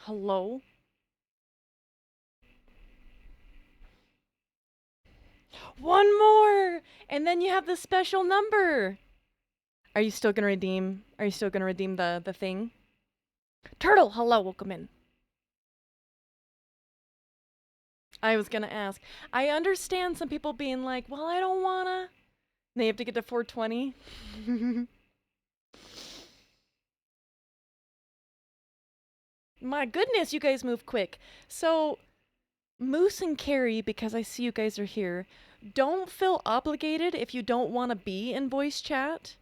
Hello? One more! And then you have the special number. Are you still gonna redeem? Are you still gonna redeem the thing? Turtle, hello, welcome in. I was gonna ask. I understand some people being like, well, I don't wanna. They have to get to 420. My goodness, you guys move quick. So, Moose and Carrie, because I see you guys are here, don't feel obligated if you don't want to be in voice chat.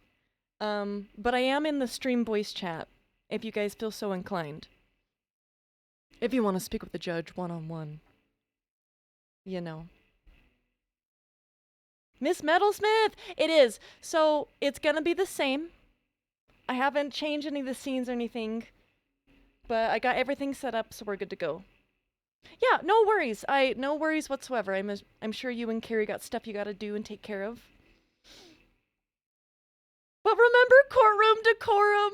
But I am in the stream voice chat if you guys feel so inclined. If you want to speak with the judge one-on-one, you know. Miss Metalsmith! It is. So, it's gonna be the same. I haven't changed any of the scenes or anything, but I got everything set up, so we're good to go. Yeah, no worries. No worries whatsoever. I'm sure you and Carrie got stuff you gotta do and take care of. But remember courtroom decorum!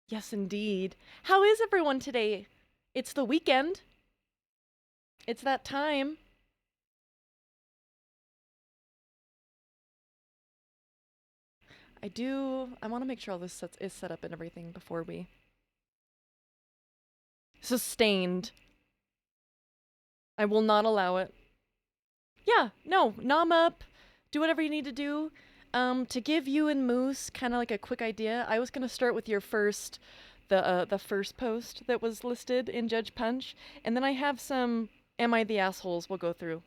Yes, indeed. How is everyone today? It's the weekend. It's that time. I want to make sure all this is set up and everything before we... Sustained. I will not allow it. Yeah, no, nom up. Do whatever you need to do. To give you and Moose kind of like a quick idea, I was going to start with your first... the first post that was listed in Judge Punch, and then I have some Am I the Assholes we'll go through.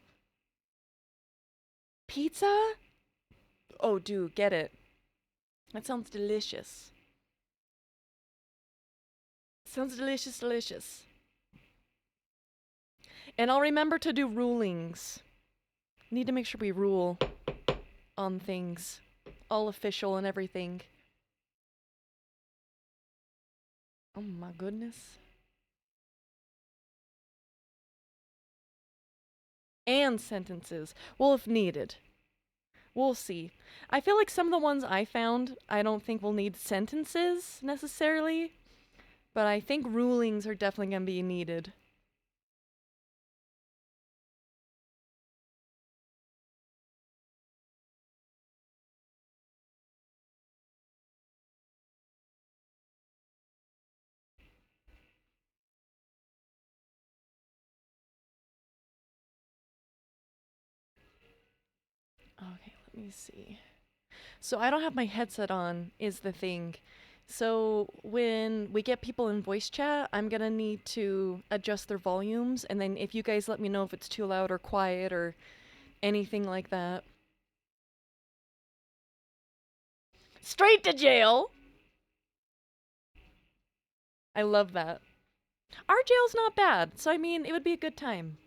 Pizza? Oh, dude, get it. That sounds delicious. Sounds delicious, delicious. And I'll remember to do rulings. Need to make sure we rule on things. All official and everything. Oh my goodness. And sentences. Well, if needed. We'll see. I feel like some of the ones I found, I don't think will need sentences necessarily. But I think rulings are definitely going to be needed. Okay, let me see. So I don't have my headset on, is the thing. So when we get people in voice chat, I'm gonna need to adjust their volumes, and then if you guys let me know if it's too loud or quiet or anything like that. Straight to jail! I love that. Our jail's not bad, so I mean, it would be a good time.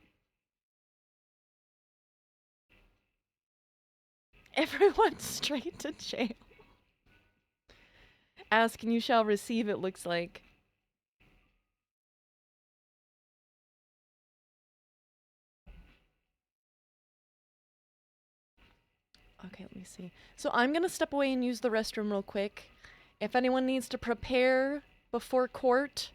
Everyone straight to jail. Ask and you shall receive, it looks like. Okay, let me see. So I'm gonna step away and use the restroom real quick. If anyone needs to prepare before court,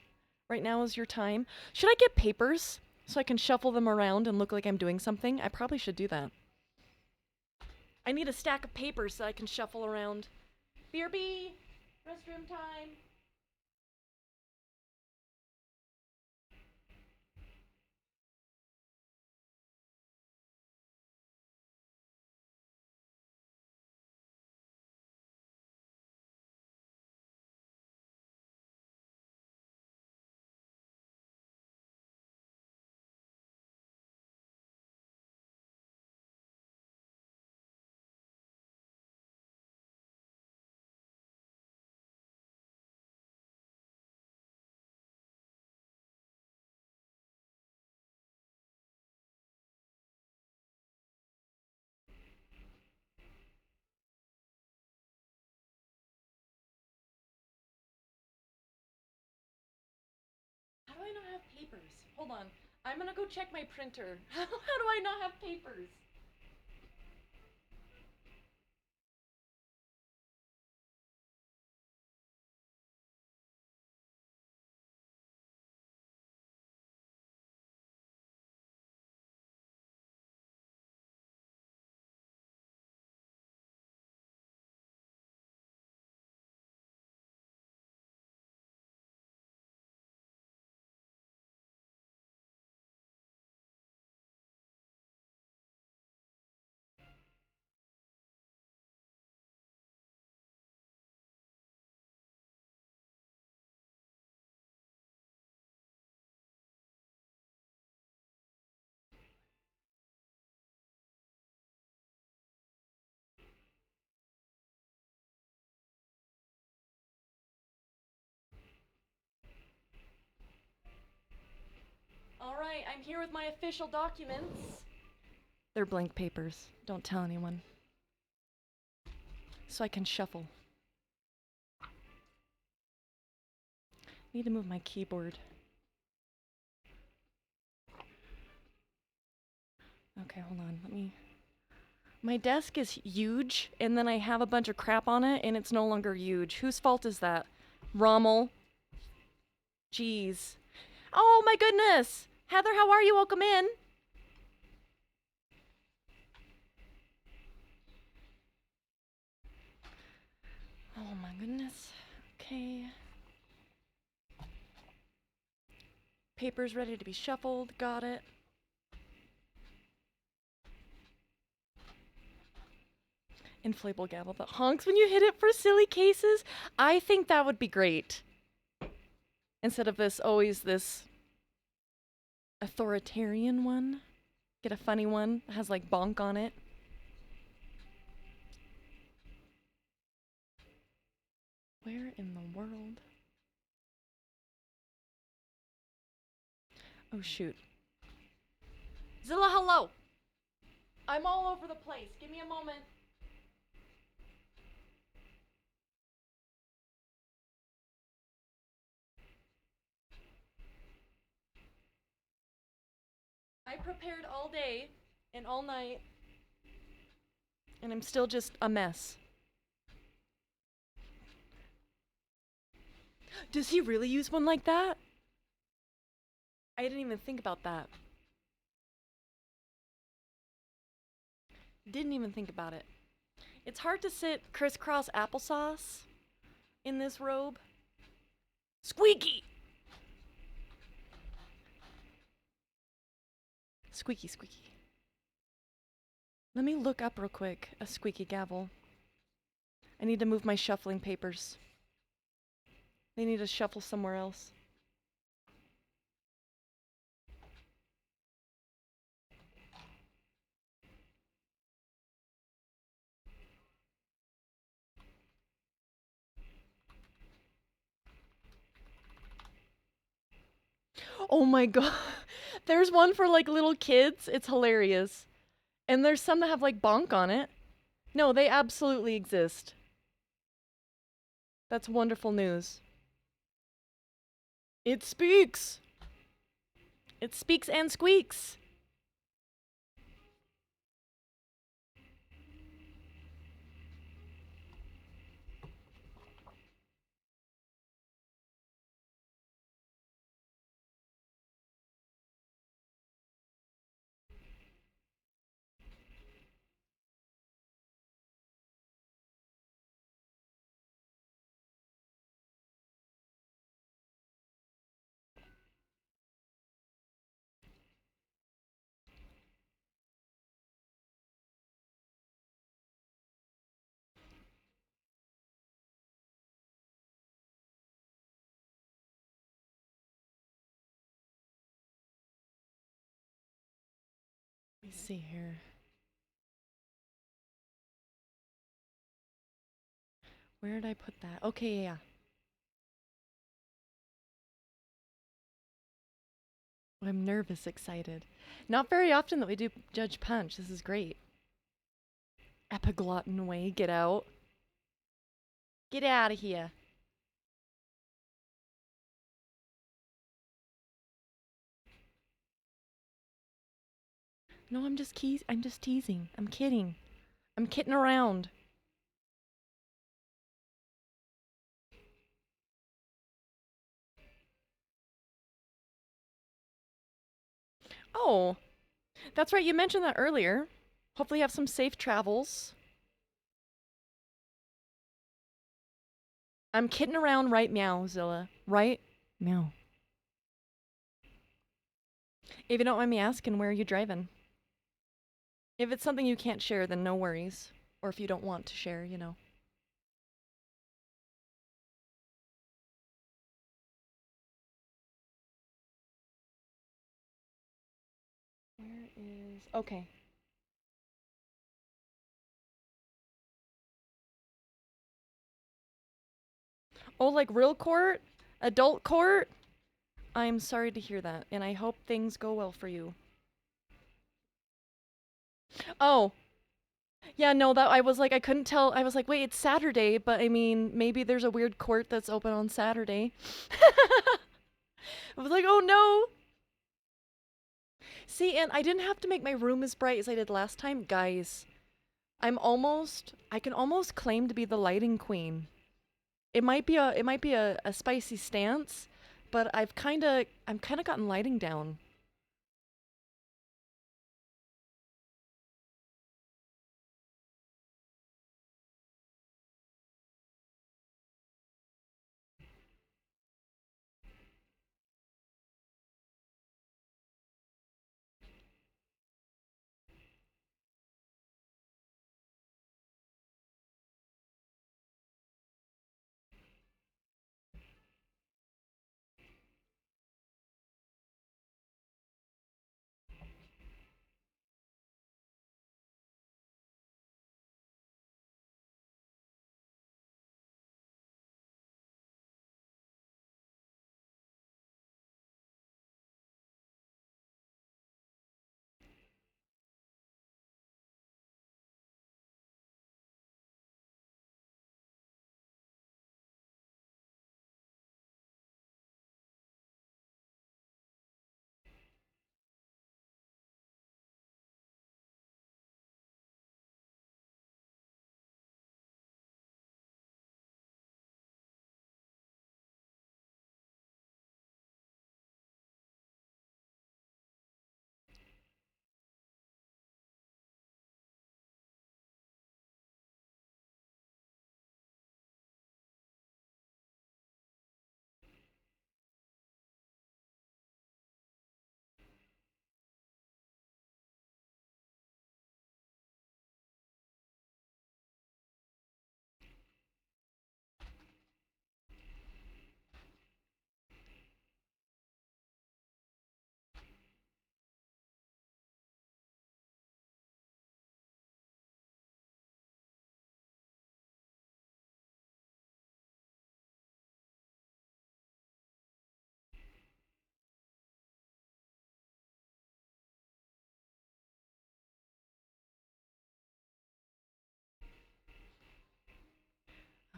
right now is your time. Should I get papers so I can shuffle them around and look like I'm doing something? I probably should do that. I need a stack of papers so I can shuffle around. BRB! Restroom time! How do I not have papers? Hold on. I'm gonna go check my printer. How do I not have papers? All right, I'm here with my official documents. They're blank papers. Don't tell anyone. So I can shuffle. Need to move my keyboard. Okay, hold on. Let me... My desk is huge, and then I have a bunch of crap on it, and it's no longer huge. Whose fault is that? Rommel? Jeez. Oh my goodness! Heather, how are you? Welcome in. Oh my goodness. Okay. Papers ready to be shuffled. Got it. Inflatable gavel that honks when you hit it for silly cases. I think that would be great. Instead of this, always this authoritarian one. Get a funny one that has like bonk on it. Where in the world? Oh shoot. Zilla, hello! I'm all over the place. Give me a moment. I prepared all day and all night, and I'm still just a mess. Does he really use one like that? I didn't even think about that. Didn't even think about it. It's hard to sit crisscross applesauce in this robe. Squeaky! Squeaky, squeaky. Let me look up real quick a squeaky gavel. I need to move my shuffling papers. They need to shuffle somewhere else. Oh my god. There's one for like little kids. It's hilarious. And there's some that have like bonk on it. No, they absolutely exist. That's wonderful news. It speaks. It speaks and squeaks. Let me see here. Where did I put that? Okay, yeah. I'm nervous, excited. Not very often that we do Judge Punch. This is great. Epiglotton way, get out. Get out of here. No, I'm just teasing. I'm kidding. I'm kidding around. Oh, that's right. You mentioned that earlier. Hopefully you have some safe travels. I'm kidding around right meow, Zilla. Right meow. If you don't mind me asking, where are you driving? If it's something you can't share, then no worries. Or if you don't want to share, you know. Where is... Okay. Oh, like real court? Adult court? I'm sorry to hear that, and I hope things go well for you. Oh, yeah, no, that I was like, I couldn't tell. I was like, wait, it's Saturday, but I mean, maybe there's a weird court that's open on Saturday. I was like, oh no. See, and I didn't have to make my room as bright as I did last time. Guys, I can almost claim to be the lighting queen. It might be a spicy stance, but I'm kinda gotten lighting down.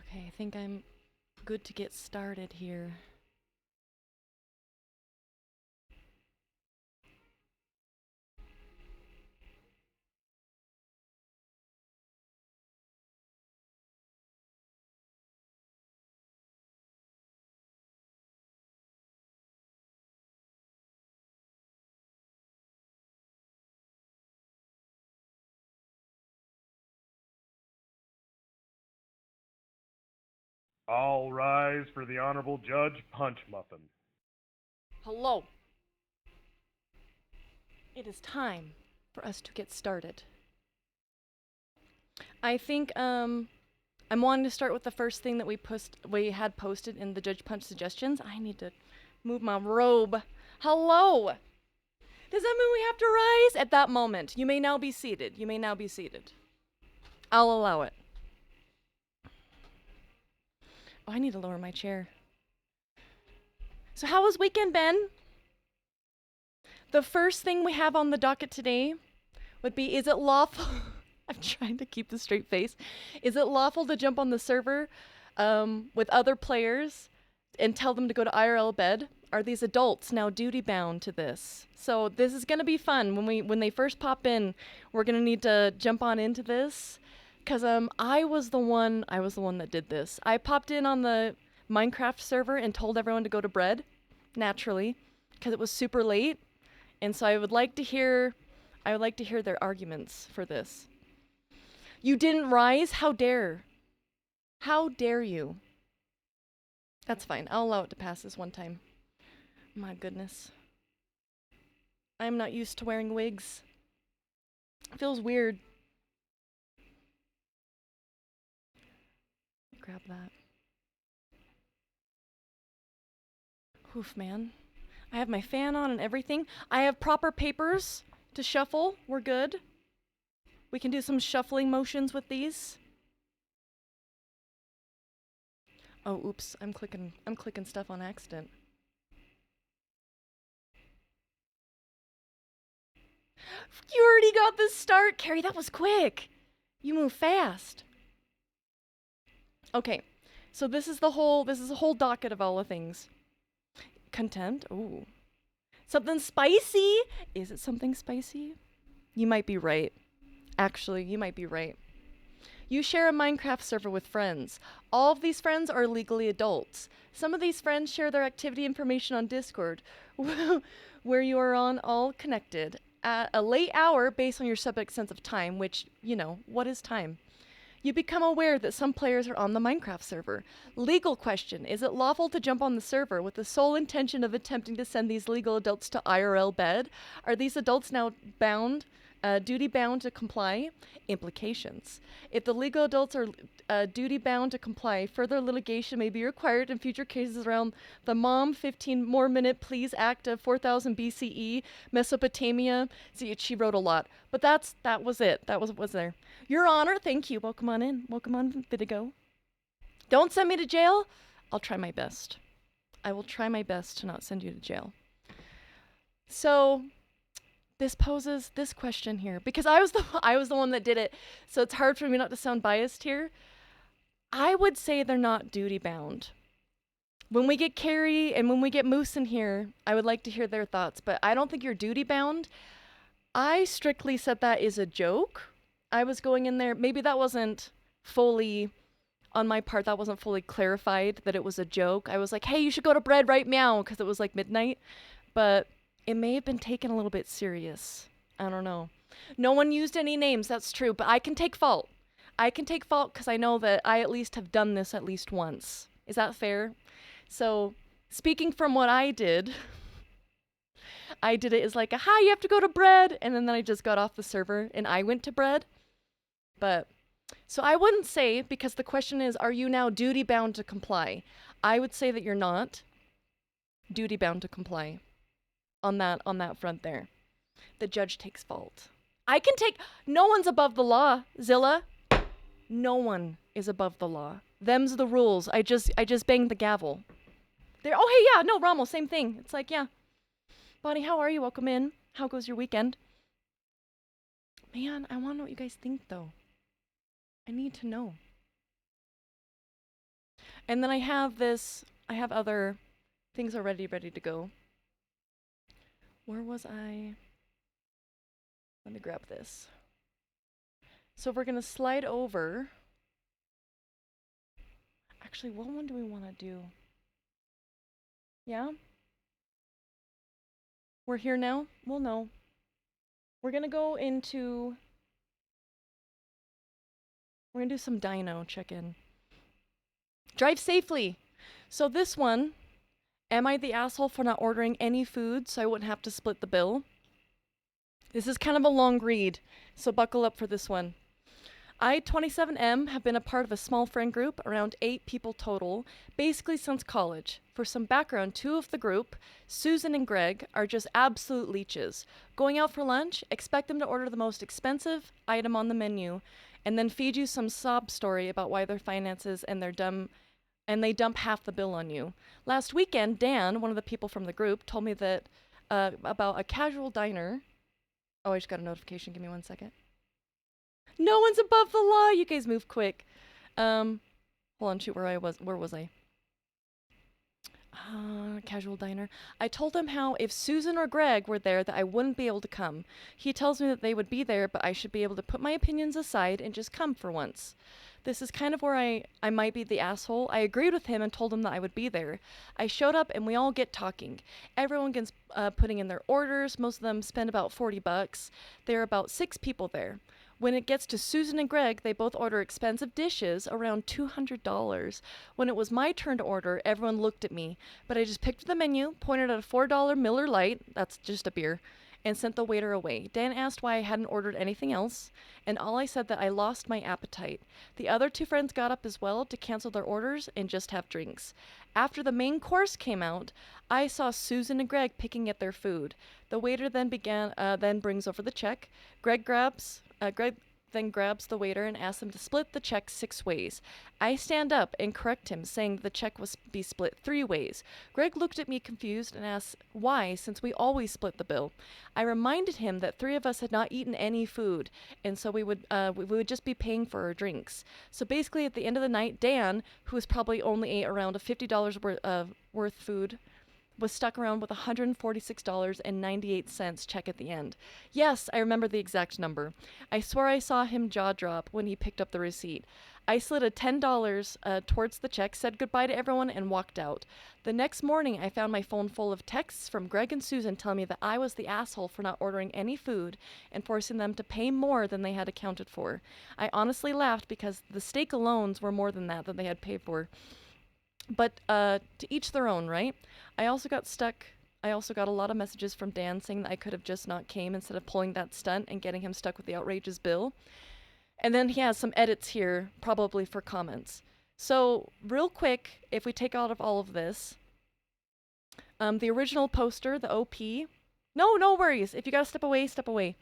Okay, I think I'm good to get started here. All rise for the Honorable Judge Punch Muffin. Hello. It is time for us to get started. I think I'm wanting to start with the first thing that we had posted in the Judge Punch suggestions. I need to move my robe. Hello. Does that mean we have to rise? At that moment, you may now be seated. You may now be seated. I'll allow it. Oh, I need to lower my chair. So how was weekend, Ben? The first thing we have on the docket today would be, is it lawful? I'm trying to keep the straight face. Is it lawful to jump on the server with other players and tell them to go to IRL bed? Are these adults now duty bound to this? So this is gonna be fun. When they first pop in, we're gonna need to jump on into this. Cause I was the one that did this. I popped in on the Minecraft server and told everyone to go to bed, naturally, because it was super late. And so I would like to hear their arguments for this. You didn't rise? How dare? How dare you? That's fine. I'll allow it to pass this one time. My goodness. I'm not used to wearing wigs. It feels weird. Grab that. Oof, man. I have my fan on and everything. I have proper papers to shuffle. We're good. We can do some shuffling motions with these. Oh, oops. I'm clicking stuff on accident. You already got the start, Carrie. That was quick. You move fast. Okay, so this is a whole docket of all the things. Content. Ooh. Something spicy. Is it something spicy? You might be right. Actually, you might be right. You share a Minecraft server with friends. All of these friends are legally adults. Some of these friends share their activity information on Discord, where you are on all connected at a late hour based on your subject's sense of time, which, what is time? You become aware that some players are on the Minecraft server. Legal question. Is it lawful to jump on the server with the sole intention of attempting to send these legal adults to IRL bed? Are these adults now duty bound to comply? Implications. If the legal adults are duty bound to comply, further litigation may be required in future cases around the Mom 15 more minute please act of 4000 BCE, Mesopotamia. See, she wrote a lot, but that was it. That was what was there. Your Honor, thank you. Welcome on in. Welcome on, Vidigo. Don't send me to jail. I'll try my best. I will try my best to not send you to jail. So this poses this question here, because I was the one that did it, so it's hard for me not to sound biased here. I would say they're not duty bound. When we get Carrie and when we get Moose in here, I would like to hear their thoughts, but I don't think you're duty bound. I strictly said that is a joke. I was going in there, maybe that wasn't fully, on my part, that wasn't fully clarified that it was a joke. I was like, hey, you should go to bed right meow, because it was like midnight, but it may have been taken a little bit serious. I don't know. No one used any names, that's true, but I can take fault. I can take fault because I know that I at least have done this at least once. Is that fair? So, speaking from what I did it as like, aha, you have to go to bed, and then I just got off the server and I went to bed. But, so I wouldn't say, because the question is, are you now duty bound to comply? I would say that you're not duty bound to comply on that front there. The judge takes fault. No one's above the law, Zilla. No one is above the law. Them's the rules. I just banged the gavel. There. Oh, hey, yeah, no, Rommel, same thing. It's like, yeah. Bonnie, how are you? Welcome in. How goes your weekend? Man, I want to know what you guys think, though. I need to know. And then I have other things already ready to go. Where was I? Let me grab this. So we're going to slide over. Actually, what one do we want to do? Yeah? We're here now? Well, no. We're going to go into... We're going to do some dino check-in. Drive safely! So this one, am I the asshole for not ordering any food so I wouldn't have to split the bill? This is kind of a long read, so buckle up for this one. I, 27M, have been a part of a small friend group, around 8 people total, basically since college. For some background, 2 of the group, Susan and Greg, are just absolute leeches. Going out for lunch, expect them to order the most expensive item on the menu, and then feed you some sob story about why their finances and they dump half the bill on you. Last weekend, Dan, one of the people from the group, told me that about a casual diner. Oh, I just got a notification. Give me 1 second. No one's above the law. You guys move quick. Hold on, shoot, where was I? Casual diner. I told him how if Susan or Greg were there that I wouldn't be able to come. He tells me that they would be there, but I should be able to put my opinions aside and just come for once. This is kind of where I might be the asshole. I agreed with him and told him that I would be there. I showed up and we all get talking. Everyone gets putting in their orders. Most of them spend about $40. There are about 6 people there. When it gets to Susan and Greg, they both order expensive dishes, around $200. When it was my turn to order, everyone looked at me, but I just picked the menu, pointed at a $4 Miller Lite, that's just a beer, and sent the waiter away. Dan asked why I hadn't ordered anything else, and all I said that I lost my appetite. The other 2 friends got up as well to cancel their orders and just have drinks. After the main course came out, I saw Susan and Greg picking at their food. The waiter then brings over the check. Greg then grabs the waiter and asks him to split the check 6 ways. I stand up and correct him, saying the check was be split 3 ways. Greg looked at me confused and asked why, since we always split the bill. I reminded him that 3 of us had not eaten any food, and so we would just be paying for our drinks. So basically, at the end of the night, Dan, who was probably only ate around a $50 worth food, was stuck around with $146.98 check at the end. Yes, I remember the exact number. I swear I saw him jaw drop when he picked up the receipt. I slid a $10 towards the check, said goodbye to everyone, and walked out. The next morning, I found my phone full of texts from Greg and Susan telling me that I was the asshole for not ordering any food and forcing them to pay more than they had accounted for. I honestly laughed because the steak alones were more than that they had paid for. But to each their own, right? I also got a lot of messages from Dan saying that I could have just not came instead of pulling that stunt and getting him stuck with the outrageous bill. And then he has some edits here, probably for comments. So, real quick, if we take out of all of this, the original poster, the OP, no worries. If you gotta step away, step away.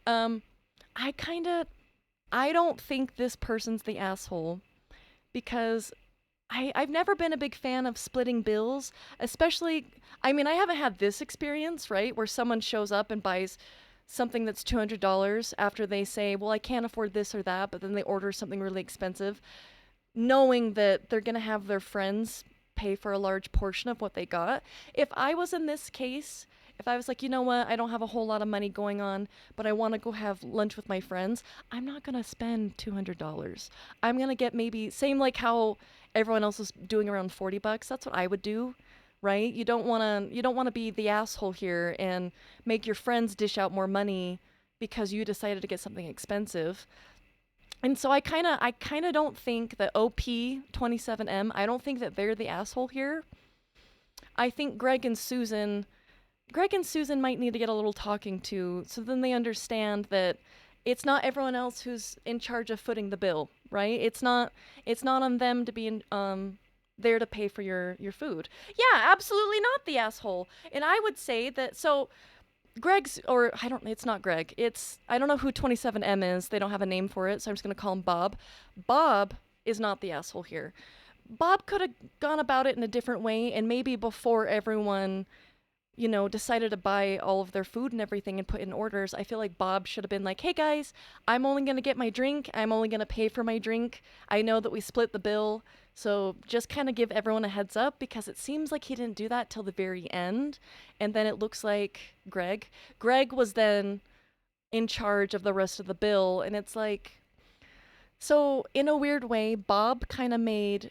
I don't think this person's the asshole because I've never been a big fan of splitting bills, especially, I mean, I haven't had this experience, right, where someone shows up and buys something that's $200 after they say, well, I can't afford this or that, but then they order something really expensive, knowing that they're going to have their friends pay for a large portion of what they got. If I was in this case, if I was like, you know what, I don't have a whole lot of money going on, but I want to go have lunch with my friends, I'm not going to spend $200. I'm going to get maybe, same like how everyone else is doing around $40. That's what I would do, right? You don't want to be the asshole here and make your friends dish out more money because you decided to get something expensive. And so I kind of don't think that OP27M, I don't think that they're the asshole here. I think Greg and Susan might need to get a little talking to, so then they understand that it's not everyone else who's in charge of footing the bill, right? It's not on them to be there to pay for your food. Yeah, absolutely not the asshole. And I would say that, so it's not Greg. I don't know who 27M is. They don't have a name for it, so I'm just going to call him Bob. Bob is not the asshole here. Bob could have gone about it in a different way, and maybe before everyone, decided to buy all of their food and everything and put in orders, I feel like Bob should have been like, hey guys, I'm only going to get my drink. I'm only going to pay for my drink. I know that we split the bill. So just kind of give everyone a heads up, because it seems like he didn't do that till the very end. And then it looks like Greg was then in charge of the rest of the bill. And it's like, so in a weird way, Bob kind of made,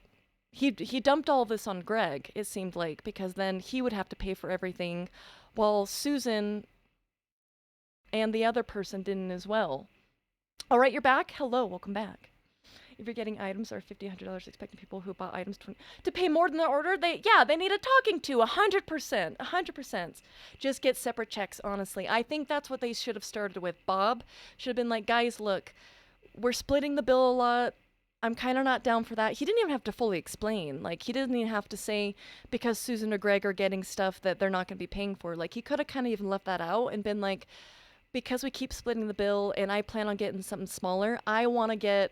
he dumped all this on Greg, it seemed like, because then he would have to pay for everything, while Susan and the other person didn't as well. All right, you're back. Hello, welcome back. If you're getting items that are $50, $100, expecting people who bought items to pay more than their order, they need a talking to, 100%. Just get separate checks, honestly. I think that's what they should have started with. Bob should have been like, guys, look, we're splitting the bill a lot. I'm kind of not down for that. He didn't even have to fully explain. Like, he didn't even have to say because Susan or Greg are getting stuff that they're not going to be paying for. Like, he could have kind of even left that out and been like, because we keep splitting the bill and I plan on getting something smaller, I want to get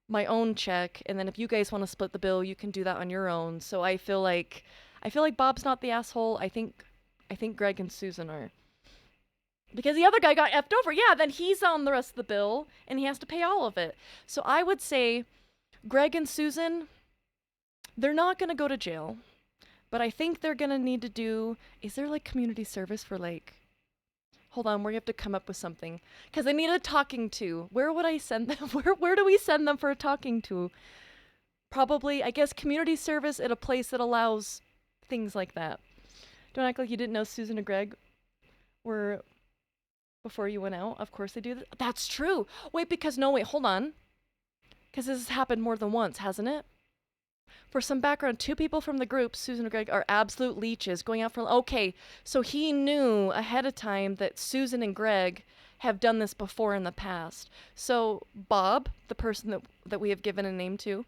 my own check, and then if you guys want to split the bill, you can do that on your own. So I feel like Bob's not the asshole. I think Greg and Susan are. Because the other guy got effed over. Yeah, then he's on the rest of the bill and he has to pay all of it. So I would say Greg and Susan, they're not going to go to jail. But I think they're going to need to do, is there like community service for like, hold on, we have to come up with something. Because I need a talking to. Where would I send them? Where do we send them for a talking to? Probably, I guess, community service at a place that allows things like that. Don't act like you didn't know Susan and Greg were before you went out. Of course they do. That's true. Wait, hold on. Because this has happened more than once, hasn't it? For some background, 2 people from the group, Susan and Greg, are absolute leeches going out for... Okay, so he knew ahead of time that Susan and Greg have done this before in the past. So Bob, the person that we have given a name to,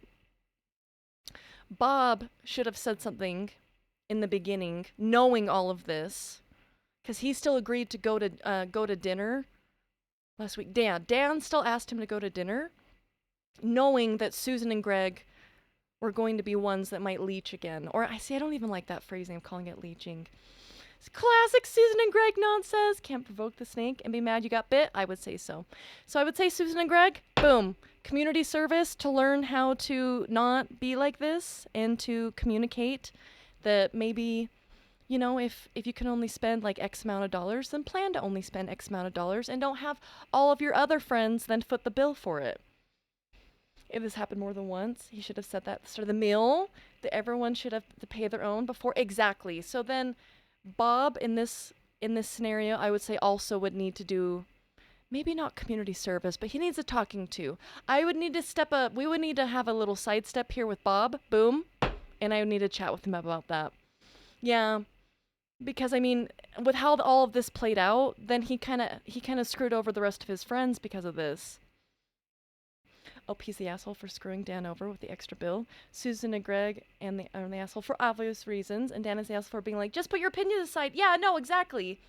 Bob should have said something in the beginning, knowing all of this, because he still agreed to go to dinner Last week. Dan still asked him to go to dinner, knowing that Susan and Greg were going to be ones that might leech again. Or I don't even like that phrasing of calling it leeching. It's classic Susan and Greg nonsense. Can't provoke the snake and be mad you got bit. I would say so. So I would say Susan and Greg, boom. Community service to learn how to not be like this and to communicate that maybe, you know, if you can only spend like X amount of dollars, then plan to only spend X amount of dollars and don't have all of your other friends then foot the bill for it. If this happened more than once, he should have said that at the start of the meal, that everyone should have to pay their own before. Exactly. So then Bob in this scenario, I would say also would need to do maybe not community service, but he needs a talking to. I would need to step up. We would need to have a little sidestep here with Bob. Boom. And I would need to chat with him about that. Yeah. Because I mean, with how all of this played out, then he kind of screwed over the rest of his friends because of this. Oh, he's the asshole for screwing Dan over with the extra bill. Susan and Greg are the asshole for obvious reasons, and Dan is the asshole for being like, just put your opinion aside. Yeah, no, exactly.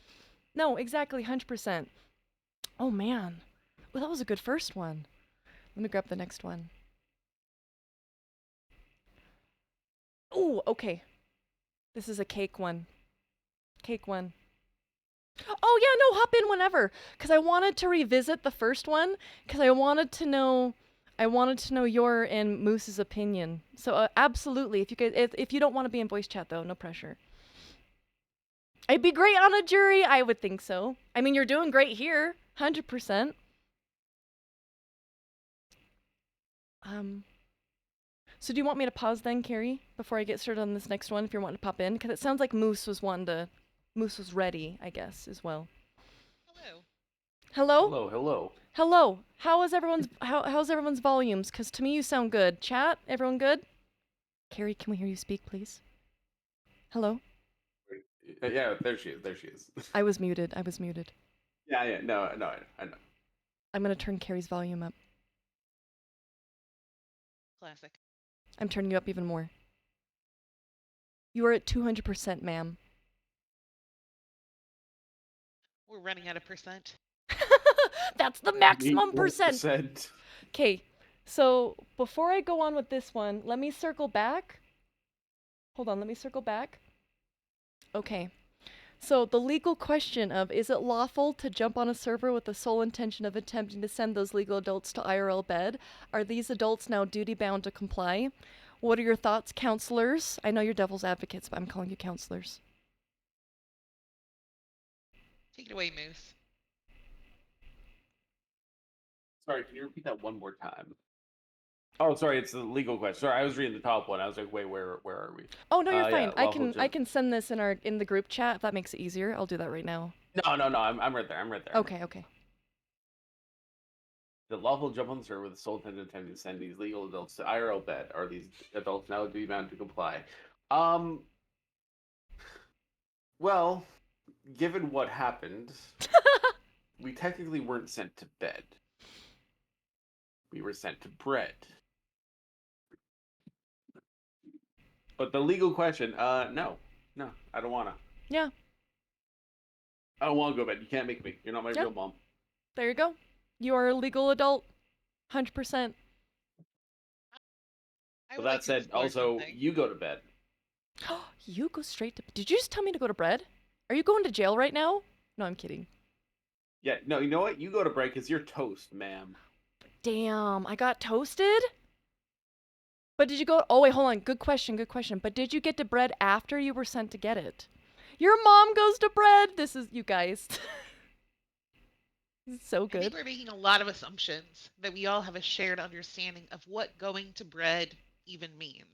No, exactly, 100%. Oh, man. Well, that was a good first one. Let me grab the next one. Oh, okay. This is a cake one. Cake one. Oh, yeah, no, hop in whenever. Because I wanted to revisit the first one, because I wanted to know your and Moose's opinion. So absolutely, if you don't want to be in voice chat though, no pressure. I'd be great on a jury. I would think so. I mean, you're doing great here, 100%. So do you want me to pause then, Carrie, before I get started on this next one? If you're wanting to pop in, because it sounds like Moose was ready, I guess, as well. Hello. Hello. Hello. Hello. Hello. How's everyone's volumes? Because to me you sound good. Chat, everyone good? Carrie, can we hear you speak, please? Hello? Yeah, there she is. There she is. I was muted. Yeah. No, I know. I'm going to turn Carrie's volume up. Classic. I'm turning you up even more. You are at 200%, ma'am. We're running out of percent. That's the maximum percent. Okay, so before I go on with this one, let me circle back. Hold on, let me circle back. Okay, so the legal question of, is it lawful to jump on a server with the sole intention of attempting to send those legal adults to IRL bed? Are these adults now duty-bound to comply? What are your thoughts, counselors? I know you're devil's advocates, but I'm calling you counselors. Take it away, Moose. Sorry, can you repeat that one more time? Oh, sorry, it's the legal question. Sorry, I was reading the top one. I was like, wait, where are we? Oh no, you're fine. Yeah, I can send this in the group chat if that makes it easier. I'll do that right now. No, I'm right there. I'm right there. Okay. The lawful jump on the server with the sole intent of attempting to send these legal adults to IRL bed. Are these adults now duty-bound to comply? Well, given what happened, we technically weren't sent to bed. We were sent to bread. But the legal question, no, I don't wanna. Yeah. I don't want to go to bed. You can't make me. You're not my real mom. There you go. You are a legal adult, 100%. But that said, also, you go to bed. You go straight to... Did you just tell me to go to bed? Are you going to jail right now? No, I'm kidding. Yeah, no, you know what? You go to bed because you're toast, ma'am. Damn, I got toasted? But did you go... Oh, wait, hold on. Good question. But did you get to bread after you were sent to get it? Your mom goes to bread? This is... You guys. This is so good. I think we're making a lot of assumptions that we all have a shared understanding of what going to bread even means.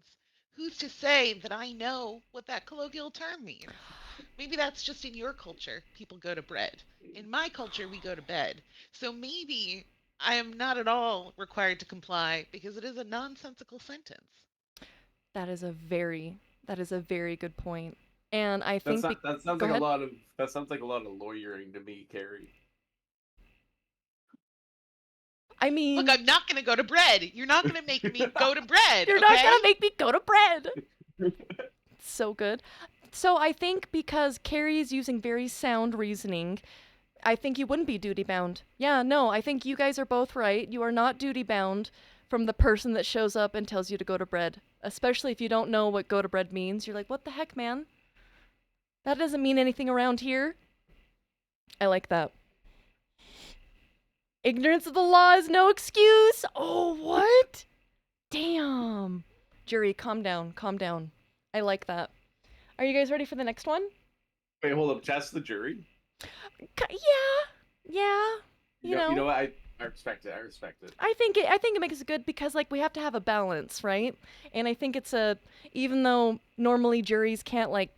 Who's to say that I know what that colloquial term means? Maybe that's just in your culture. People go to bread. In my culture, we go to bed. So maybe I am not at all required to comply because it is a nonsensical sentence. That is a very good point. And I think that sounds like a lot of lawyering to me, Carrie. I mean, look, I'm not going to go to bread. You're not going to make me go to bread. You're not going to make me go to bread. So good. So I think because Carrie is using very sound reasoning, I think you wouldn't be duty bound. Yeah, no, I think you guys are both right. You are not duty bound from the person that shows up and tells you to go to bed. Especially if you don't know what go to bed means. You're like, what the heck, man? That doesn't mean anything around here. I like that. Ignorance of the law is no excuse. Oh, what? Damn. Jury, calm down. Calm down. I like that. Are you guys ready for the next one? Wait, hold up. That's the jury. Yeah. You know. You know what? I respect it. I respect it. I think it makes it good because like we have to have a balance, right? And I think it's even though normally juries can't like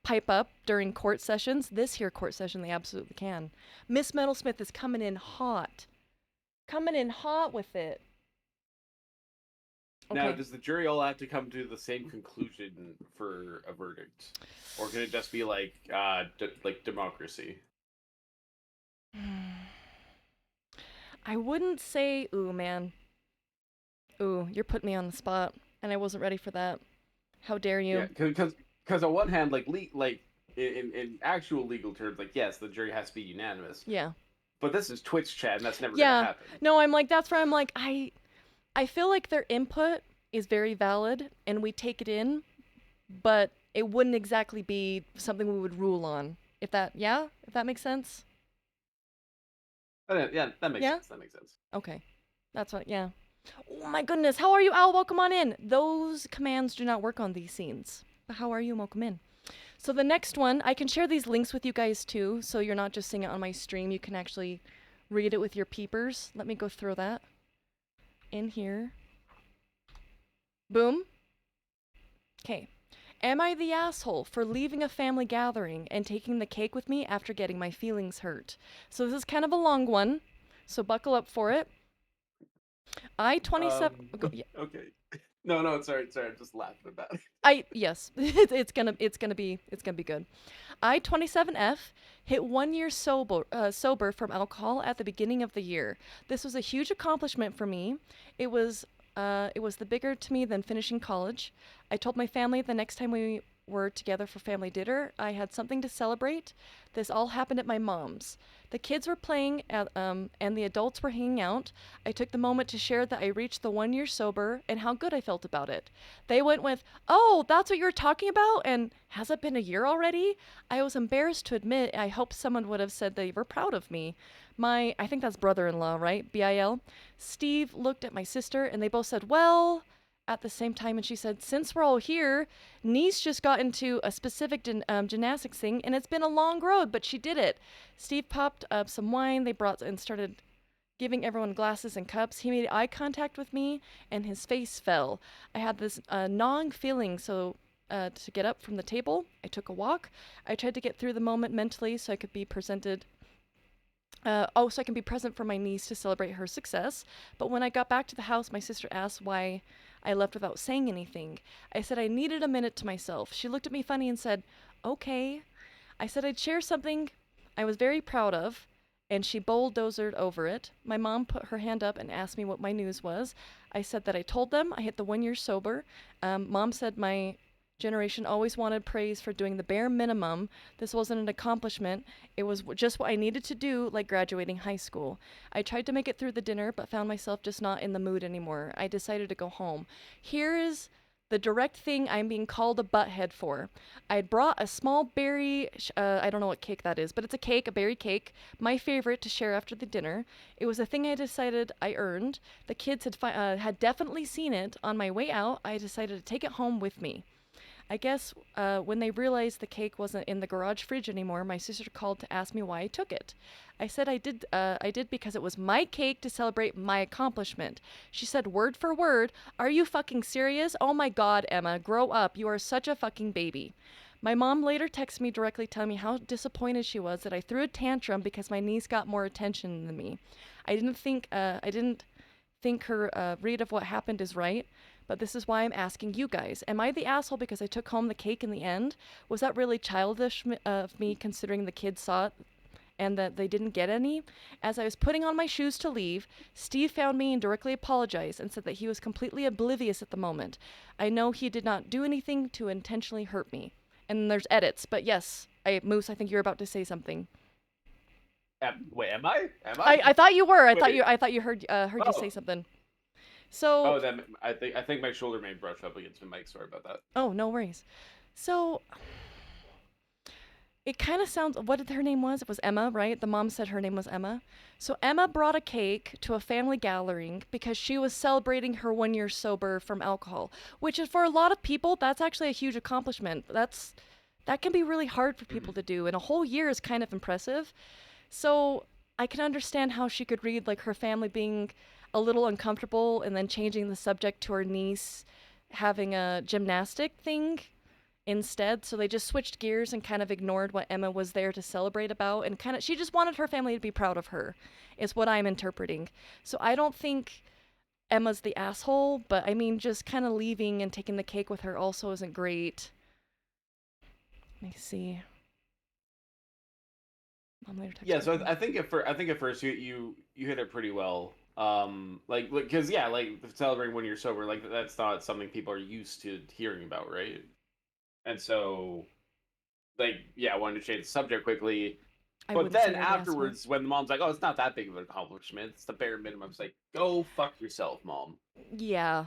pipe up during court sessions, this here court session they absolutely can. Miss Metalsmith is coming in hot. Coming in hot with it. Okay. Now, does the jury all have to come to the same conclusion for a verdict, or can it just be like democracy? I wouldn't say, ooh, man. Ooh, you're putting me on the spot, and I wasn't ready for that. How dare you? Yeah, because on one hand, in actual legal terms, like yes, the jury has to be unanimous. Yeah. But this is Twitch chat, and that's never gonna happen. No, I'm like that's where I'm like I feel like their input is very valid, and we take it in, but it wouldn't exactly be something we would rule on. If that makes sense. Yeah, that makes sense. That makes sense. Okay. That's what, yeah. Oh my goodness. How are you, Al? Welcome on in. Those commands do not work on these scenes. But how are you? Welcome in. So the next one, I can share these links with you guys too, so you're not just seeing it on my stream. You can actually read it with your peepers. Let me go throw that in here. Boom. Okay. Am I the asshole for leaving a family gathering and taking the cake with me after getting my feelings hurt? So this is kind of a long one, so buckle up for it. Okay. No, sorry. I'm just laughing about it. Yes, it's gonna be good. I 27F hit 1 year sober from alcohol at the beginning of the year. This was a huge accomplishment for me. It was the bigger to me than finishing college. I told my family the next time we were together for family dinner, I had something to celebrate. This all happened at my mom's. The kids were playing and the adults were hanging out. I took the moment to share that I reached the 1 year sober and how good I felt about it. They went with, "Oh, that's what you're talking about? And has it been a year already?" I was embarrassed to admit. I hoped someone would have said they were proud of me. I think that's brother-in-law, right? BIL. Steve looked at my sister and they both said, "Well," at the same time, and she said, "Since we're all here, niece just got into a specific gymnastics thing, and it's been a long road, but she did it." Steve popped up some wine they brought and started giving everyone glasses and cups. He made eye contact with me, and his face fell. I had this gnawing feeling, so to get up from the table, I took a walk. I tried to get through the moment mentally so I could be presented. So I can be present for my niece to celebrate her success. But when I got back to the house, my sister asked why I left without saying anything. I said I needed a minute to myself. She looked at me funny and said, "Okay." I said I'd share something I was very proud of, and she bulldozed over it. My mom put her hand up and asked me what my news was. I said that I told them I hit the 1 year sober. Mom said my generation always wanted praise for doing the bare minimum. This wasn't an accomplishment. It was just what I needed to do, like graduating high school. I tried to make it through the dinner, but found myself just not in the mood anymore. I decided to go home. Here is the direct thing I'm being called a butthead for. I brought a small berry, I don't know what cake that is, but it's a cake, a berry cake, my favorite to share after the dinner. It was a thing I decided I earned. The kids had definitely seen it. On my way out, I decided to take it home with me. I guess when they realized the cake wasn't in the garage fridge anymore, my sister called to ask me why I took it. I said I did because it was my cake to celebrate my accomplishment. She said word for word, "Are you fucking serious? Oh my God, Emma, grow up. You are such a fucking baby." My mom later texted me directly telling me how disappointed she was that I threw a tantrum because my niece got more attention than me. I didn't think her read of what happened is right. But this is why I'm asking you guys. Am I the asshole because I took home the cake in the end? Was that really childish of me considering the kids saw it and that they didn't get any? As I was putting on my shoes to leave, Steve found me and directly apologized and said that he was completely oblivious at the moment. I know he did not do anything to intentionally hurt me. And there's edits, but yes, Moose, I think you're about to say something. Wait, am I? Am I? I thought you were. I Wait. thought you heard you say Oh. something. So Oh, then I think my shoulder may brush up against the mic. Sorry about that. oh, no worries. So it kind of sounds. What did her name was? It was Emma, right? The mom said her name was Emma. So Emma brought a cake to a family gathering because she was celebrating her 1 year sober from alcohol, which is for a lot of people that's actually a huge accomplishment. That can be really hard for people to do, and a whole year is kind of impressive. So I can understand how she could read like her family being a little uncomfortable and then changing the subject to her niece having a gymnastic thing instead. So they just switched gears and kind of ignored what Emma was there to celebrate about, and kind of she just wanted her family to be proud of her is what I'm interpreting. So I don't think Emma's the asshole, but I mean just kind of leaving and taking the cake with her also isn't great. Let me see. Mom later texted Yeah, so me. I think at first you hit it pretty well. Like because yeah, like celebrating when you're sober, like that's not something people are used to hearing about, right? And so like yeah, I wanted to change the subject quickly. I But wouldn't say then you're the asshole. afterwards, when the mom's like, "Oh, it's not that big of an accomplishment. It's the bare minimum." It's like, "Go fuck yourself, mom." Yeah,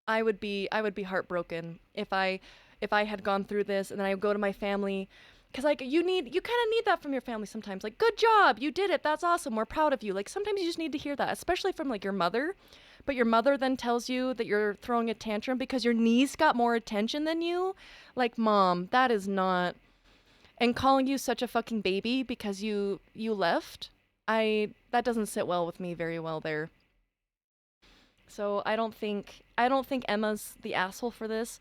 I would be heartbroken if I had gone through this and then I would go to my family, because like you kind of need that from your family sometimes, like good job, you did it, that's awesome, we're proud of you. Like sometimes you just need to hear that, especially from like your mother. But your mother then tells you that you're throwing a tantrum because your niece got more attention than you. Like mom, that is not. And calling you such a fucking baby because you left. That doesn't sit well with me very well there. So I don't think Emma's the asshole for this.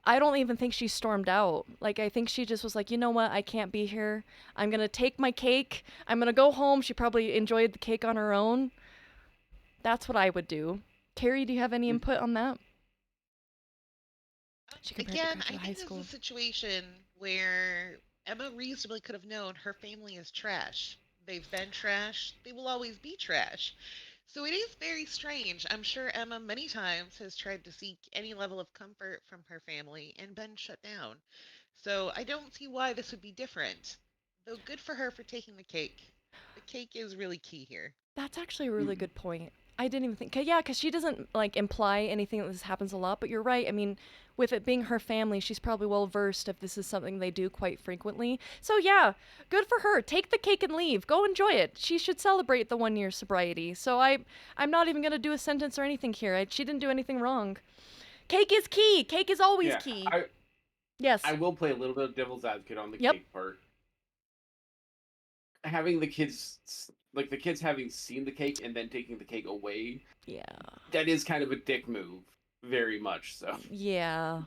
I don't even think she stormed out. Like I think she just was like, "You know what? I can't be here. I'm going to take my cake. I'm going to go home." She probably enjoyed the cake on her own. That's what I would do. Carrie, do you have any input on that? She compared to Again, I graduate high think this is school. a situation where Emma reasonably could have known her family is trash. They've been trash. They will always be trash. So it is very strange. I'm sure Emma many times has tried to seek any level of comfort from her family and been shut down. So I don't see why this would be different. Though good for her for taking the cake. The cake is really key here. That's actually a really good point. I didn't even think. Yeah, because she doesn't like imply anything that this happens a lot. But you're right. I mean, with it being her family, she's probably well versed if this is something they do quite frequently. So yeah, good for her. Take the cake and leave. Go enjoy it. She should celebrate the 1 year sobriety. So I'm not even gonna do a sentence or anything here. She didn't do anything wrong. Cake is key. Cake is always Yeah, key. I Yes. I will play a little bit of devil's advocate on the Yep. cake part. Having the kids like the kids having seen the cake and then taking the cake away, Yeah. that is kind of a dick move, very much so. Yeah.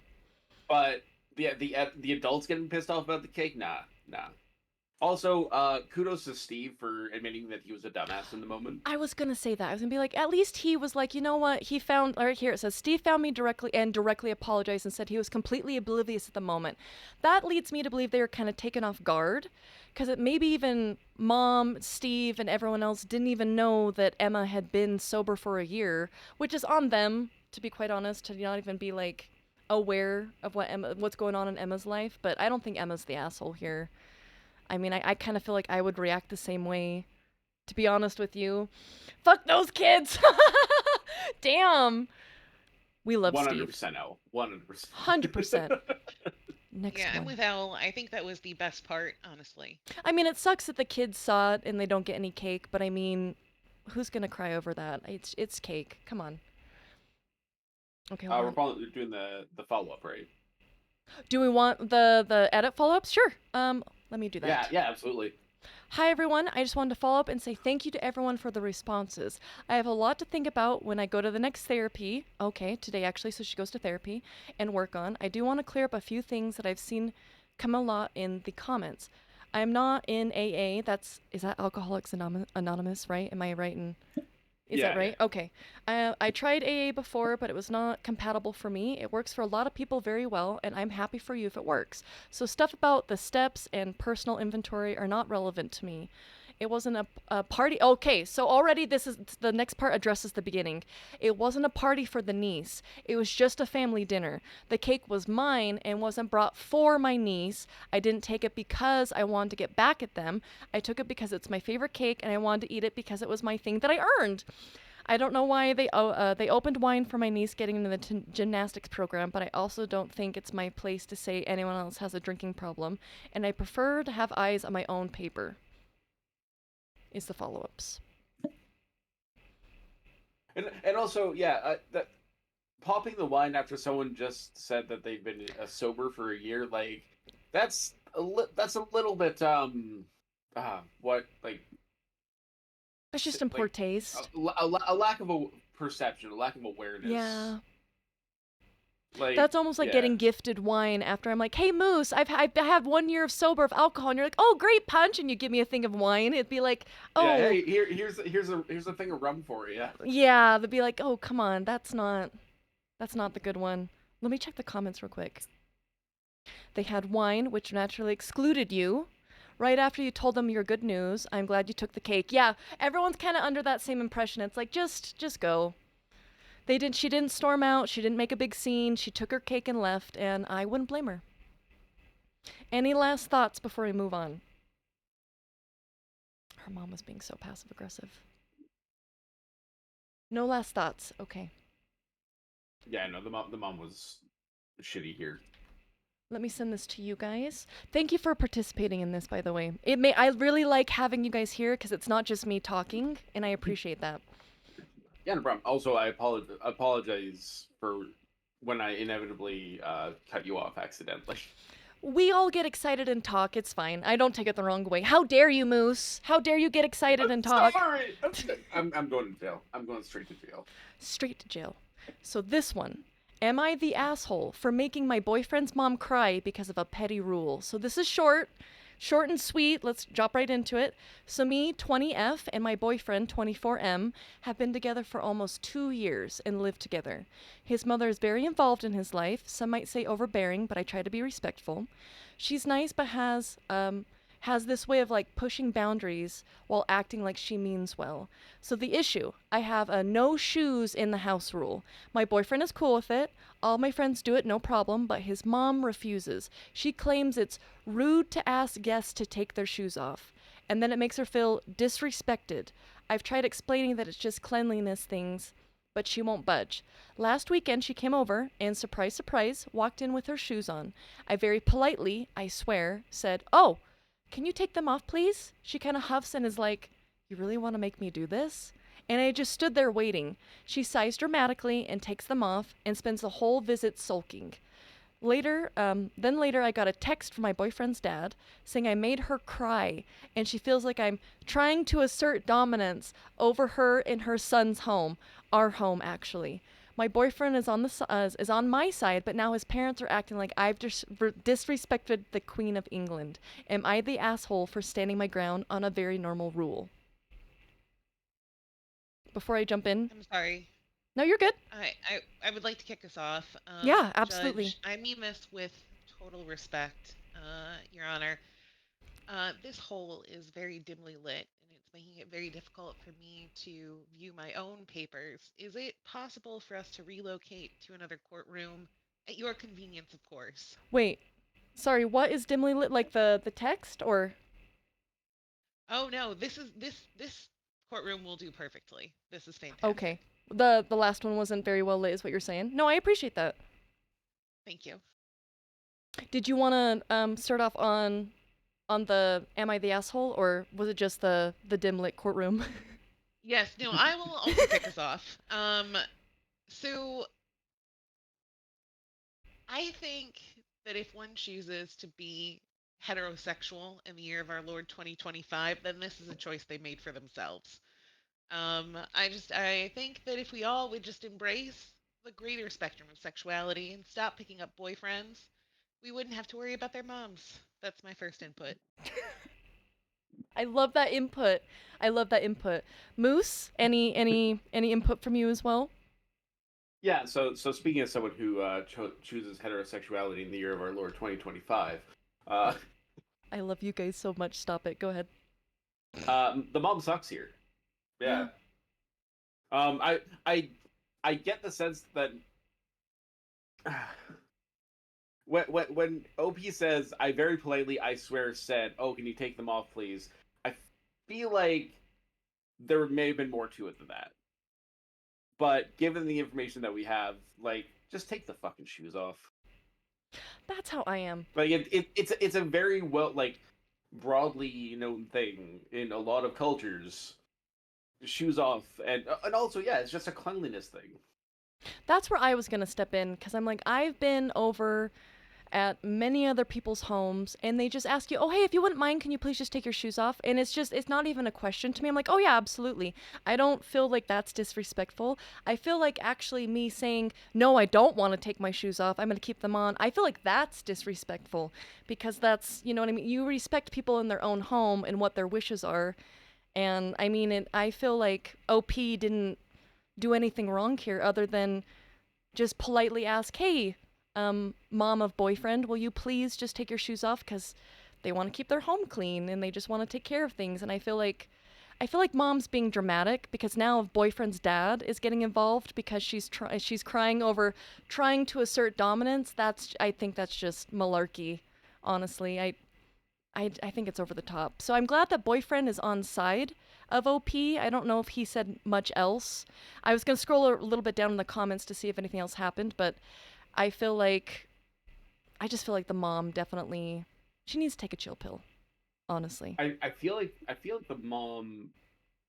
But the adults getting pissed off about the cake, nah. Also, kudos to Steve for admitting that he was a dumbass in the moment. I was gonna say that. I was gonna be like, at least he was like, you know what? He found right here. It says Steve found me directly apologized and said he was completely oblivious at the moment. That leads me to believe they were kind of taken off guard, because it maybe even Mom, Steve, and everyone else didn't even know that Emma had been sober for a year, which is on them, to be quite honest, to not even be like aware of what's going on in Emma's life. But I don't think Emma's the asshole here. I mean, I kind of feel like I would react the same way, to be honest with you. Fuck those kids! Damn! We love 100% Steve. L. 100%. 100%. Next Yeah, I'm one. with Elle. I think that was the best part, honestly. I mean, it sucks that the kids saw it and they don't get any cake, but I mean, who's gonna cry over that? It's cake. Come on. Okay, hold We're on. probably doing the follow up, right? Do we want the edit follow-ups? Sure. Let me do that. Yeah, absolutely. Hi everyone, I just wanted to follow up and say thank you to everyone for the responses. I have a lot to think about when I go to the next therapy. Okay, today actually, so she goes to therapy and work on. I do want to clear up a few things that I've seen come a lot in the comments. I'm not in AA. Is that Alcoholics Anonymous, right? Am I right in Is Yeah, that right? Okay. I tried AA before, but it was not compatible for me. It works for a lot of people very well, and I'm happy for you if it works. So stuff about the steps and personal inventory are not relevant to me. It wasn't a party. Okay, so already this is the next part addresses the beginning. It wasn't a party for the niece. It was just a family dinner. The cake was mine and wasn't brought for my niece. I didn't take it because I wanted to get back at them. I took it because it's my favorite cake and I wanted to eat it because it was my thing that I earned. I don't know why they opened wine for my niece getting into the gymnastics program, but I also don't think it's my place to say anyone else has a drinking problem, and I prefer to have eyes on my own paper. Is the follow-ups. And also, yeah, that popping the wine after someone just said that they've been sober for a year, like that's that's a little bit what like It's just in poor like taste. a lack of a perception, a lack of awareness. Yeah. Like That's almost like getting gifted wine after I'm like, hey, Moose, I've had 1 year of sober of alcohol. And you're like, oh, great punch. And you give me a thing of wine. It'd be like, oh. Yeah, hey, here's a thing of rum for you. Yeah, they'd be like, oh, come on. That's not the good one. Let me check the comments real quick. They had wine, which naturally excluded you. Right after you told them your good news, I'm glad you took the cake. Yeah, everyone's kind of under that same impression. It's like, just go. She didn't storm out. She didn't make a big scene. She took her cake and left, and I wouldn't blame her. Any last thoughts before we move on? Her mom was being so passive aggressive. No last thoughts. Okay. Yeah, no, the mom was shitty here. Let me send this to you guys. Thank you for participating in this, by the way. I really like having you guys here because it's not just me talking, and I appreciate that. Yeah, no problem. Also, I apologize for when I inevitably cut you off accidentally. We all get excited and talk. It's fine. I don't take it the wrong way. How dare you, Moose? How dare you get excited and talk? Sorry. I'm going to jail. I'm going straight to jail. Straight to jail. So this one. Am I the asshole for making my boyfriend's mom cry because of a petty rule? So this is short and sweet. Let's drop right into it. So me, 20F, and my boyfriend, 24M, have been together for almost 2 years and live together. His mother is very involved in his life. Some might say overbearing, but I try to be respectful. She's nice, but has this way of like pushing boundaries while acting like she means well. So the issue, I have a no shoes in the house rule. My boyfriend is cool with it. All my friends do it, no problem, but his mom refuses. She claims it's rude to ask guests to take their shoes off, and then it makes her feel disrespected. I've tried explaining that it's just cleanliness things, but she won't budge. Last weekend she came over and, surprise, surprise, walked in with her shoes on. I very politely, I swear, said, "Oh, can you take them off, please?" She kind of huffs and is like, "You really want to make me do this?" And I just stood there waiting. She sighs dramatically and takes them off and spends the whole visit sulking. Later, I got a text from my boyfriend's dad saying I made her cry, and she feels like I'm trying to assert dominance over her in her son's home, our home actually. My boyfriend is on my side, but now his parents are acting like I've disrespected the Queen of England. Am I the asshole for standing my ground on a very normal rule? Before I jump in, I'm sorry. no, you're good. I would like to kick us off. Yeah, absolutely. Judge, I mean this with total respect, Your Honor. This hole is very dimly lit, and it's making it very difficult for me to view my own papers. Is it possible for us to relocate to another courtroom? At your convenience, of course. Wait, sorry, what is dimly lit? Like the text, or? Oh no, this courtroom will do perfectly. This is fantastic. Okay. The last one wasn't very well lit, is what you're saying. No, I appreciate that. Thank you. Did you want to start off on the "Am I the asshole," or was it just the dim lit courtroom? Yes, no, I will also kick us off. So I think that if one chooses to be heterosexual in the year of our Lord 2025, then this is a choice they made for themselves. I think that if we all would just embrace the greater spectrum of sexuality and stop picking up boyfriends, we wouldn't have to worry about their moms. That's my first input. I love that input. Moose, any input from you as well? Yeah, so speaking as someone who chooses heterosexuality in the year of our Lord 2025, I love you guys so much. Stop it. Go ahead. The mom sucks here. Yeah. I get the sense that when OP says, "I very politely, I swear, said, oh, can you take them off, please?" I feel like there may have been more to it than that. But given the information that we have, like, just take the fucking shoes off. That's how I am. Like it's a very well, like, broadly known thing in a lot of cultures. Shoes off, and also, yeah, it's just a cleanliness thing. That's where I was gonna step in, because I'm like, I've been over at many other people's homes, and they just ask you, "Oh, hey, if you wouldn't mind, can you please just take your shoes off?" And it's not even a question to me. I'm like, "Oh yeah, absolutely." I don't feel like that's disrespectful. I feel like actually me saying, "No, I don't want to take my shoes off. I'm gonna keep them on." I feel like that's disrespectful, because that's, you know what I mean. You respect people in their own home and what their wishes are, and I mean, I feel like OP didn't do anything wrong here other than just politely ask, "Hey, mom of boyfriend, will you please just take your shoes off?" Because they want to keep their home clean and they just want to take care of things. And I feel like mom's being dramatic, because now boyfriend's dad is getting involved because she's crying over trying to assert dominance. I think that's just malarkey. Honestly, I think it's over the top. So I'm glad that boyfriend is on side of OP. I don't know if he said much else. I was gonna scroll a little bit down in the comments to see if anything else happened, but I feel like I just feel like the mom definitely she needs to take a chill pill. Honestly. I feel like the mom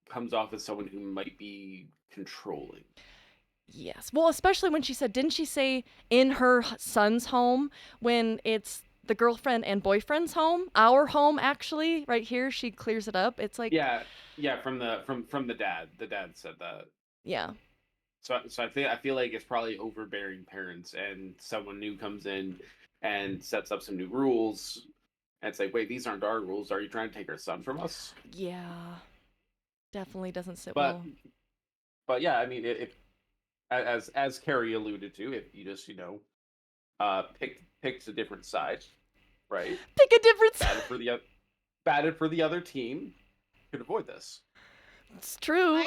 comes off as someone who might be controlling. Yes. Well, especially when she said, didn't she say in her son's home, when it's the girlfriend and boyfriend's home, our home actually, right here, she clears it up. It's like, Yeah, from the dad. The dad said that. yeah. So I feel like it's probably overbearing parents, and someone new comes in and sets up some new rules, and it's like, wait, these aren't our rules. Are you trying to take our son from us? Yeah. Definitely doesn't sit But well. but yeah, I mean, if as Carrie alluded to, if you just picks a different side, right? Pick a difference. Batted for the other team, could avoid this. It's true.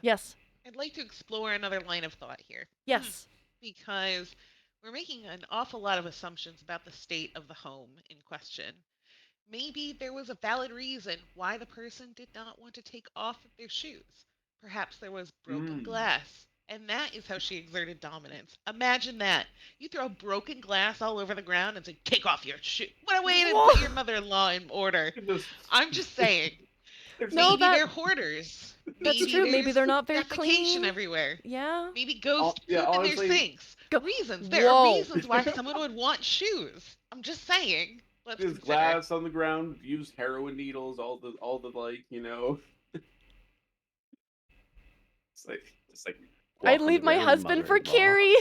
Yes. I'd like to explore another line of thought here. Yes. Because we're making an awful lot of assumptions about the state of the home in question. Maybe there was a valid reason why the person did not want to take off their shoes. Perhaps there was broken Mm. glass, and that is how she exerted dominance. Imagine that. You throw broken glass all over the ground and say, "Take off your shoe." What a way to put your mother in law in order. I'm just saying. No, Maybe they're hoarders. that's Maybe true. Maybe there's they're not very defecation clean. everywhere. Yeah. Maybe ghosts Yeah, poop in their honestly, sinks. Go. There are Whoa. reasons why someone would want shoes. I'm just saying. Let's there's consider. glass on the ground. Use heroin needles. All the like. It's like I'd walk on the leave my ground, husband for mother-in-law. Carrie.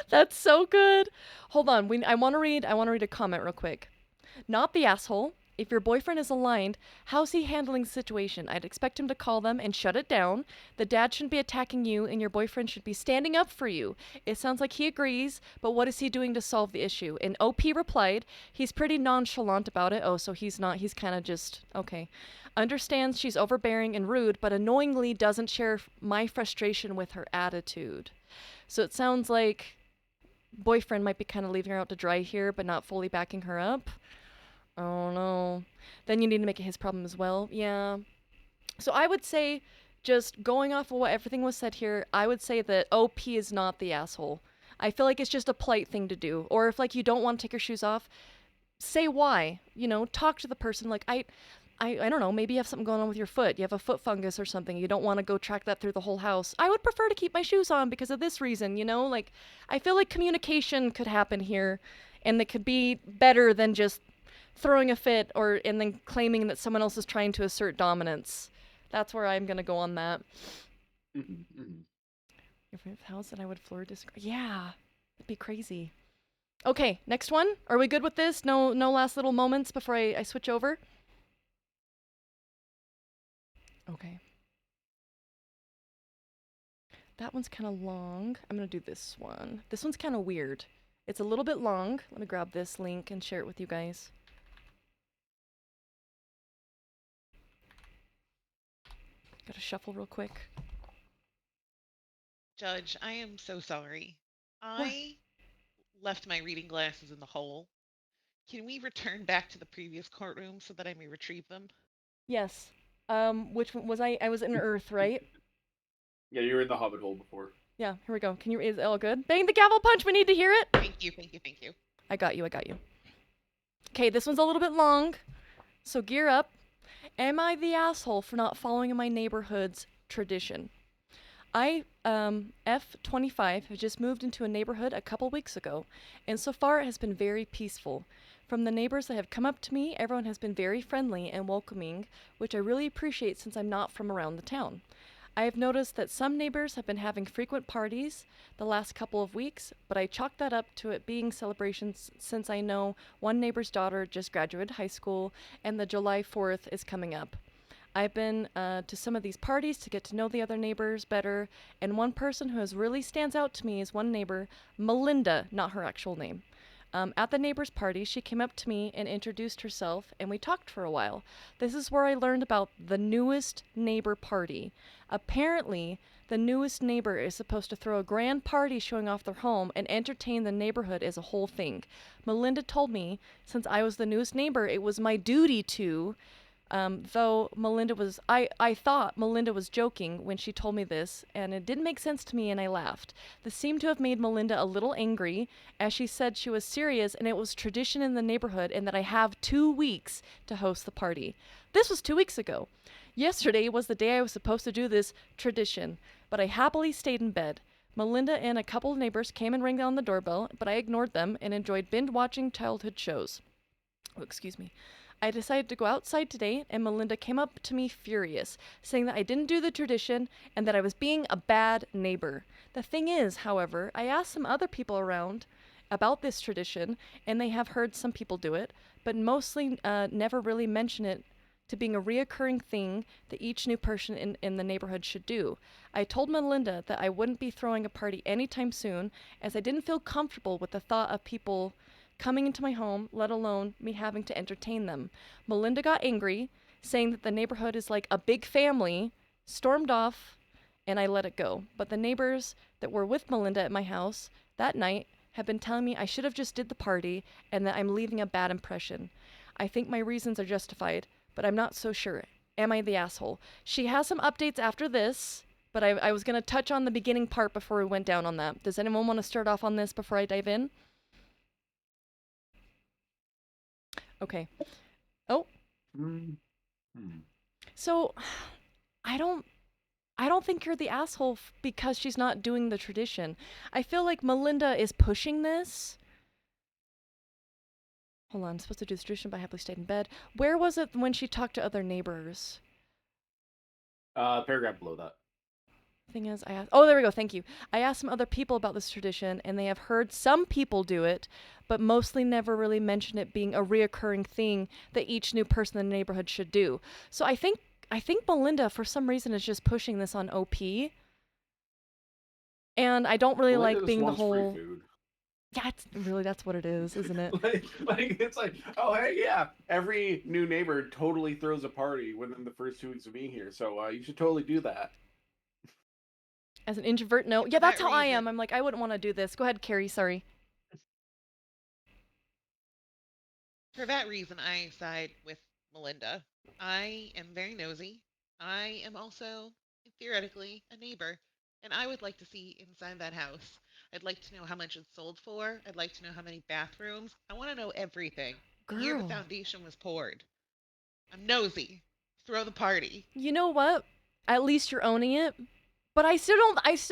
That's so good. Hold on. I want to read a comment real quick. Not the asshole. If your boyfriend is aligned, how's he handling the situation? I'd expect him to call them and shut it down. The dad shouldn't be attacking you, and your boyfriend should be standing up for you. It sounds like he agrees, but what is he doing to solve the issue? And OP replied, he's pretty nonchalant about it. Oh, so he's not, he's kind of just, okay. Understands she's overbearing and rude, but annoyingly doesn't share my frustration with her attitude. So it sounds like boyfriend might be kind of leaving her out to dry here, but not fully backing her up. Oh no. Then you need to make it his problem as well. Yeah. So I would say, just going off of what everything was said here, I would say that OP is not the asshole. I feel like it's just a polite thing to do. Or if like you don't want to take your shoes off, say why. Talk to the person. Like I don't know, maybe you have something going on with your foot. You have a foot fungus or something. You don't want to go track that through the whole house. I would prefer to keep my shoes on because of this reason, Like, I feel like communication could happen here, and it could be better than just throwing a fit and then claiming that someone else is trying to assert dominance. That's where I'm gonna go on that. If I have a house that I would floor disgrace. Yeah, it'd be crazy. Okay, next one. Are we good with this? No last little moments before I switch over? Okay. That one's kind of long. I'm gonna do this one. This one's kind of weird. It's a little bit long. Let me grab this link and share it with you guys. Gotta shuffle real quick. Judge, I am so sorry. What? I left my reading glasses in the hole. Can we return back to the previous courtroom so that I may retrieve them? Yes. Which one was I? I was in Earth, right? Yeah, you were in the Hobbit hole before. Yeah, here we go. Is it all good? Bang the gavel punch, we need to hear it! Thank you, thank you, thank you. I got you. Okay, this one's a little bit long, so gear up. Am I the asshole for not following my neighborhood's tradition? I, F25, have just moved into a neighborhood a couple weeks ago, and so far it has been very peaceful. From the neighbors that have come up to me, everyone has been very friendly and welcoming, which I really appreciate since I'm not from around the town. I have noticed that some neighbors have been having frequent parties the last couple of weeks, but I chalk that up to it being celebrations since I know one neighbor's daughter just graduated high school and the July 4th is coming up. I've been to some of these parties to get to know the other neighbors better, and one person who has really stands out to me is one neighbor, Melinda, not her actual name. At the neighbor's party, she came up to me and introduced herself, and we talked for a while. This is where I learned about the newest neighbor party. Apparently, the newest neighbor is supposed to throw a grand party showing off their home and entertain the neighborhood as a whole thing. Melinda told me, since I was the newest neighbor, it was my duty to. Though Melinda was, I thought Melinda was joking when she told me this, and it didn't make sense to me, and I laughed. This seemed to have made Melinda a little angry, as she said she was serious and it was tradition in the neighborhood and that I have 2 weeks to host the party. This was 2 weeks ago. Yesterday was the day I was supposed to do this tradition, but I happily stayed in bed. Melinda and a couple of neighbors came and rang on the doorbell, but I ignored them and enjoyed binge watching childhood shows. Oh, excuse me. I decided to go outside today, and Melinda came up to me furious, saying that I didn't do the tradition and that I was being a bad neighbor. The thing is, however, I asked some other people around about this tradition, and they have heard some people do it, but mostly never really mention it to being a reoccurring thing that each new person in the neighborhood should do. I told Melinda that I wouldn't be throwing a party anytime soon, as I didn't feel comfortable with the thought of people coming into my home, let alone me having to entertain them. Melinda got angry, saying that the neighborhood is like a big family, stormed off, and I let it go. But the neighbors that were with Melinda at my house that night have been telling me I should have just did the party and that I'm leaving a bad impression. I think my reasons are justified, but I'm not so sure. Am I the asshole? She has some updates after this, but I was going to touch on the beginning part before we went down on that. Does anyone want to start off on this before I dive in? Okay. Oh. So, I don't think you're the asshole because she's not doing the tradition. I feel like Melinda is pushing this. Hold on, I'm supposed to do this tradition, but I happily stayed in bed. Where was it when she talked to other neighbors? Paragraph below that. Thing is, I asked. Oh, there we go. Thank you. I asked some other people about this tradition, and they have heard some people do it, but mostly never really mentioned it being a reoccurring thing that each new person in the neighborhood should do. So I think Melinda, for some reason, is just pushing this on OP. And I don't really Melinda like being the whole. Free food. Yeah, that's what it is, isn't it? It's like, oh hey, yeah, every new neighbor totally throws a party within the first 2 weeks of being here, so you should totally do that. As an introvert, no. Yeah, that's how I am. I'm like, I wouldn't want to do this. Go ahead, Carrie. Sorry. For that reason, I side with Melinda. I am very nosy. I am also, theoretically, a neighbor, and I would like to see inside that house. I'd like to know how much it's sold for. I'd like to know how many bathrooms. I want to know everything. The year the foundation was poured. I'm nosy. Throw the party. You know what? At least you're owning it. But I still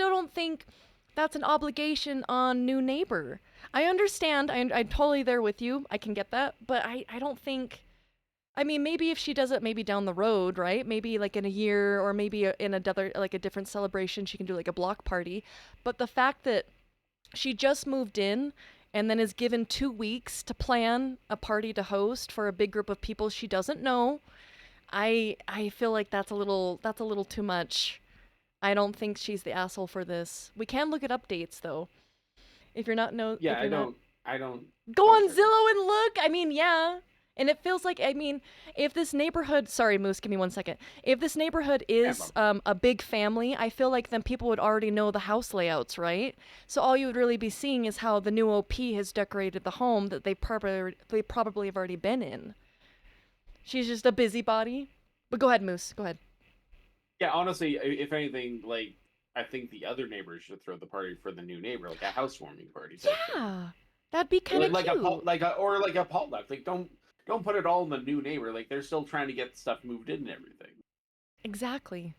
don't think that's an obligation on new neighbor. I understand. I'm totally there with you. I can get that. But I don't think... I mean, maybe if she does it maybe down the road, right? Maybe like in a year or maybe in another, like a different celebration, she can do like a block party. But the fact that she just moved in and then is given 2 weeks to plan a party to host for a big group of people she doesn't know, I feel like that's a little too much. I don't think she's the asshole for this. We can look at updates though. If you're not Yeah, I don't. Go Oh, on sorry. Zillow and look. I mean, yeah. And it feels like, I mean, if this neighborhood, sorry, Moose, give me 1 second. If this neighborhood Yeah, is a big family, I feel like then people would already know the house layouts, right? So all you would really be seeing is how the new OP has decorated the home that they probably have already been in. She's just a busybody. But go ahead, Moose. Go ahead. yeah. Honestly, if anything, like I think the other neighbors should throw the party for the new neighbor, like a housewarming party type thing. Yeah, that'd be kind of Like cute. like a potluck. Like don't put it all in the new neighbor. Like they're still trying to get stuff moved in and everything. Exactly.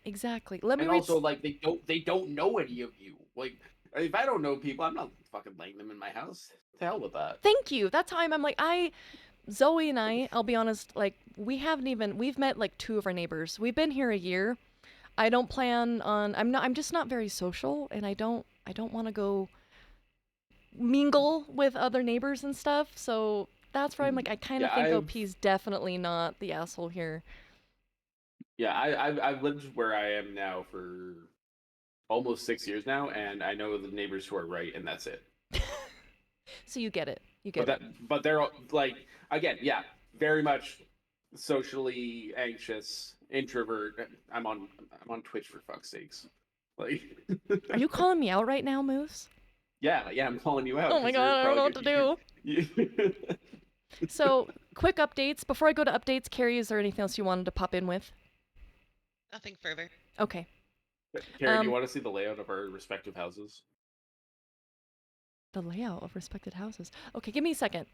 Exactly. Let me And read. also like they don't know any of you. Like if I don't know people, I'm not fucking letting them in my house. To hell with that. Thank you. That's how I'm like, Zoe and I'll be honest, like, we've met like two of our neighbors. We've been here a year. I don't plan on, I'm just not very social, and I don't want to go mingle with other neighbors and stuff. So that's where I'm like, I kind Yeah, of think OP's definitely not the asshole here. I've lived where I am now for almost 6 years now, and I know the neighbors who are right, and that's it. So you get it. You But get it. but they're like again, yeah, very much socially anxious, introvert. I'm on Twitch for fuck's sakes. Like, Are you calling me out right now, Moose? yeah, I'm calling you out. Oh my 'Cause you're god, I don't know what probably to do. So, quick updates. Before I go to updates, Carrie, is there anything else you wanted to pop in with? Nothing further. Okay. Karen, do you want to see the layout of our respective houses? The layout of respected houses. Okay, give me a second.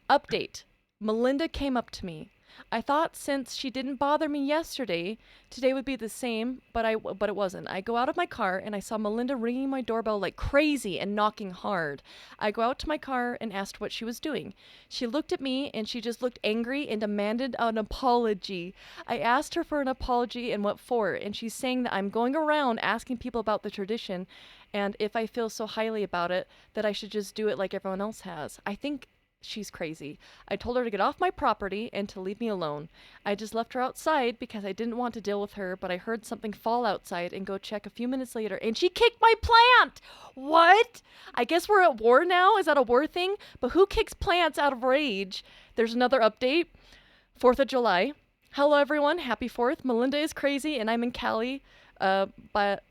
Update. Melinda came up to me. I thought since she didn't bother me yesterday, today would be the same, but it wasn't. I go out of my car and I saw Melinda ringing my doorbell like crazy and knocking hard. I go out to my car and asked what she was doing. She looked at me and she just looked angry and demanded an apology. I asked her for an apology and what for, and she's saying that I'm going around asking people about the tradition and if I feel so highly about it that I should just do it like everyone else has. I think she's crazy. I told her to get off my property and to leave me alone. I just left her outside because I didn't want to deal with her, but I heard something fall outside and go check a few minutes later and she kicked my plant! What? I guess we're at war now? Is that a war thing? But who kicks plants out of rage? There's another update. 4th of July. Hello everyone, happy 4th. Melinda is crazy and I'm in Cali. But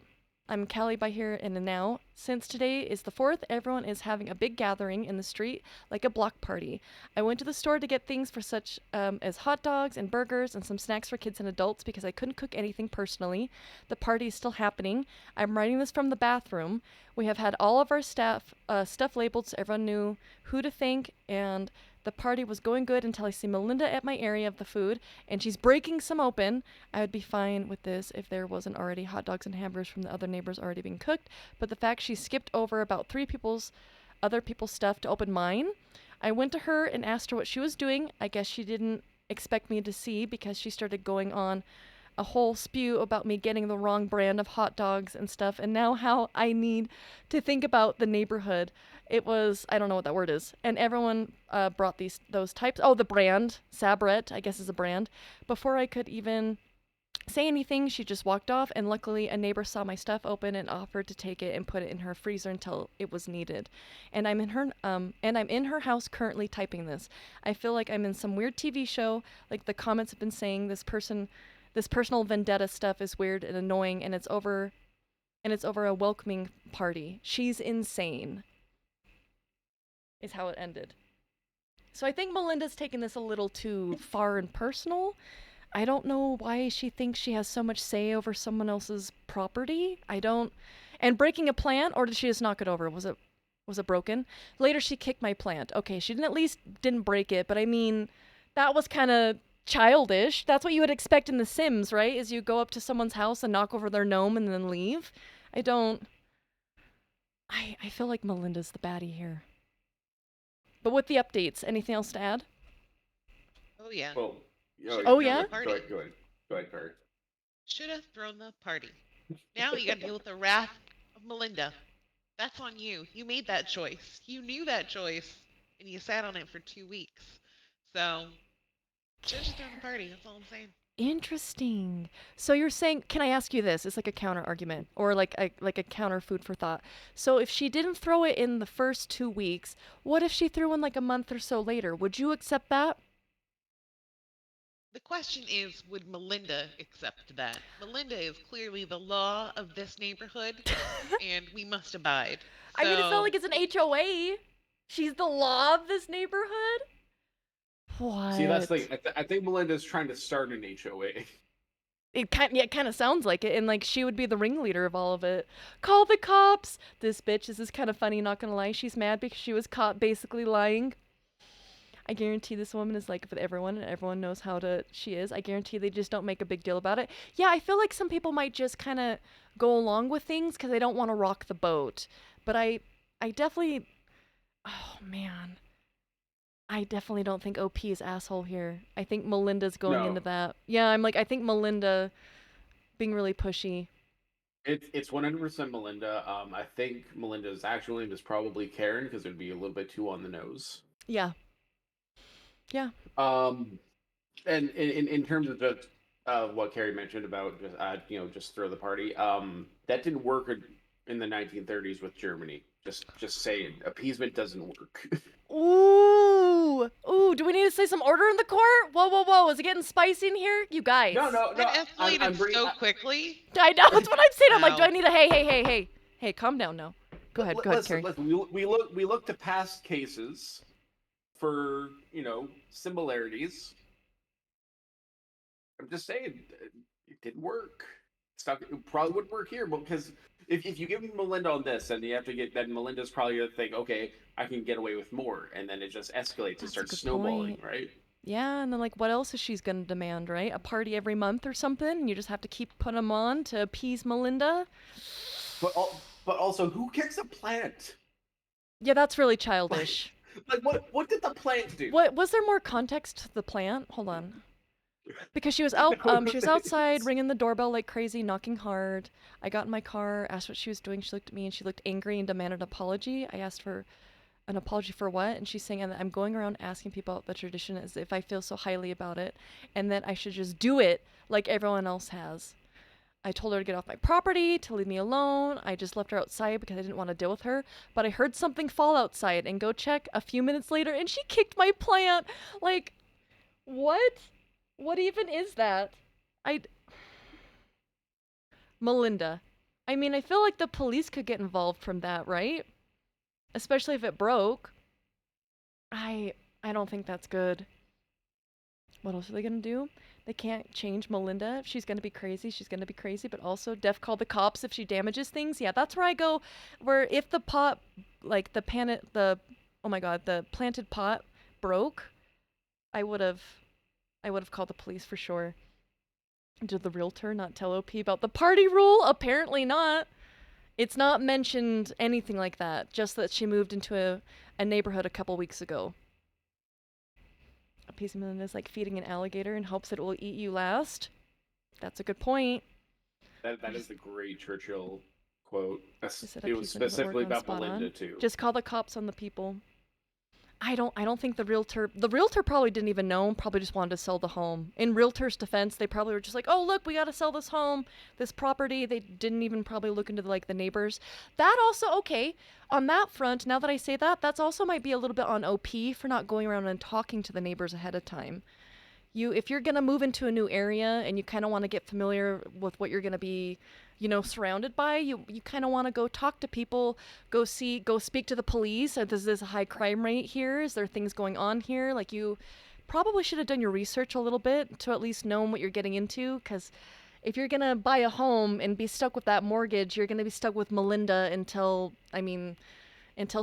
I'm Callie by here and now. Since today is the 4th, everyone is having a big gathering in the street, like a block party. I went to the store to get things for such as hot dogs and burgers and some snacks for kids and adults because I couldn't cook anything personally. The party is still happening. I'm writing this from the bathroom. We have had all of our stuff labeled so everyone knew who to thank, and the party was going good until I see Melinda at my area of the food, and she's breaking some open. I would be fine with this if there wasn't already hot dogs and hamburgers from the other neighbors already being cooked, but the fact she skipped over about other people's stuff to open mine. I went to her and asked her what she was doing. I guess she didn't expect me to see because she started going on a whole spew about me getting the wrong brand of hot dogs and stuff, and now how I need to think about the neighborhood. It was, I don't know what that word is, and everyone brought those types. Oh, the brand, Sabret, I guess is a brand. Before I could even say anything, she just walked off, and luckily a neighbor saw my stuff open and offered to take it and put it in her freezer until it was needed. And I'm in her house currently typing this. I feel like I'm in some weird TV show. Like the comments have been saying, this personal vendetta stuff is weird and annoying, and it's over a welcoming party. She's insane, is how it ended. So I think Melinda's taking this a little too far and personal. I don't know why she thinks she has so much say over someone else's property. I don't. And breaking a plant, or did she just knock it over? Was it broken? Later she kicked my plant. Okay, she didn't break it, but I mean, that was kind of childish. That's what you would expect in The Sims, right? Is you go up to someone's house and knock over their gnome and then leave. I feel like Melinda's the baddie here. But with the updates, anything else to add? Oh yeah. Well, Oh, yeah? Go ahead, Kurt. Should have thrown the party. Now you gotta deal with the wrath of Melinda. That's on you. You made that choice. You knew that choice, and you sat on it for 2 weeks. So, should have just thrown the party. That's all I'm saying. Interesting. So you're saying, can I ask you this? It's like a counter argument or like a counter food for thought. So if she didn't throw it in the first 2 weeks, what if she threw in like a month or so later? Would you accept that? The question is, would Melinda accept that? Melinda is clearly the law of this neighborhood, and we must abide. I mean, it's not So, like it's an HOA. She's the law of this neighborhood. See, that's What? the thing. I think Melinda's trying to start an HOA. It kind of sounds like it, and like she would be the ringleader of all of it. Call the cops! This is kind of funny, not gonna lie. She's mad because she was caught basically lying. I guarantee this woman is like with everyone, and everyone knows she is. I guarantee they just don't make a big deal about it. Yeah, I feel like some people might just kind of go along with things because they don't want to rock the boat. But I definitely, oh man, I definitely don't think OP is asshole here. I think Melinda's going No, into that. Yeah, I'm like, I think Melinda being really pushy. it's 100% Melinda. I think Melinda's actual name is probably Karen because it'd be a little bit too on the nose. Yeah, yeah. Um, and in terms of just what Carrie mentioned about just just throw the party. That didn't work in the 1930s with Germany. Just saying, appeasement doesn't work. Ooh, ooh. Do we need to say some order in the court? Whoa, whoa, whoa. Is it getting spicy in here, you guys? No. that I'm escalated bringing. so quickly. I know. That's what I'm saying. I'm like, do I Wow. need a hey, calm down now. Go ahead, Listen, Carrie. listen. We look to past cases for similarities. I'm just saying it didn't work. It probably wouldn't work here, but because if you give Melinda on this, and you have to get, then Melinda's probably gonna think, okay, I can get away with more, and then it just escalates. It That's a starts good snowballing, point. right? Yeah, and then like, what else is she's gonna demand, right? A party every month or something, and you just have to keep putting them on to appease Melinda. But also, who kicks a plant? Yeah, that's really Like, childish. what did the plant do? What was there more context to the plant? Hold on. Because No, she was outside ringing the doorbell like crazy, knocking hard. I got in my car, asked what she was doing. She looked at me and she looked angry and demanded an apology. I asked for an apology for what? And she's saying, I'm going around asking people about the tradition as if I feel so highly about it and that I should just do it like everyone else has. I told her to get off my property, to leave me alone. I just left her outside because I didn't want to deal with her. But I heard something fall outside and go check a few minutes later and she kicked my plant. Like, what? What even is that? I. Melinda. I mean, I feel like the police could get involved from that, right? Especially if it broke. I I don't think that's good. What else are they gonna do? They can't change Melinda. If she's gonna be crazy, she's gonna be crazy. But also, def call the cops if she damages things. Yeah, that's where I go. Where if the pot, like oh my god, the planted pot broke, I would have, I would have called the police for sure. Did the realtor not tell OP about the party rule? Apparently not. It's not mentioned anything like that. Just that she moved into a neighborhood a couple weeks ago. A piece of melon is like feeding an alligator in hopes that it will eat you last. That's a good point. That is the great Churchill quote. She said It was appeasement doesn't work specifically on about spot Melinda on. too. Just call the cops on the people. I don't think the realtor probably didn't even know, probably just wanted to sell the home. In realtor's defense, they probably were just like, "Oh, look, we got to sell this home, this property." They didn't even probably look into the neighbors. That also okay. On that front, now that I say that, that's also might be a little bit on OP for not going around and talking to the neighbors ahead of time. If you're going to move into a new area and you kind of want to get familiar with what you're going to be surrounded by, you kind of want to go talk to people, go speak to the police. Is this a high crime rate here? Is there things going on here? Like, you probably should have done your research a little bit to at least know what you're getting into, because if you're going to buy a home and be stuck with that mortgage, you're going to be stuck with Melinda until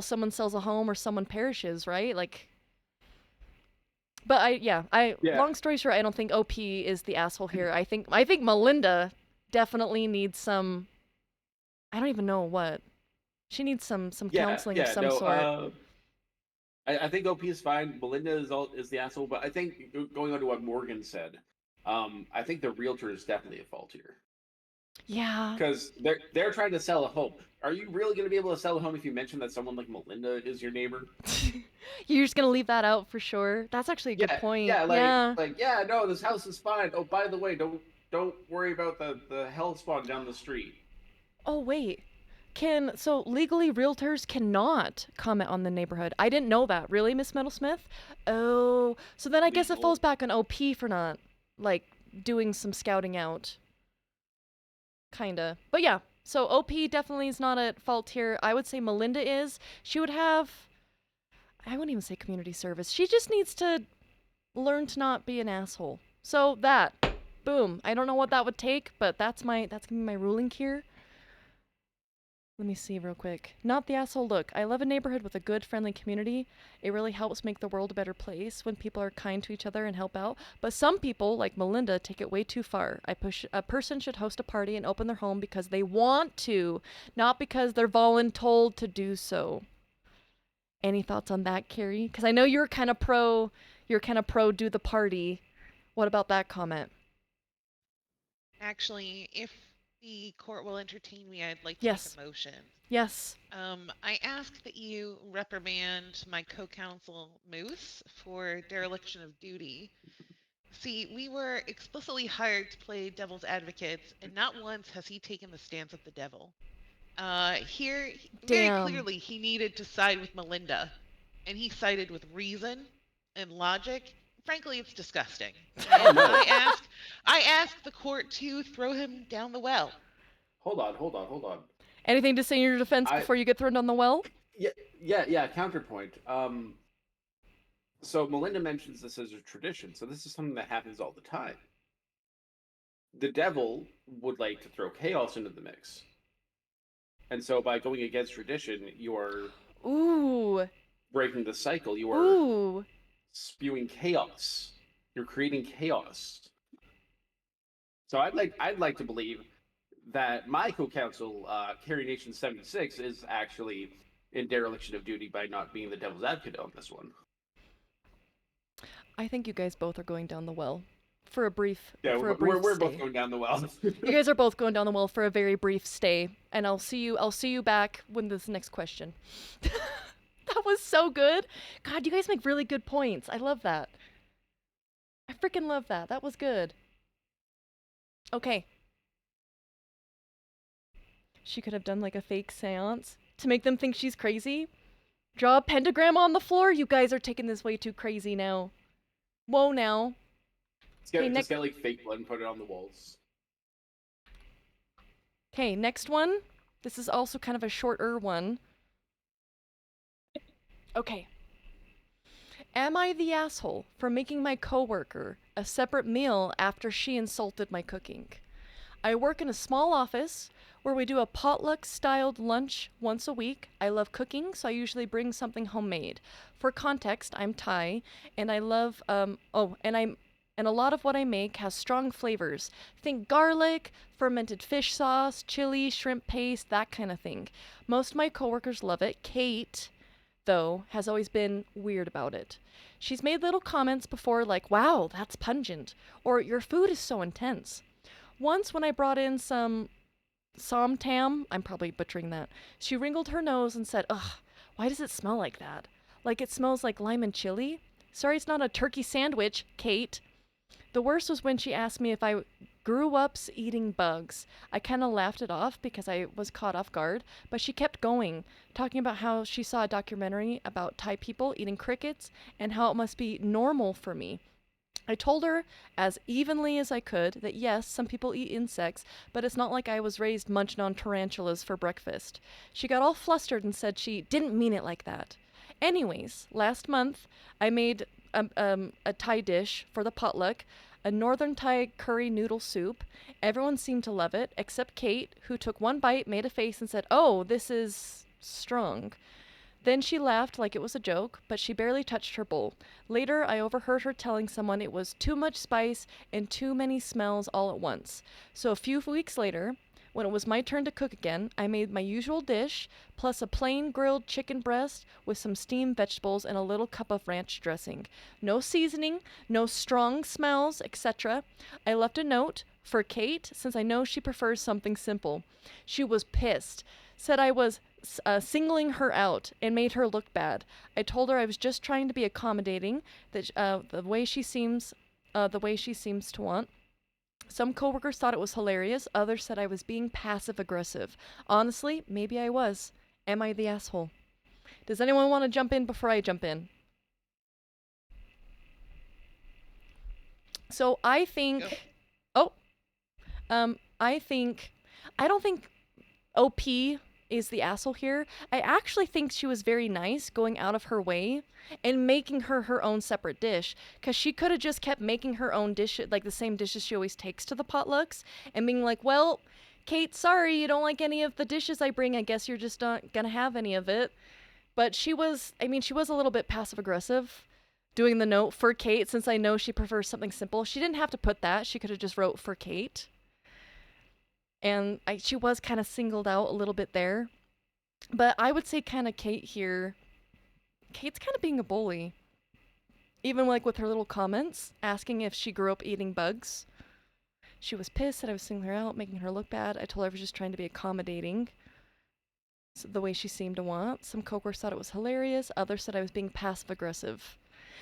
someone sells a home or someone perishes, right? Like, but Yeah, long story short, I don't think OP is the asshole here. I think Melinda definitely needs some, I don't even know what. She needs some counseling of yeah. some No, sort. I think OP is fine. Melinda is the asshole, but I think going on to what Morgan said, I think the realtor is definitely at fault here. Yeah. because they're trying to sell a home. Are you really going to be able to sell a home if you mention that someone like Melinda is your neighbor? You're just gonna leave that out for sure. That's actually a good Yeah, point. yeah, Yeah. yeah, no, this house is fine. Oh, by the way, don't worry about the hell spawn down the street. Oh wait. So legally realtors cannot comment on the neighborhood. I didn't know that. Really, Miss Metalsmith? Oh, so then I guess it falls Legal. back on OP for not like doing some scouting out. Kinda. But yeah, so OP definitely is not at fault here. I would say Melinda is. She would have I wouldn't even say community service. She just needs to learn to not be an asshole. So that, boom. I don't know what that would take, but that's gonna be my ruling here. Let me see real quick. Not the asshole. Look, I love a neighborhood with a good, friendly community. It really helps make the world a better place when people are kind to each other and help out. But some people, like Melinda, take it way too far. A person should host a party and open their home because they want to, not because they're voluntold to do so. Any thoughts on that, Carrie? Because I know you're kind of pro. You're kind of pro do the party. What about that comment? Actually, if the court will entertain me, I'd like to make Yes. a motion. Yes. I ask that you reprimand my co-counsel Moose for dereliction of duty. See, we were explicitly hired to play devil's advocates, and not once has he taken the stance of the devil. Here, very Damn. clearly, he needed to side with Melinda, and he sided with reason and logic. Frankly, it's disgusting. Oh And no. I ask the court to throw him down the well. Hold on. Anything to say in your defense I before you get thrown down the well? yeah. Counterpoint. So Melinda mentions this as a tradition. So this is something that happens all the time. The devil would like to throw chaos into the mix. And so by going against tradition, you are Ooh. breaking the cycle. You are Ooh. spewing chaos. You're creating chaos. So I'd like to believe that my co-counsel, Carrienation76, is actually in dereliction of duty by not being the devil's advocate on this one. I think you guys both are going down the well for a brief Yeah, for a brief we're stay. both going down the well. You guys are both going down the well for a very brief stay, and I'll see you back when this next question. That was so good. God, you guys make really good points. I love that. I freaking love that. That was good. Okay. She could have done like a fake seance to make them think she's crazy. Draw a pentagram on the floor. You guys are taking this way too crazy now. Whoa now. Just get like fake blood and put it on the walls. Okay, next one. This is also kind of a shorter one. Okay. Am I the asshole for making my coworker a separate meal after she insulted my cooking? I work in a small office where we do a potluck-styled lunch once a week. I love cooking, so I usually bring something homemade. For context, I'm Thai, and I love and a lot of what I make has strong flavors. Think garlic, fermented fish sauce, chili, shrimp paste, that kind of thing. Most of my coworkers love it. Kate, though, has always been weird about it. She's made little comments before like, "Wow, that's pungent," or "Your food is so intense." Once when I brought in some somtam, I'm probably butchering that, she wrinkled her nose and said, "Ugh, why does it smell like that? Like it smells like lime and chili? Sorry it's not a turkey sandwich, Kate." The worst was when she asked me if I grew up eating bugs. I kind of laughed it off because I was caught off guard, but she kept going, talking about how she saw a documentary about Thai people eating crickets and how it must be normal for me. I told her as evenly as I could that yes, some people eat insects, but it's not like I was raised munching on tarantulas for breakfast. She got all flustered and said she didn't mean it like that. Anyways, last month I made a Thai dish for the potluck, a northern Thai curry noodle soup. Everyone seemed to love it, except Kate, who took one bite, made a face, and said, "Oh, this is strong." Then she laughed like it was a joke, but she barely touched her bowl. Later, I overheard her telling someone it was too much spice and too many smells all at once. So a few weeks later, when it was my turn to cook again, I made my usual dish, plus a plain grilled chicken breast with some steamed vegetables and a little cup of ranch dressing. No seasoning, no strong smells, etc. I left a note, for Kate, since I know she prefers something simple. She was pissed. Said I was singling her out and made her look bad. I told her I was just trying to be accommodating, that the way she seems to want. Some coworkers thought it was hilarious. Others said I was being passive aggressive. Honestly, maybe I was. Am I the asshole? Does anyone want to jump in before I jump in? So I think, I don't think OP is the asshole here. I actually think she was very nice going out of her way and making her own separate dish, because she could have just kept making her own dish, like the same dishes she always takes to the potlucks, and being like, well, Kate, sorry you don't like any of the dishes I bring. I guess you're just not gonna have any of it. But she was a little bit passive aggressive doing the note for Kate, since I know she prefers something simple. She didn't have to put that. She could have just wrote for Kate. And she was kind of singled out a little bit there. But I would say kind of Kate here. Kate's kind of being a bully. Even like with her little comments, asking if she grew up eating bugs. She was pissed that I was singling her out, making her look bad. I told her I was just trying to be accommodating. So the way she seemed to want. Some coworkers thought it was hilarious. Others said I was being passive aggressive.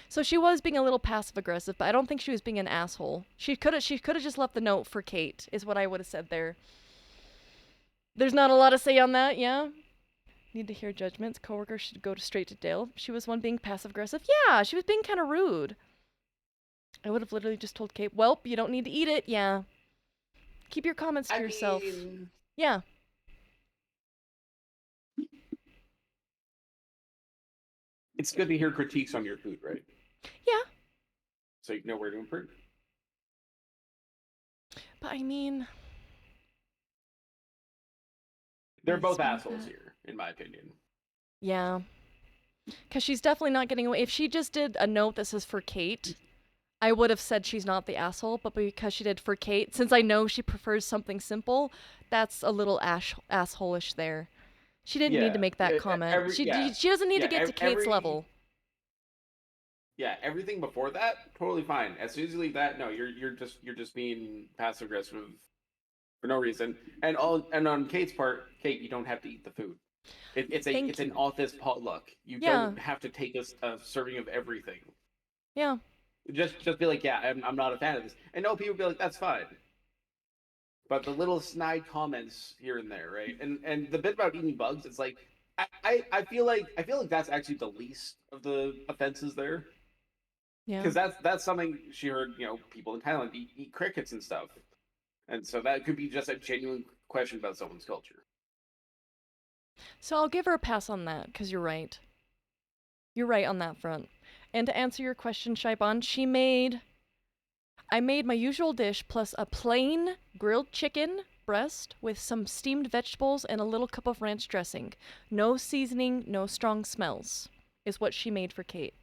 So she was being a little passive aggressive, but I don't think she was being an asshole. She could have just left the note for Kate, is what I would have said there. There's not a lot to say on that, yeah? Need to hear judgments. Coworkers should go straight to Dale. She was one being passive aggressive. Yeah, she was being kind of rude. I would have literally just told Kate, "Welp, you don't need to eat it." Yeah. Keep your comments to yourself. Yeah. It's good to hear critiques on your food, right? Yeah. So you know where to improve. But I mean, they're both assholes here, in my opinion. Yeah. Because she's definitely not getting away. If she just did a note that says for Kate, I would have said she's not the asshole. But because she did for Kate, since I know she prefers something simple, that's a little asshole-ish there. She didn't need to make that comment. She doesn't need to get to Kate's level. Yeah, everything before that, totally fine. As soon as you leave that, no, you're just being passive aggressive for no reason. And on Kate's part, Kate, you don't have to eat the food. It's an office potluck. You don't have to take a serving of everything. Yeah. Just be like, yeah, I'm not a fan of this. And no, people be like, that's fine. But the little snide comments here and there, right? And the bit about eating bugs, it's like I feel like that's actually the least of the offenses there. Yeah. Because that's something she heard, people in Thailand eat crickets and stuff. And so that could be just a genuine question about someone's culture. So I'll give her a pass on that, because you're right. You're right on that front. And to answer your question, Shaiban, I made my usual dish plus a plain grilled chicken breast with some steamed vegetables and a little cup of ranch dressing. No seasoning, no strong smells, is what she made for Kate.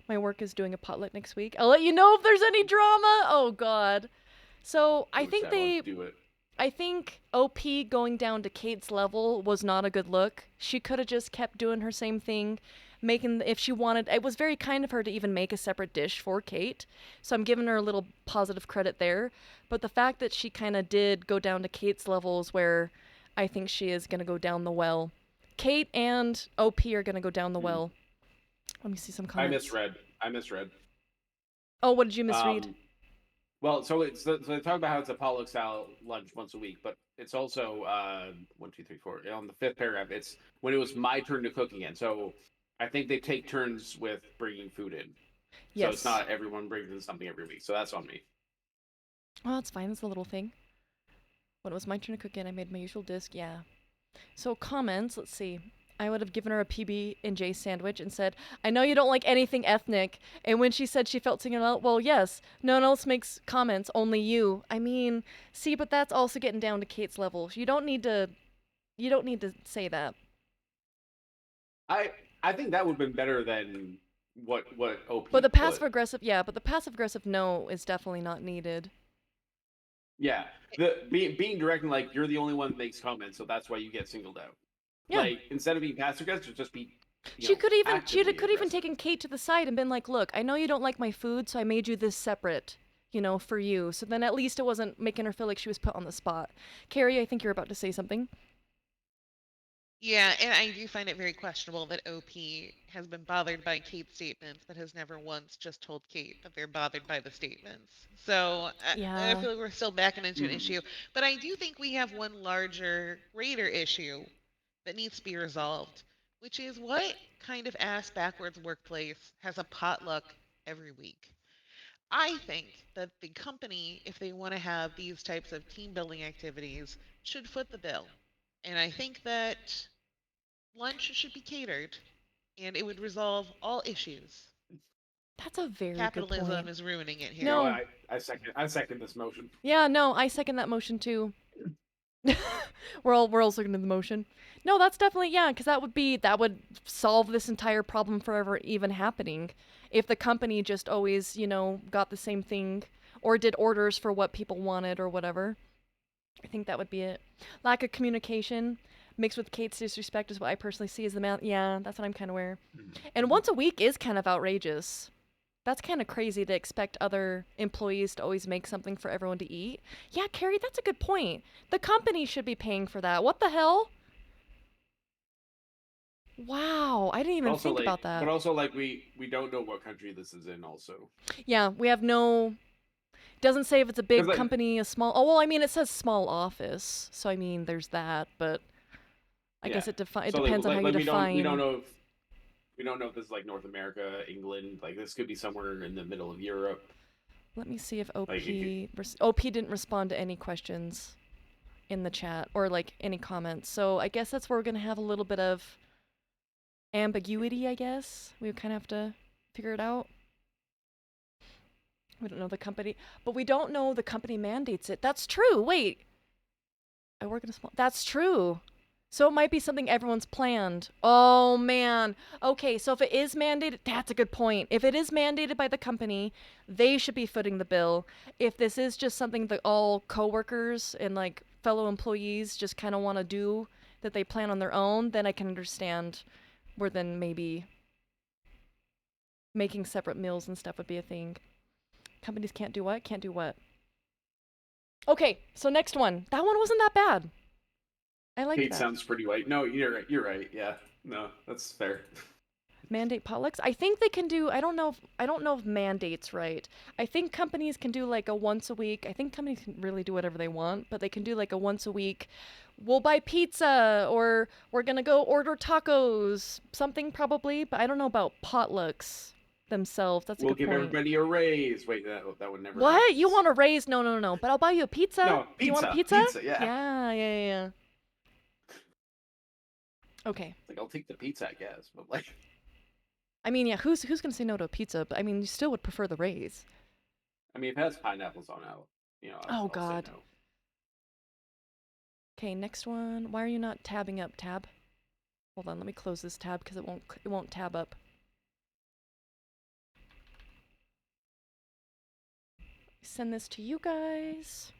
My work is doing a potluck next week. I'll let you know if there's any drama. Oh, God. So I think OP going down to Kate's level was not a good look. She could have just kept doing her same thing, if she wanted. It was very kind of her to even make a separate dish for Kate, so I'm giving her a little positive credit there. But the fact that she kind of did go down to Kate's levels, where I think she is going to go down the well. Kate and OP are going to go down the well. Let me see some comments. I misread. Oh, what did you misread? Well, so they talk about how it's a potluck style lunch once a week, but it's also 1, 2, 3, 4. On the 5th paragraph, it's when it was my turn to cook again. So I think they take turns with bringing food in. Yes. So it's not everyone brings in something every week. So that's on me. Oh, that's fine. It's a little thing. When it was my turn to cook again, I made my usual disc. Yeah. So comments. Let's see. I would have given her a PB&J sandwich and said, "I know you don't like anything ethnic." And when she said she felt singled out, well, yes, no one else makes comments, only you. I mean, see, but that's also getting down to Kate's level. You don't need to say that. I think that would have been better than what OP. But the passive aggressive no is definitely not needed. Yeah, being direct and like, you're the only one that makes comments, so that's why you get singled out. Yeah. Like, instead of being passive aggressive, just be. She could even taken Kate to the side and been like, "Look, I know you don't like my food, so I made you this separate. for you. So then at least it wasn't making her feel like she was put on the spot. Carrie, I think you're about to say something. Yeah, and I do find it very questionable that OP has been bothered by Kate's statements, but has never once just told Kate that they're bothered by the statements. So I Yeah. feel like we're still backing into an Mhm. issue. But I do think we have one larger, greater issue that needs to be resolved, which is what kind of ass backwards workplace has a potluck every week? I think that the company, if they want to have these types of team building activities, should foot the bill. And I think that lunch should be catered, and it would resolve all issues. That's a very good Capitalism point. is ruining it here. No. I second this motion. Yeah, no, I second that motion too. we're all seconding the motion. No, that's definitely, yeah, because that would solve this entire problem forever even happening. If the company just always, got the same thing or did orders for what people wanted or whatever. I think that would be it. Lack of communication mixed with Kate's disrespect is what I personally see as the man. Yeah, that's what I'm kind of aware. And once a week is kind of outrageous. That's kind of crazy to expect other employees to always make something for everyone to eat. Yeah, Carrie, that's a good point. The company should be paying for that. What the hell? Wow, I didn't even think about that. But also, like, we don't know what country this is in. Also, Yeah, we have no. Doesn't say if it's a big 'Cause, like- company, a small. Oh well, I mean it says small office, so I mean there's that, but I guess it So, depends on how you define. we don't know if this is like North America, England. Like, this could be somewhere in the middle of Europe. Let me see if Like, it OP didn't respond to any questions in the chat or like any comments. So I guess that's where we're gonna have a little bit of ambiguity. I guess we kind of have to figure it out. We don't know the company, but we don't know the company mandates it. That's true. Wait, I work in a small. That's true. So it might be something everyone's planned. Oh man. Okay, so if it is mandated, that's a good point. If it is mandated by the company, they should be footing the bill. If this is just something that all coworkers and like fellow employees just kind of want to do that they plan on their own, then I can understand where then maybe making separate meals and stuff would be a thing. Companies can't do what? Can't do what? Okay, so next one. That one wasn't that bad. I like Kate that. sounds pretty white. No, you're right. You're right. Yeah, no, that's fair. Mandate potlucks. I think they can do. I don't know if mandate's right. I think companies can do like a once a week. I think companies can really do whatever they want, but they can do like a once a week. We'll buy pizza, or we're gonna go order tacos. Something probably, but I don't know about potlucks themselves. That's a We'll good give point. everybody a raise. Wait, that would never. What? happen. You want a raise? No. But I'll buy you a pizza. No, Do you want a pizza, pizza? yeah. Yeah. Okay. Like, I'll take the pizza, I guess, but like, I mean, yeah. Who's gonna say no to a pizza? But I mean, you still would prefer the raise. I mean, if it has pineapples on it, I'll say God. no. Okay, next one. Why are you not tabbing up? Tab. Hold on. Let me close this tab because it won't tab up. Send this to you guys.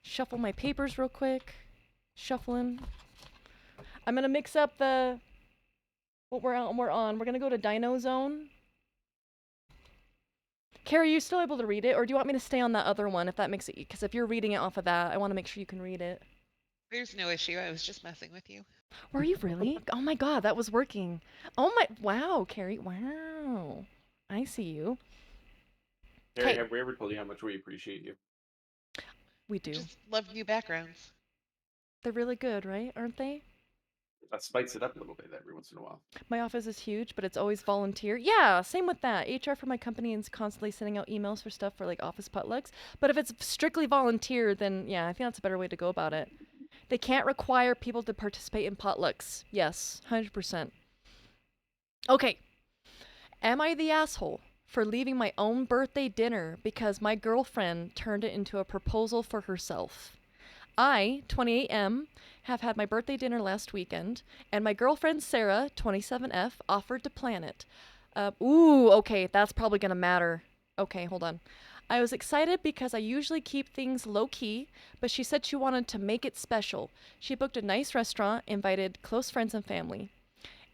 Shuffle my papers real quick. Shuffling. I'm gonna mix up what we're on. We're gonna go to Dino Zone. Carrie, are you still able to read it, or do you want me to stay on that other one if that makes it? Because if you're reading it off of that, I want to make sure you can read it. There's no issue. I was just messing with you. Were you really? Oh my god, that was working. Oh my, wow, Carrie, wow. I see you. Harry, 'Kay. have we ever told you how much we appreciate you? We do. Just love new backgrounds. They're really good, right? Aren't they? That spikes it up a little bit every once in a while. My office is huge, but it's always volunteer. Yeah, same with that. HR for my company is constantly sending out emails for stuff for like office potlucks. But if it's strictly volunteer, then yeah, I think that's a better way to go about it. They can't require people to participate in potlucks. Yes, 100%. Okay. Am I the asshole for leaving my own birthday dinner because my girlfriend turned it into a proposal for herself? I, 28M, have had my birthday dinner last weekend, and my girlfriend Sarah, 27F, offered to plan it. Okay, that's probably gonna matter. Okay, hold on. I was excited because I usually keep things low-key, but she said she wanted to make it special. She booked a nice restaurant, invited close friends and family.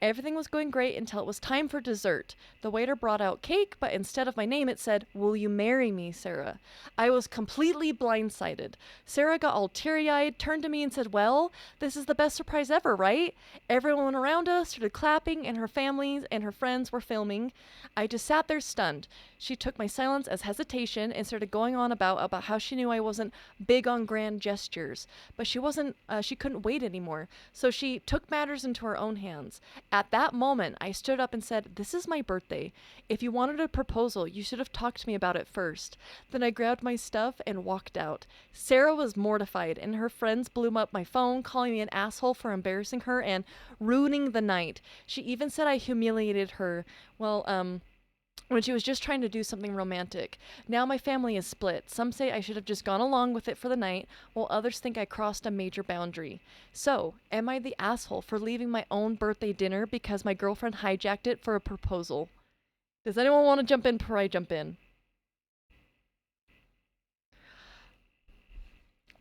Everything was going great until it was time for dessert. The waiter brought out cake, but instead of my name, it said, "Will you marry me, Sarah?" I was completely blindsided. Sarah got all teary eyed, turned to me, and said, "Well, this is the best surprise ever, right?" Everyone around us started clapping, and her families and her friends were filming. I just sat there stunned. She took my silence as hesitation and started going on about how she knew I wasn't big on grand gestures, but she couldn't wait anymore. So she took matters into her own hands. At that moment, I stood up and said, "This is my birthday. If you wanted a proposal, you should have talked to me about it first." Then I grabbed my stuff and walked out. Sarah was mortified, and her friends blew up my phone, calling me an asshole for embarrassing her and ruining the night. She even said I humiliated her. Well, when she was just trying to do something romantic. Now my family is split. Some say I should have just gone along with it for the night, while others think I crossed a major boundary. So, am I the asshole for leaving my own birthday dinner because my girlfriend hijacked it for a proposal? Does anyone want to jump in before I jump in?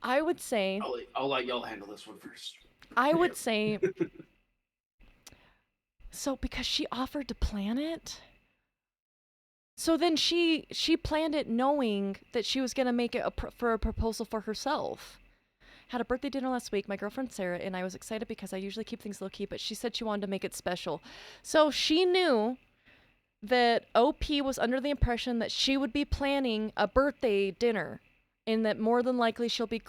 I would say, I'll let y'all handle this one first. I would say, so because she offered to plan it? So then she planned it knowing that she was going to make it for a proposal for herself. Had a birthday dinner last week, my girlfriend Sarah, and I was excited because I usually keep things low-key, but she said she wanted to make it special. So she knew that OP was under the impression that she would be planning a birthday dinner and that more than likely she'll be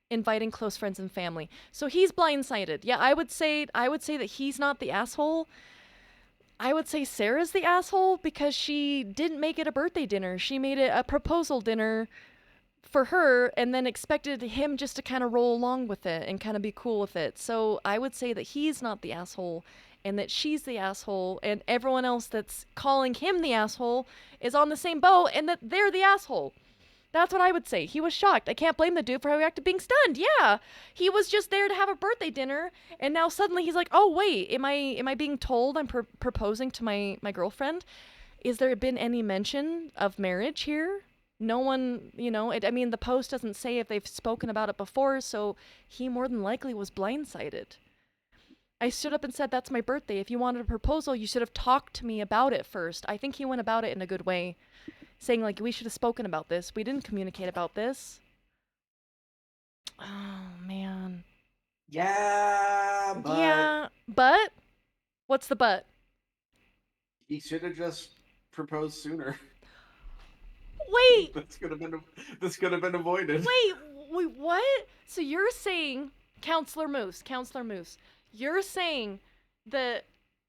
inviting close friends and family. So he's blindsided. Yeah, I would say that he's not the asshole. I would say Sarah's the asshole because she didn't make it a birthday dinner. She made it a proposal dinner for her and then expected him just to kind of roll along with it and kind of be cool with it. So I would say that he's not the asshole and that she's the asshole and everyone else that's calling him the asshole is on the same boat and that they're the asshole. That's what I would say. He was shocked. I can't blame the dude for how he acted being stunned. Yeah. He was just there to have a birthday dinner and now suddenly he's like, "Oh wait, am I being told I'm proposing to my girlfriend? Is there been any mention of marriage here?" No one, I mean, the post doesn't say if they've spoken about it before, so he more than likely was blindsided. I stood up and said, "That's my birthday. If you wanted a proposal, you should have talked to me about it first." I think he went about it in a good way, saying, like, "We should have spoken about this. We didn't communicate about this." Oh, man. Yeah, but? What's the but? He should have just proposed sooner. Wait! This could have been avoided. Wait, what? So you're saying, Counselor Moose, you're saying that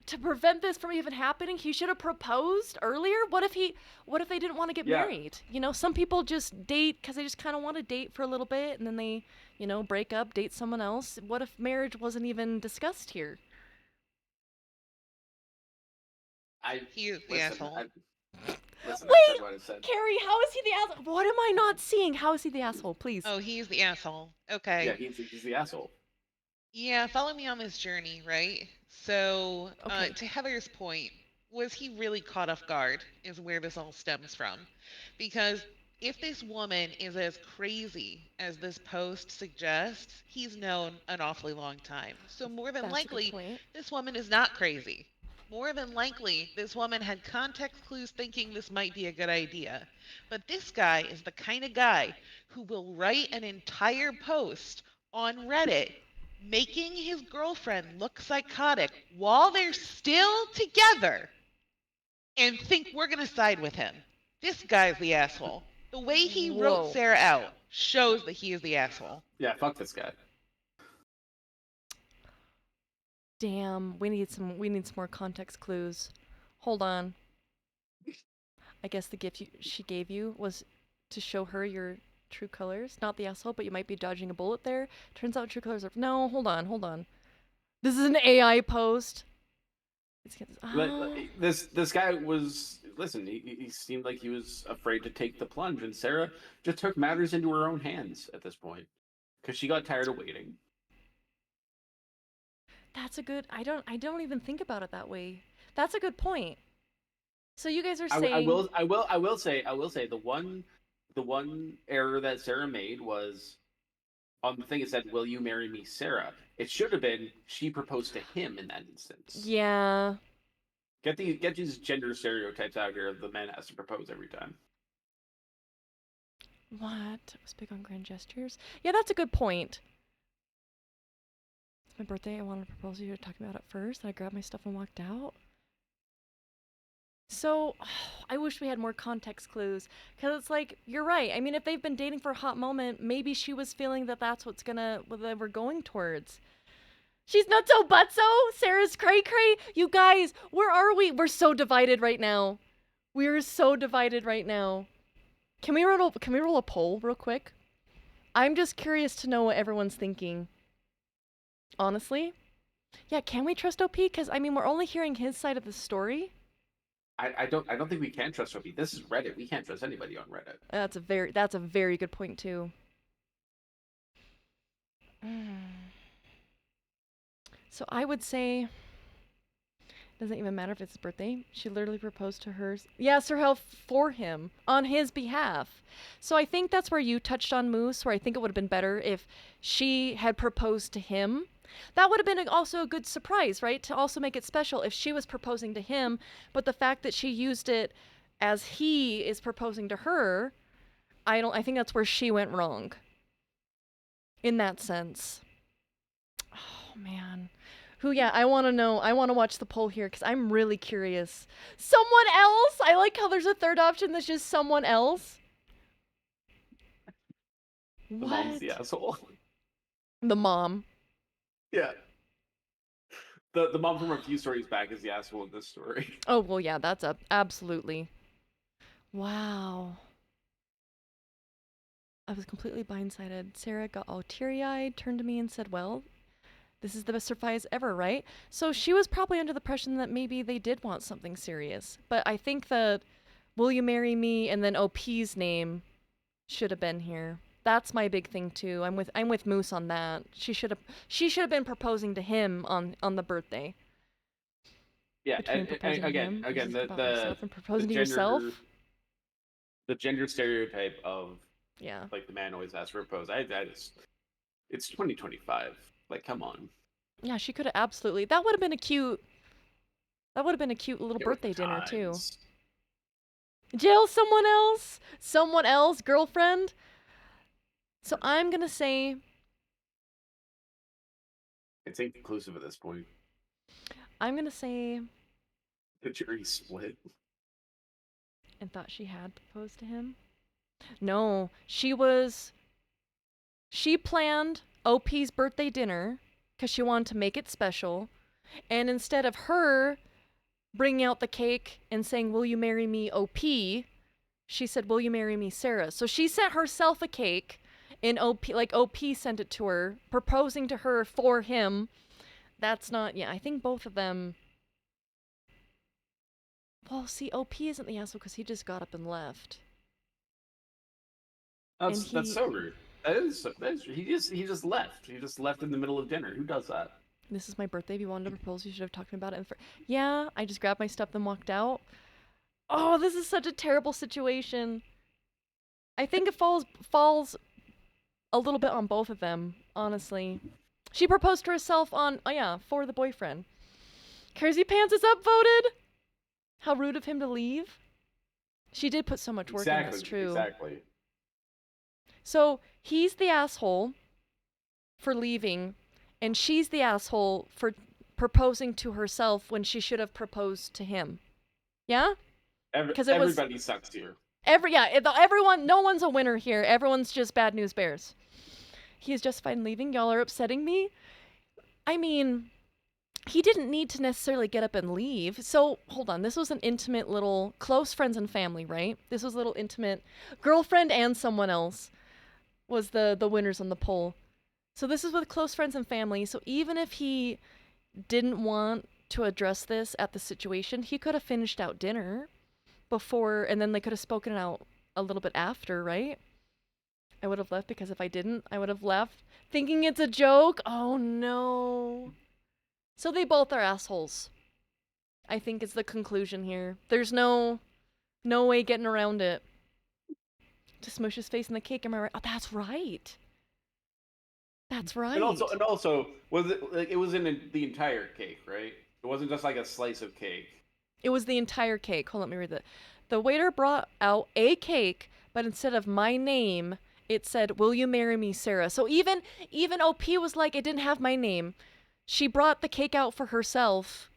to prevent this from even happening, he should have proposed earlier? What if they didn't want to get married? Some people just date because they just kind of want to date for a little bit and then they, break up, date someone else. What if marriage wasn't even discussed here? He's the asshole. Listen, Wait, I said what I said. Carrie, how is he the asshole? What am I not seeing? How is he the asshole? Please. Oh, he's the asshole. Okay. Yeah, he's the asshole. Yeah, follow me on this journey, right? So, Okay. to Heather's point, was he really caught off guard is where this all stems from. Because if this woman is as crazy as this post suggests, he's known an awfully long time. So more than That's a good likely, point. this woman is not crazy. More than likely, this woman had context clues thinking this might be a good idea. But this guy is the kind of guy who will write an entire post on Reddit making his girlfriend look psychotic while they're still together and think we're going to side with him. This guy's the asshole. The way he wrote Sarah out shows that he is the asshole. Yeah, fuck this guy. Damn, we need some more context clues. Hold on. I guess the gift she gave you was to show her your true colors. Not the asshole, but you might be dodging a bullet there. Turns out true colors are... No, hold on. This is an AI post. This guy was... Listen, he seemed like he was afraid to take the plunge, and Sarah just took matters into her own hands at this point. Because she got tired of waiting. That's a good... I don't even think about it that way. That's a good point. So you guys are saying... I will say the one error that Sarah made was on the thing it said, "Will you marry me, Sarah?" It should have been she proposed to him in that instance. Yeah. Get these gender stereotypes out here. The man has to propose every time. What? I was big on grand gestures. Yeah, that's a good point. It's my birthday. I wanted to propose to you to talk about it first. And I grabbed my stuff and walked out. So, I wish we had more context clues. Because it's like, you're right. I mean, if they've been dating for a hot moment, maybe she was feeling that that's what they were going towards. She's not so butso. Sarah's cray cray. You guys, where are we? We're so divided right now. We're so divided right now. Can we roll a poll real quick? I'm just curious to know what everyone's thinking. Honestly. Yeah, can we trust OP? Because, I mean, we're only hearing his side of the story. I don't think we can trust Sophie. This is Reddit. We can't trust anybody on Reddit. That's a very good point too. So I would say, doesn't even matter if it's his birthday. She literally proposed to her. Yes, her help for him on his behalf. So I think that's where you touched on Moose, where I think it would have been better if she had proposed to him. That would have been also a good surprise, right? To also make it special if she was proposing to him, but the fact that she used it as he is proposing to her, I think that's where she went wrong. In that sense. Oh man. I want to know. I want to watch the poll here because I'm really curious. Someone else? I like how there's a third option that's just someone else. The mom's the asshole. The mom. Yeah. The mom from a few stories back is the asshole in this story. Oh, well, yeah, that's absolutely. Wow. I was completely blindsided. Sarah got all teary-eyed, turned to me and said, well, this is the best surprise ever, right? So she was probably under the impression that maybe they did want something serious. But I think that will you marry me and then OP's name should have been here. That's my big thing too. I'm with Moose on that. She should have been proposing to him on the birthday. Yeah, and again, the proposing to gender, yourself. The gender stereotype of yeah, like the man always asks for a propose. It's 2025. Like, come on. Yeah, she could have absolutely. That would have been a cute little birthday dinner too. Jill, someone else, girlfriend. So I'm gonna say it's inconclusive at this point. I'm gonna say the jury split and thought she had proposed to him. No, she planned OP's birthday dinner because she wanted to make it special, and instead of her bringing out the cake and saying, "Will you marry me, OP?" she said, "Will you marry me, Sarah?" So she sent herself a cake. In OP sent it to her, proposing to her for him. That's not, I think both of them. Well, see, OP isn't the asshole because he just got up and left. That's so rude. That is he just left. He just left in the middle of dinner. Who does that? This is my birthday. If you wanted to propose, you should have talked to me about it. Yeah, I just grabbed my stuff and walked out. Oh, this is such a terrible situation. I think it falls a little bit on both of them, honestly. She proposed to herself on, for the boyfriend. Crazy Pants is upvoted. How rude of him to leave. She did put so much work in, that's true. Exactly. So he's the asshole for leaving, and she's the asshole for proposing to herself when she should have proposed to him. Yeah? Everybody sucks here. Everyone, no one's a winner here. Everyone's just bad news bears. He is justified in leaving. Y'all are upsetting me. I mean, he didn't need to necessarily get up and leave. So, hold on. This was an intimate little close friends and family, right? This was a little intimate girlfriend and someone else was the winners on the poll. So this is with close friends and family. So even if he didn't want to address this at the situation, he could have finished out dinner before, and then they could have spoken out a little bit after, right? I would have left because if I didn't, I would have left thinking it's a joke. Oh no. So they both are assholes. I think is the conclusion here. There's no way getting around it. To smush his face in the cake, am I right? Oh, that's right. That's right. And also, was it like it was in the entire cake, right? It wasn't just like a slice of cake. It was the entire cake. Hold on, let me read that. The waiter brought out a cake, but instead of my name, it said, "Will you marry me, Sarah?" So even OP was like, it didn't have my name. She brought the cake out for herself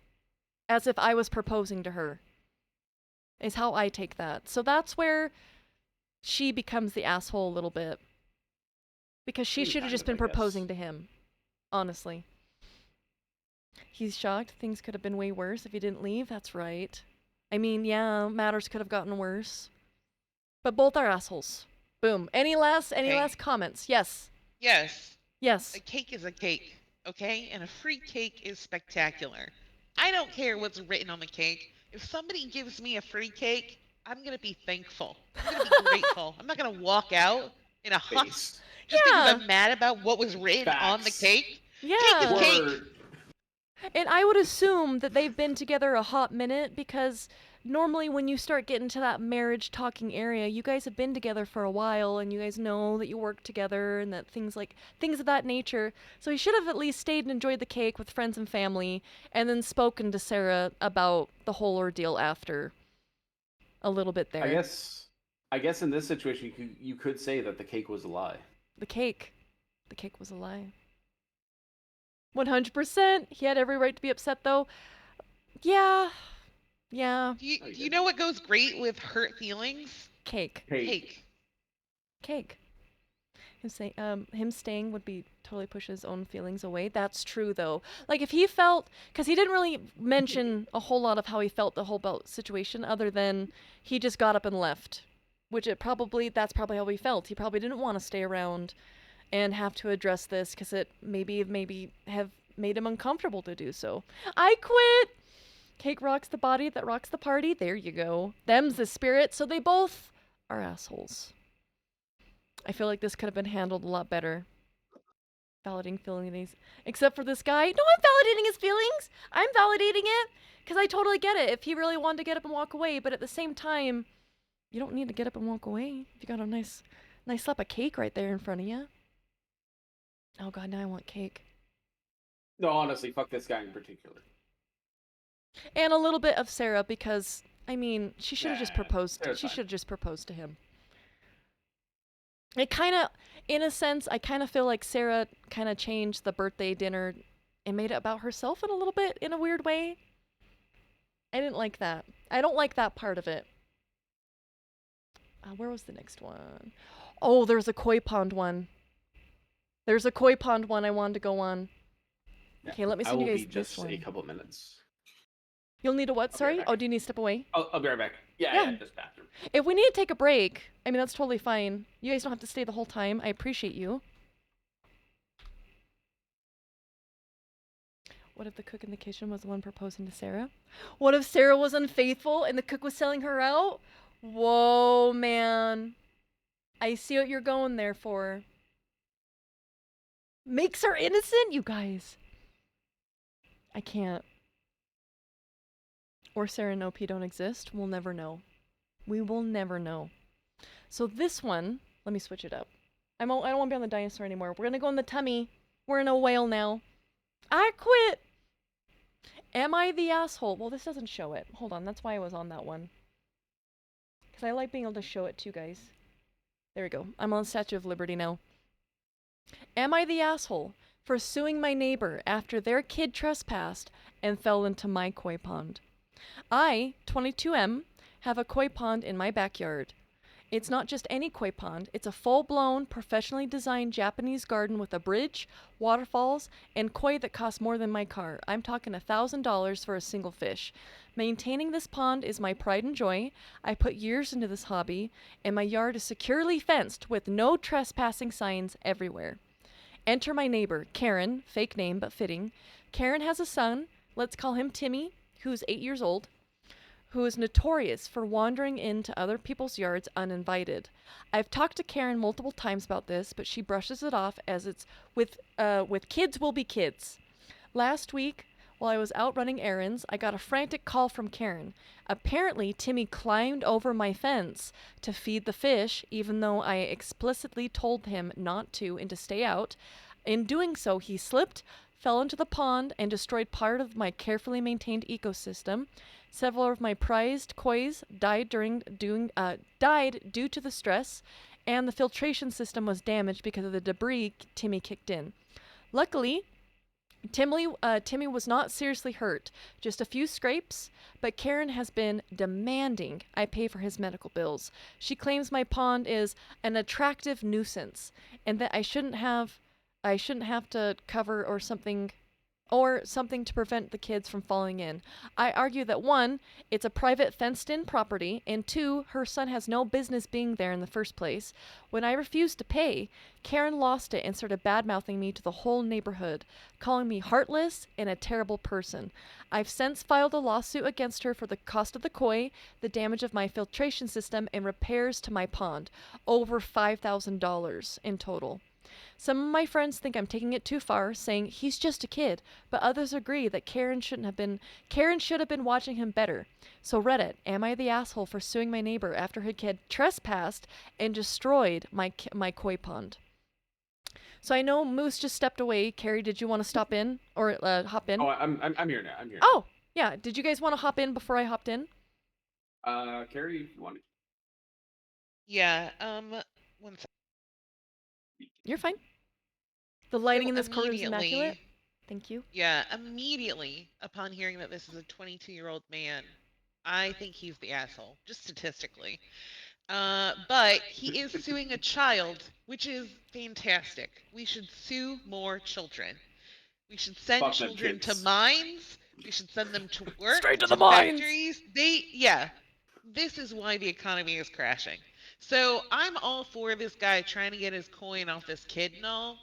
as if I was proposing to her. Is how I take that. So that's where she becomes the asshole a little bit. Because she should have just been proposing to him. Honestly. He's shocked. Things could have been way worse if he didn't leave. That's right. I mean, yeah, matters could have gotten worse. But both are assholes. Boom. Any last comments? Yes. Yes. Yes. A cake is a cake, okay? And a free cake is spectacular. I don't care what's written on the cake. If somebody gives me a free cake, I'm going to be thankful. I'm going to be grateful. I'm not going to walk out in a huff just because I'm mad about what was written on the cake. Yeah. Cake is cake. And I would assume that they've been together a hot minute because normally when you start getting to that marriage talking area, you guys have been together for a while and you guys know that you work together and that things of that nature. So he should have at least stayed and enjoyed the cake with friends and family and then spoken to Sarah about the whole ordeal after a little bit there. I guess in this situation you could say that the cake was a lie. The cake was a lie. 100%. He had every right to be upset, though. Yeah. Do you know what goes great with hurt feelings? Cake. Him staying would be totally push his own feelings away. That's true, though. Like, if he felt... Because he didn't really mention a whole lot of how he felt the whole belt situation, other than he just got up and left. That's probably how he felt. He probably didn't want to stay around and have to address this because it maybe have made him uncomfortable to do so. I quit! Cake rocks the body that rocks the party. There you go. Them's the spirit. So they both are assholes. I feel like this could have been handled a lot better. Validating feelings. Except for this guy. No, I'm validating his feelings! I'm validating it! Because I totally get it if he really wanted to get up and walk away. But at the same time, you don't need to get up and walk away. If you got a nice slap of cake right there in front of you. Oh god, now I want cake. No, honestly, fuck this guy in particular. And a little bit of Sarah because, I mean, she should have just proposed. She should have just proposed to him. It kind of, in a sense, I kind of feel like Sarah kind of changed the birthday dinner and made it about herself in a little bit, in a weird way. I didn't like that. I don't like that part of it. Where was the next one? Oh, there's a koi pond one. There's a koi pond one I wanted to go on. Yeah, okay, let me send you guys this one. Just a couple of minutes. You'll need a what? Sorry? Right, oh, do you need to step away? I'll be right back. Yeah, just bathroom. If we need to take a break, I mean, that's totally fine. You guys don't have to stay the whole time. I appreciate you. What if the cook in the kitchen was the one proposing to Sarah? What if Sarah was unfaithful and the cook was selling her out? Whoa, man. I see what you're going there for. Makes her innocent, you guys. I can't. Or Sarah and OP don't exist. We'll never know. We will never know. So this one, let me switch it up. I don't want to be on the dinosaur anymore. We're going to go in the tummy. We're in a whale now. I quit. Am I the asshole? Well, this doesn't show it. Hold on. That's why I was on that one. Because I like being able to show it too, guys. There we go. I'm on the Statue of Liberty now. Am I the asshole for suing my neighbor after their kid trespassed and fell into my koi pond? I, 22M, have a koi pond in my backyard. It's not just any koi pond, it's a full-blown, professionally designed Japanese garden with a bridge, waterfalls, and koi that costs more than my car. I'm talking $1,000 for a single fish. Maintaining this pond is my pride and joy. I put years into this hobby, and my yard is securely fenced with no trespassing signs everywhere. Enter my neighbor, Karen, fake name but fitting. Karen has a son, let's call him Timmy, who's 8 years old, who is notorious for wandering into other people's yards uninvited. I've talked to Karen multiple times about this, but she brushes it off as it's with kids will be kids. Last week, while I was out running errands, I got a frantic call from Karen. Apparently, Timmy climbed over my fence to feed the fish, even though I explicitly told him not to and to stay out. In doing so, he slipped, fell into the pond, and destroyed part of my carefully maintained ecosystem. Several of my prized koi's died died due to the stress, and the filtration system was damaged because of the debris Timmy kicked in. Luckily, Timmy was not seriously hurt, just a few scrapes, but Karen has been demanding I pay for his medical bills. She claims my pond is an attractive nuisance and that I shouldn't have to cover or something to prevent the kids from falling in. I argue that one, it's a private fenced-in property, and two, her son has no business being there in the first place. When I refused to pay, Karen lost it and started bad-mouthing me to the whole neighborhood, calling me heartless and a terrible person. I've since filed a lawsuit against her for the cost of the koi, the damage of my filtration system, and repairs to my pond, over $5,000 in total. Some of my friends think I'm taking it too far, saying he's just a kid, but others agree that Karen should have been watching him better. So Reddit, am I the asshole for suing my neighbor after her kid trespassed and destroyed my koi pond? So I know Moose just stepped away. Carrie, did you want to stop in or hop in? Oh, I'm here now. I'm here. Oh, yeah. Did you guys want to hop in before I hopped in? Carrie, if you want. Yeah. One sec. You're fine. The lighting So in this corner is immaculate. immediately- Thank you. Yeah, immediately upon hearing that this is a 22-year-old man, I think he's the asshole, just statistically. But he is suing a child, which is fantastic. We should sue more children. We should send Fuck them children to kids. mines. We should send them to work. Straight to to the mines. factories. This is why the economy is crashing. So I'm all for this guy trying to get his coin off this kid and all.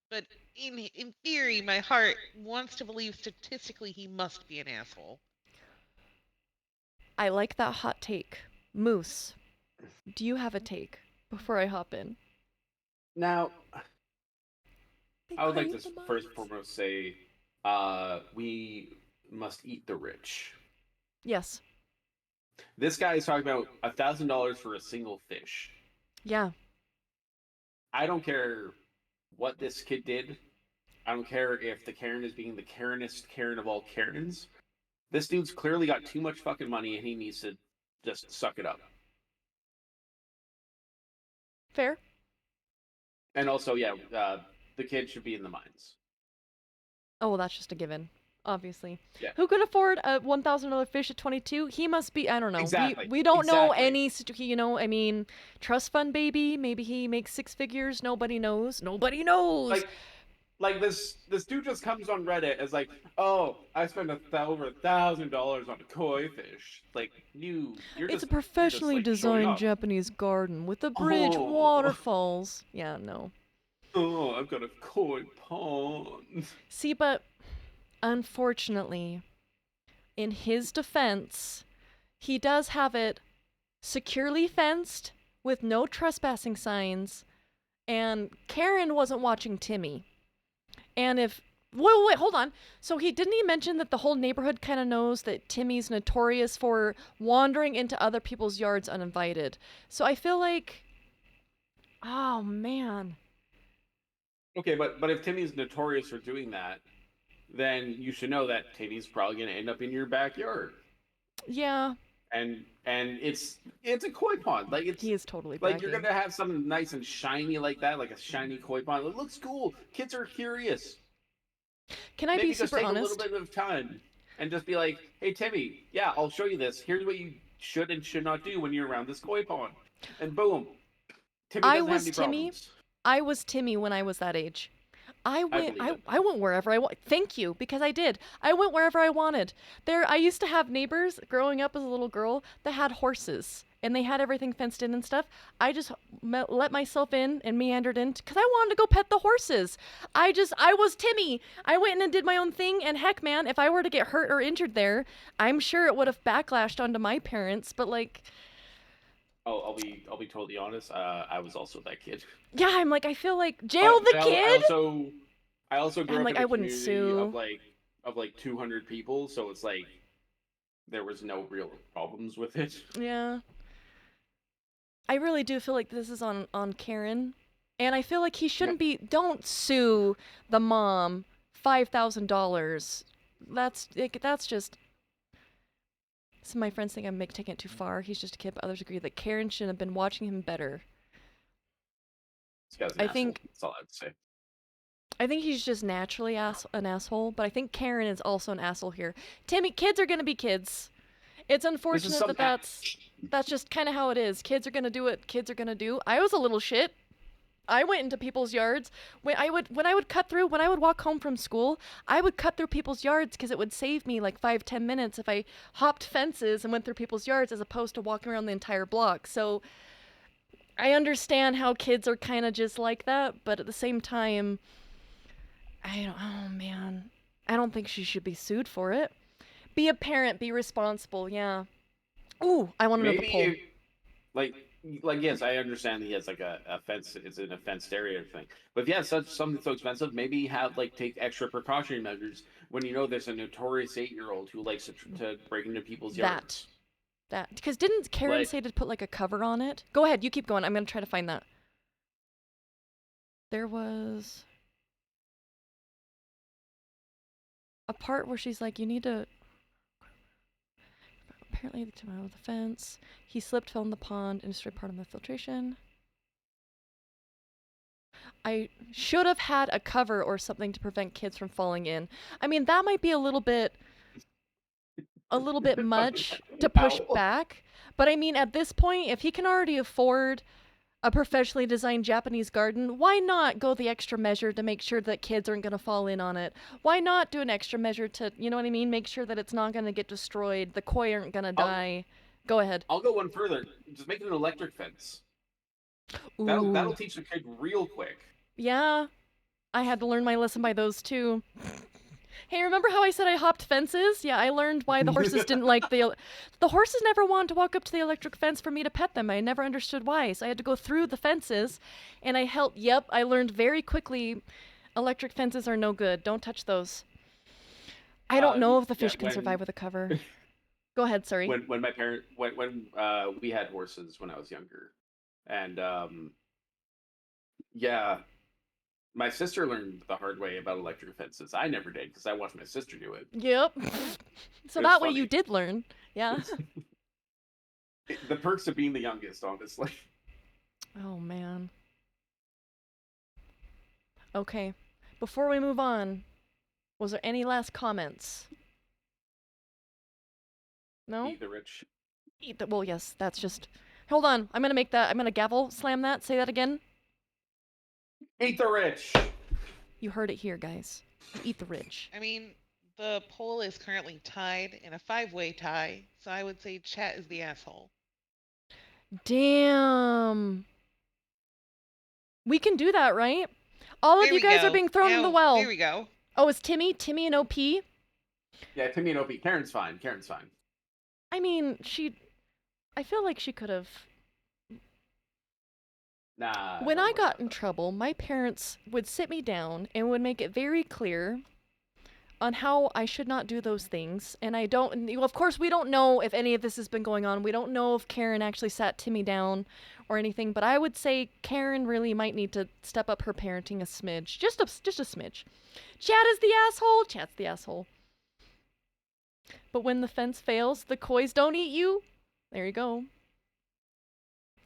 But in theory, my heart wants to believe statistically he must be an asshole. I like that hot take. Moose, do you have a take before I hop in? Now, They I would like crave to the first and mines. foremost say, we must eat the rich. Yes. This guy is talking about $1,000 for a single fish. Yeah. I don't care what this kid did. I don't care if the Karen is being the Karenest Karen of all Karens. This dude's clearly got too much fucking money and he needs to just suck it up. Fair. And also, yeah, the kid should be in the mines. Oh, well, that's just a given. Obviously. Yeah. Who could afford a $1,000 fish at 22? He must be, I don't know. Exactly. We don't know Exactly. any, I mean, trust fund baby. Maybe he makes six figures. Nobody knows. Nobody knows. Like this dude just comes on Reddit as like, oh, I spent over $1,000 on a koi fish. Like you're It's just, a professionally you're just, like, showing designed off. Japanese garden with a bridge, Oh. waterfalls. Yeah, no. Oh, I've got a koi pond. See, but unfortunately, in his defense, he does have it securely fenced with no trespassing signs, and Karen wasn't watching Timmy. And if wait, hold on. So didn't he mention that the whole neighborhood kind of knows that Timmy's notorious for wandering into other people's yards uninvited. So I feel like, oh man. Okay, but if Timmy's notorious for doing that, then you should know that Timmy's probably gonna end up in your backyard. Yeah. And it's a koi pond. Like it's He is totally like bragging. you're gonna have something nice and shiny like that, like a shiny koi pond. It looks cool. Kids are curious. Can I Maybe be just super take honest? a little bit of time and just be like, "Hey Timmy, yeah, I'll show you this. Here's what you should and should not do when you're around this koi pond." And boom, Timmy I doesn't have was any Timmy. problems. I was Timmy when I was that age. I went believe it. I went wherever I want. Thank you, because I did. I went wherever I wanted. I used to have neighbors growing up as a little girl that had horses and they had everything fenced in and stuff. I just let myself in and meandered in because I wanted to go pet the horses. I was Timmy. I went in and did my own thing, and heck man, if I were to get hurt or injured there, I'm sure it would have backlashed onto my parents, but like I'll be totally honest. I was also that kid. yeah, I'm like, I feel like jail the kid. I also grew I'm up like, in a I wouldn't community sue. of like 200 people, so it's like there was no real problems with it. Yeah. I really do feel like this is on Karen And I feel like he shouldn't be. Don't sue the mom $5,000. That's just. Some of my friends think I'm taking it too far. He's just a kid, but others agree that Karen should have been watching him better. This guy's an I asshole. think That's all I have to say. I think he's just naturally an asshole, but I think Karen is also an asshole here. Timmy, kids are gonna be kids. It's unfortunate that that's just kind of how it is. Kids are gonna do what kids are gonna do. I was a little shit. I went into people's yards. When I would walk home from school, I would cut through people's yards because it would save me like 5-10 minutes if I hopped fences and went through people's yards as opposed to walking around the entire block. So I understand how kids are kind of just like that, but at the same time, oh man, I don't think she should be sued for it. Be a parent, be responsible, yeah. Ooh, I want to know the poll. Like yes, I understand he has like a fence. It's an fenced area thing. But if you have something so expensive, maybe take extra precautionary measures when you know there's a notorious 8-year-old who likes to break into people's yards. That because didn't Karen say to put like a cover on it? Go ahead, you keep going. I'm gonna try to find that. There was a part where she's like, you need to. Apparently, the tomorrow of the fence. He slipped, fell in the pond, and destroyed part of the filtration. I should have had a cover or something to prevent kids from falling in. I mean, that might be a little bit much to push back. But I mean, at this point, if he can already afford a professionally designed Japanese garden, why not go the extra measure to make sure that kids aren't going to fall in on it? Why not do an extra measure to, you know what I mean, make sure that it's not going to get destroyed, the koi aren't going to die? Go ahead. I'll go one further. Just make it an electric fence. That'll teach the kid real quick. Yeah, I had to learn my lesson by those too. Hey, remember how I said I hopped fences? Yeah, I learned why the horses didn't like the horses never wanted to walk up to the electric fence for me to pet them. I never understood why. So I had to go through the fences and I learned very quickly electric fences are no good. Don't touch those. I don't know if the fish can survive with a cover. Go ahead, sorry. When my parent when we had horses when I was younger. And my sister learned the hard way about electric fences. I never did because I watched my sister do it. Yep. So that way you did learn. Yeah. The perks of being the youngest, honestly. Oh, man. Okay. Before we move on, was there any last comments? No? Eat the rich. Well, yes, that's just... Hold on. I'm going to gavel slam that. Say that again. Eat the rich! You heard it here, guys. Eat the rich. I mean, the poll is currently tied in a 5-way tie, so I would say chat is the asshole. Damn. We can do that, right? All of you guys are being thrown in the well. There we go. Oh, is Timmy and OP? Yeah, Timmy and OP. Karen's fine. I mean, I feel like she could have... Nah. When I got in trouble, my parents would sit me down and would make it very clear on how I should not do those things. And of course, we don't know if any of this has been going on. We don't know if Karen actually sat Timmy down or anything, but I would say Karen really might need to step up her parenting a smidge. Just a smidge. Chat is the asshole. Chat's the asshole. But when the fence fails, the kois don't eat you. There you go.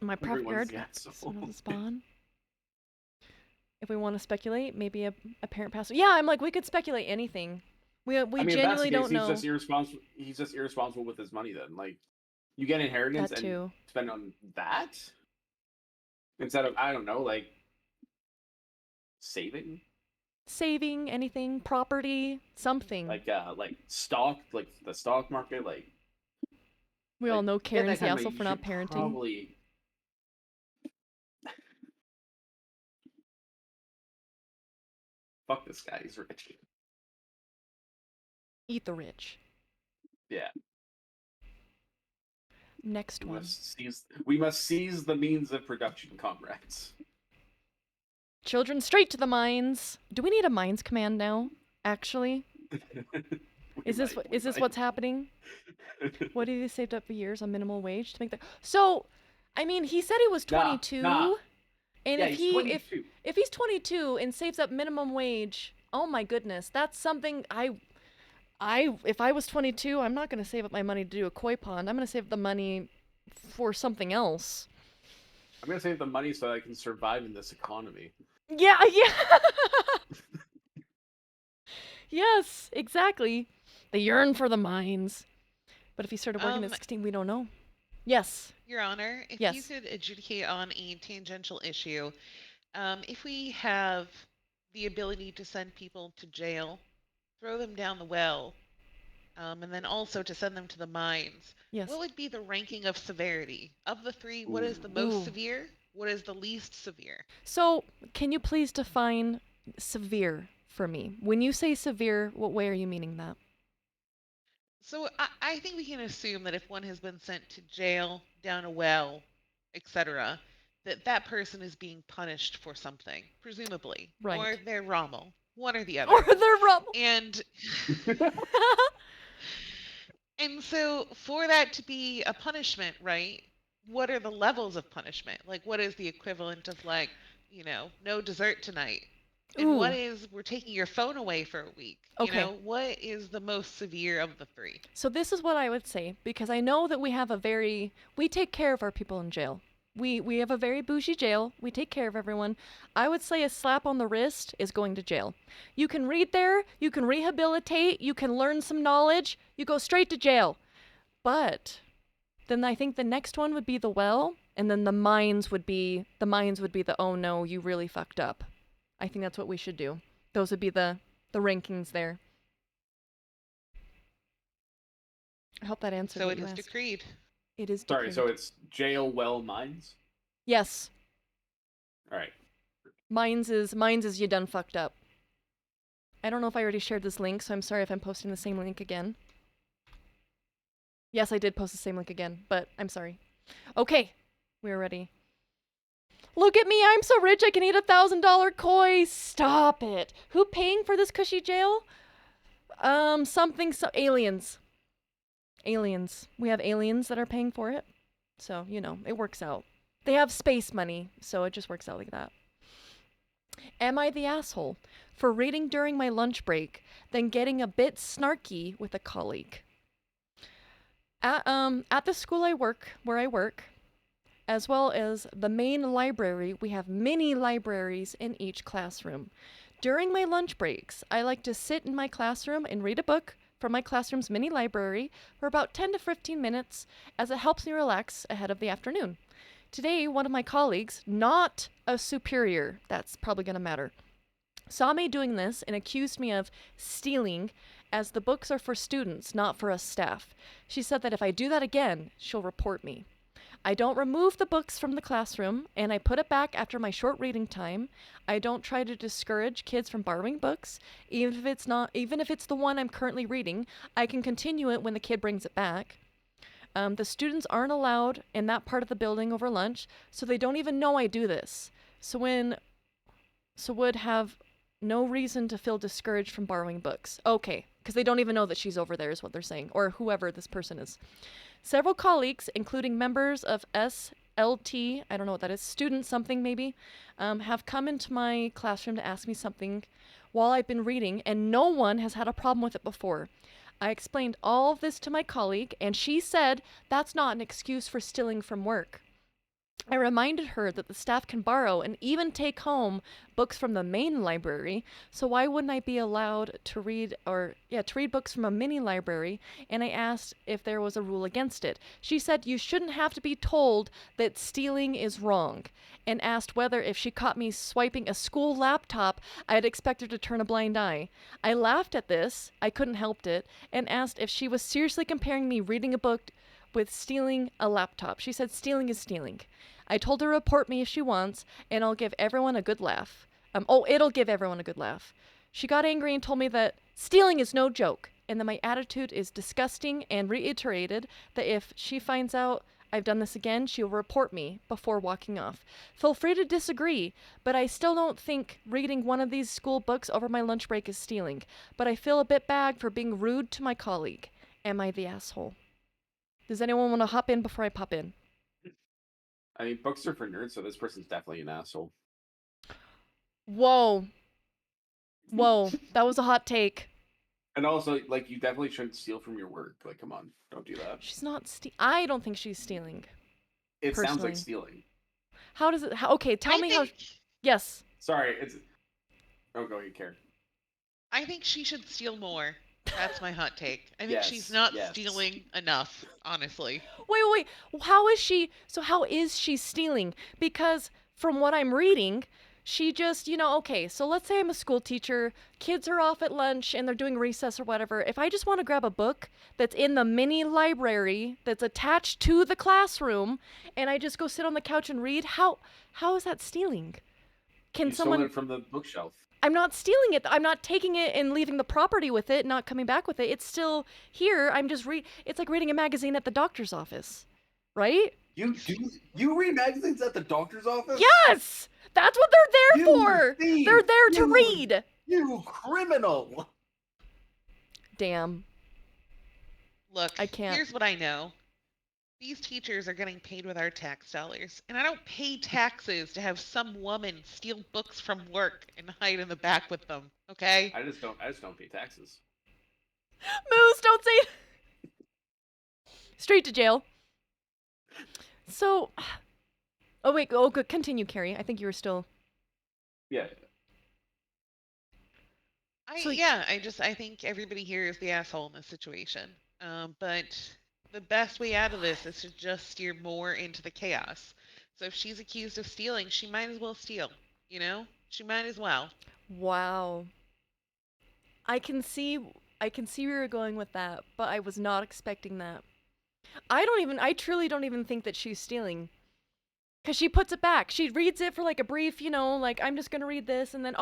My prep yard, spawn. If we want to speculate, maybe a parent passed. Yeah, I'm like, we could speculate anything. We genuinely don't know. He's just irresponsible with his money then. Like, you get inheritance and spend on that? Instead of, I don't know, like, saving? Saving, anything, property, something. Like stock, like the stock market, like... We all know Karen's the asshole for not parenting. Probably... Fuck this guy, he's rich. Eat the rich. Yeah. Next one. We must seize the means of production, comrades. Children straight to the mines. Do we need a mines command now? Actually? Is this what's happening? What have you saved up for years on minimal wage to make that? So, I mean, he said he was 22. And Yeah, if he's 22. if he's 22 and saves up minimum wage, oh my goodness, that's something I if I was 22, I'm not going to save up my money to do a koi pond. I'm going to save the money for something else. I'm gonna save the money so I can survive in this economy. Yeah, yeah. Yes, exactly. They yearn for the mines. But if he started working at 16, we don't know. Yes. Your Honor, if you Yes. could adjudicate on a tangential issue, if we have the ability to send people to jail, throw them down the well, and then also to send them to the mines, Yes. what would be the ranking of severity? Of the three, what is the Ooh. most Ooh. severe? What is the least severe? So, can you please define severe for me? When you say severe, what way are you meaning that? So I think we can assume that if one has been sent to jail, down a well, etc., that that person is being punished for something, presumably, Right. or they're Rommel, one or the Or other. they're rubble. And and so for that to be a punishment, right? What are the levels of punishment? Like what is the equivalent of like, no dessert tonight? And what Ooh. is we're taking your phone away for a week? Okay. What is the most severe of the three? So this is what I would say, because I know that we take care of our people in jail. We have a very bougie jail. We take care of everyone. I would say a slap on the wrist is going to jail. You can read there, you can rehabilitate, you can learn some knowledge, you go straight to jail. But then I think the next one would be the well, and then the mines would be the oh no, you really fucked up. I think that's what we should do. Those would be the rankings there. I hope that answered So what it you is asked. decreed. It is Sorry, decreed. so it's jail, well, mines. Yes. All right. Mines is you done fucked up. I don't know if I already shared this link, so I'm sorry if I'm posting the same link again. Yes, I did post the same link again, but I'm sorry. Okay, we're ready. Look at me, I'm so rich I can eat $1,000 koi. Stop it. Who paying for this cushy jail? Aliens. Aliens. We have aliens that are paying for it. So, it works out. They have space money, so it just works out like that. Am I the asshole for reading during my lunch break, then getting a bit snarky with a colleague? At the school where I work, as well as the main library, we have mini libraries in each classroom. During my lunch breaks, I like to sit in my classroom and read a book from my classroom's mini library for about 10 to 15 minutes, as it helps me relax ahead of the afternoon. Today, one of my colleagues, not a superior, that's probably going to matter, saw me doing this and accused me of stealing, as the books are for students, not for us staff. She said that if I do that again, she'll report me. I don't remove the books from the classroom, and I put it back after my short reading time. I don't try to discourage kids from borrowing books, even if it's the one I'm currently reading. I can continue it when the kid brings it back. The students aren't allowed in that part of the building over lunch, so they don't even know I do this. So would have no reason to feel discouraged from borrowing books. Okay, because they don't even know that she's over there is what they're saying, or whoever this person is. Several colleagues, including members of SLT, I don't know what that is, student something maybe, have come into my classroom to ask me something while I've been reading, and no one has had a problem with it before. I explained all of this to my colleague, and she said that's not an excuse for stealing from work. I reminded her that the staff can borrow and even take home books from the main library, so why wouldn't I be allowed to read books from a mini library? And I asked if there was a rule against it. She said you shouldn't have to be told that stealing is wrong, and asked whether if she caught me swiping a school laptop, I'd expect her to turn a blind eye. I laughed at this, I couldn't help it, and asked if she was seriously comparing me reading a book with stealing a laptop. She said stealing is stealing. I told her to report me if she wants, and I'll give everyone a good laugh. It'll give everyone a good laugh. She got angry and told me that stealing is no joke, and that my attitude is disgusting, and reiterated that if she finds out I've done this again, she'll report me before walking off. Feel free to disagree, but I still don't think reading one of these school books over my lunch break is stealing. But I feel a bit bad for being rude to my colleague. Am I the asshole? Does anyone want to hop in before I pop in? I mean, books are for nerds, so this person's definitely an asshole. Whoa. Whoa. That was a hot take. And also, like, you definitely shouldn't steal from your work. Like, come on, don't do that. She's not I don't think she's stealing. It sounds like personally. stealing. How does it... okay, tell me how... Yes. Sorry, it's... Oh, go ahead, Karen. I think she should steal more. That's my hot take. I think Yes, she's not yes. stealing enough, honestly. Wait. How is she... So how is she stealing? Because from what I'm reading, she just, okay, so let's say I'm a school teacher, kids are off at lunch and they're doing recess or whatever. If I just want to grab a book that's in the mini library that's attached to the classroom and I just go sit on the couch and read, how is that stealing? Can You someone... stole it from the bookshelf. I'm not stealing it. I'm not taking it and leaving the property with it, not coming back with it. It's still here. I'm just it's like reading a magazine at the doctor's office, right? You read magazines at the doctor's office? Yes! That's what they're there for! Thief! They're there to read! You criminal! Damn. Look, I can't. Here's what I know. These teachers are getting paid with our tax dollars, and I don't pay taxes to have some woman steal books from work and hide in the back with them, okay? I just don't pay taxes. Moose, don't say it! Straight to jail. So... Oh, wait. Oh, good. Continue, Carrie. I think you were still... Yeah. I think everybody here is the asshole in this situation. But the best way out of this is to just steer more into the chaos. So if she's accused of stealing, she might as well steal. She might as well. Wow. I can see where you're going with that, but I was not expecting that. I truly don't even think that she's stealing. Because she puts it back. She reads it for like a brief, like, I'm just going to read this, and then,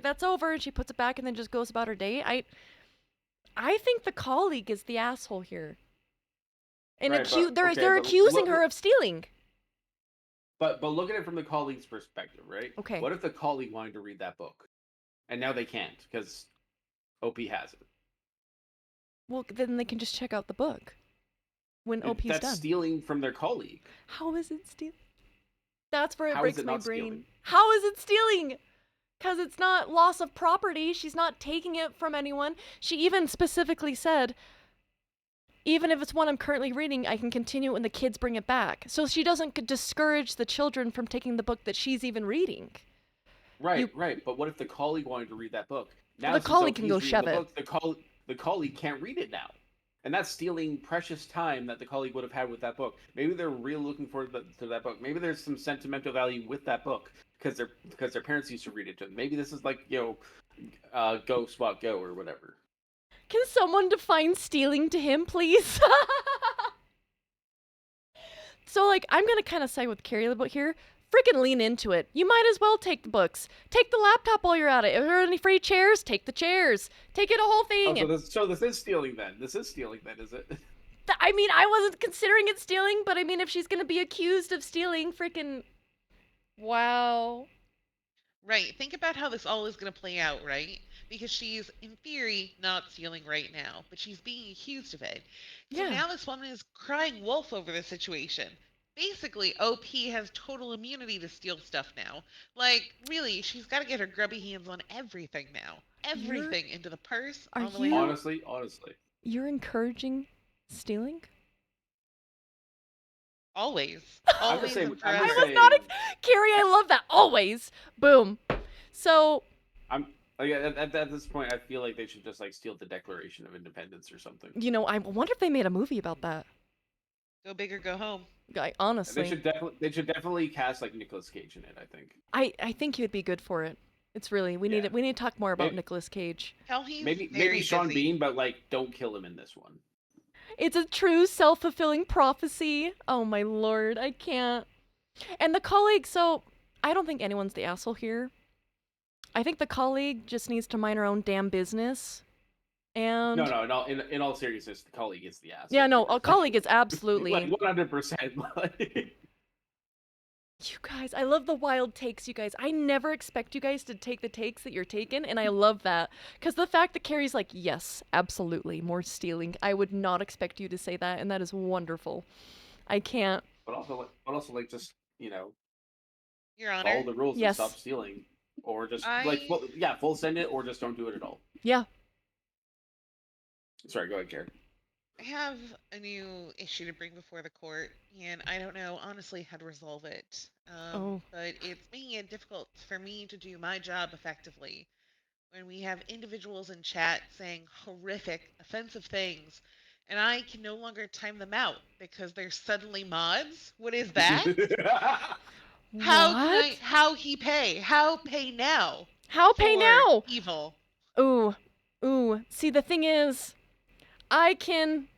that's over, and she puts it back and then just goes about her day. I think the colleague is the asshole here. And Right, they're accusing her of stealing. But look at it from the colleague's perspective, right? Okay. What if the colleague wanted to read that book? And now they can't, because OP has it. Well, then they can just check out the book when OP's done. That's stealing from their colleague. How is it stealing? That's where it How breaks is it my not brain. stealing? How is it stealing? Because it's not loss of property. She's not taking it from anyone. She even specifically said, even if it's one I'm currently reading, I can continue it when the kids bring it back. So she doesn't discourage the children from taking the book that she's even reading. Right. But what if the colleague wanted to read that book? Now the colleague can go shove it. The colleague can't read it now. And that's stealing precious time that the colleague would have had with that book. Maybe they're really looking forward to that book. Maybe there's some sentimental value with that book because their parents used to read it to them. Maybe this is like, go SWAT go or whatever. Can someone define stealing to him, please? So, like, I'm going to kind of side with Carrie a little bit here. Freaking lean into it. You might as well take the books. Take the laptop while you're at it. If there are any free chairs, take the chairs. Take it a whole thing. So this is stealing then. This is stealing then, is it? I mean, I wasn't considering it stealing, but I mean, if she's going to be accused of stealing, freaking... Wow. Right. Think about how this all is going to play out, right? Because she's, in theory, not stealing right now, but she's being accused of it. So Yeah. now this woman is crying wolf over the situation. Basically, OP has total immunity to steal stuff now. Like, really, she's got to get her grubby hands on everything now. Everything into the purse. Are all the way you- out. Honestly. You're encouraging stealing? Always. I'm Always just saying- and I'm I forever. just was saying- not... Carrie, I love that. Always. Boom. So... At this point, I feel like they should just like steal the Declaration of Independence or something. I wonder if they made a movie about that. Go big or go home. Honestly, They should definitely cast like Nicolas Cage in it. I think. I think he'd be good for it. It's really we need to talk more about Maybe- Nicolas Cage. Hell, he's Maybe very Sean busy. Bean, but like don't kill him in this one. It's a true self-fulfilling prophecy. Oh my lord, I can't. And the colleague, so I don't think anyone's the asshole here. I think the colleague just needs to mind her own damn business. And No. In all seriousness, the colleague is the ass. yeah, no, a colleague is absolutely. like 100%. You guys, I love the wild takes, you guys. I never expect you guys to take the takes that you're taking, and I love that. Because the fact that Carrie's like, yes, absolutely, more stealing. I would not expect you to say that, and that is wonderful. I can't. But also like just you know, Your follow Honor, the rules and Yes. stop stealing, or just I full send it, or just don't do it at all. Yeah. Sorry, go ahead, Karen. I have a new issue to bring before the court, and I don't know honestly how to resolve it. Oh. But it's making it difficult for me to do my job effectively when we have individuals in chat saying horrific, offensive things, and I can no longer time them out because they're suddenly mods. What is that? How can I? What? How he pay? How pay now? How pay For now? evil. Ooh. Ooh. See, the thing is, I can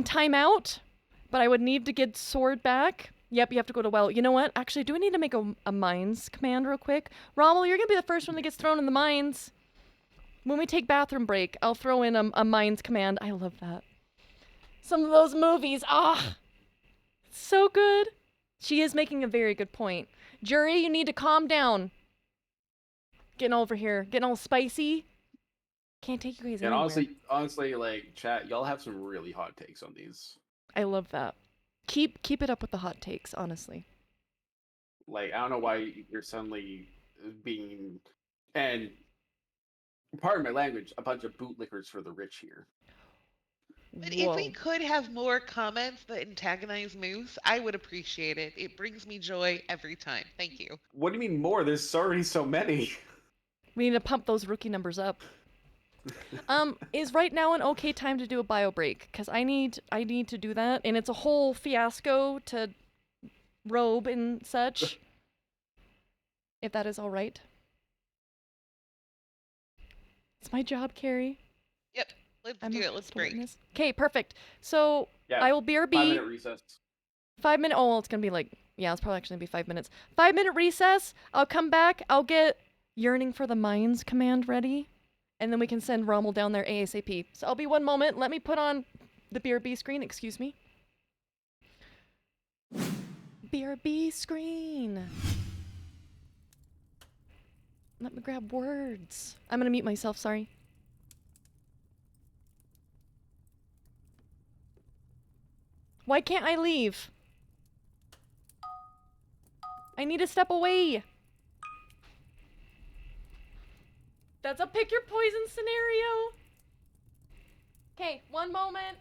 time out, but I would need to get sword back. Yep, you have to go to well. You know what? Actually, do I need to make a mines command real quick? Rommel, you're gonna be the first one that gets thrown in the mines. When we take bathroom break, I'll throw in a mines command. I love that. Some of those movies, so good. She is making a very good point. Jury, you need to calm down. Getting over here, getting all spicy. Can't take you guys And anywhere. honestly, like chat, y'all have some really hot takes on these. I love that. Keep it up with the hot takes, honestly. Like, I don't know why you're suddenly being, and pardon my language, a bunch of bootlickers for the rich here. But if we Whoa. could have more comments that antagonize Moose, I would appreciate it. It brings me joy every time. Thank you. What do you mean more? There's already so many. We need to pump those rookie numbers up. Is right now an okay time to do a bio break? Cause I need to do that, and it's a whole fiasco to robe and such. If that is all right. It's my job, Carrie. Yep, let's I'm do a it. Let's sport in break. this. Okay, perfect. So Yeah, I will BRB. 5-minute recess. 5 minute. Oh, well, it's gonna be like, yeah, it's probably actually gonna be 5 minutes. 5 minute recess. I'll come back. I'll get yearning for the mines command ready, and then we can send Rommel down there ASAP. So I'll be 1 moment. Let me put on the BRB screen. Excuse me. BRB screen. Let me grab words. I'm gonna mute myself. Sorry. Why can't I leave? I need to step away. That's a pick your poison scenario. Okay, 1 moment.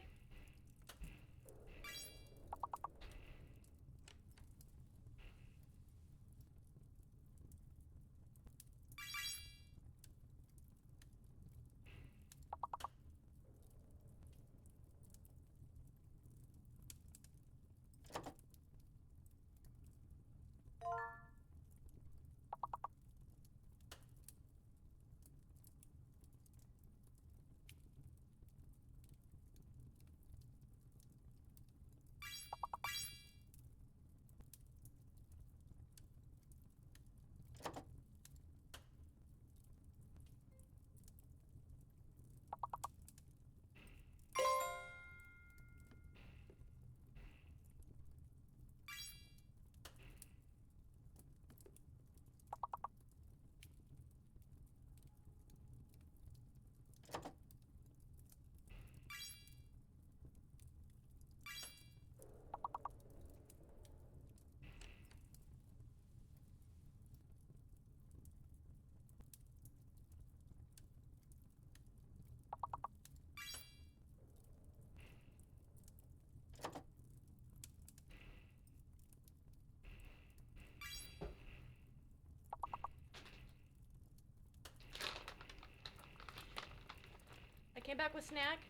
I came back with snack.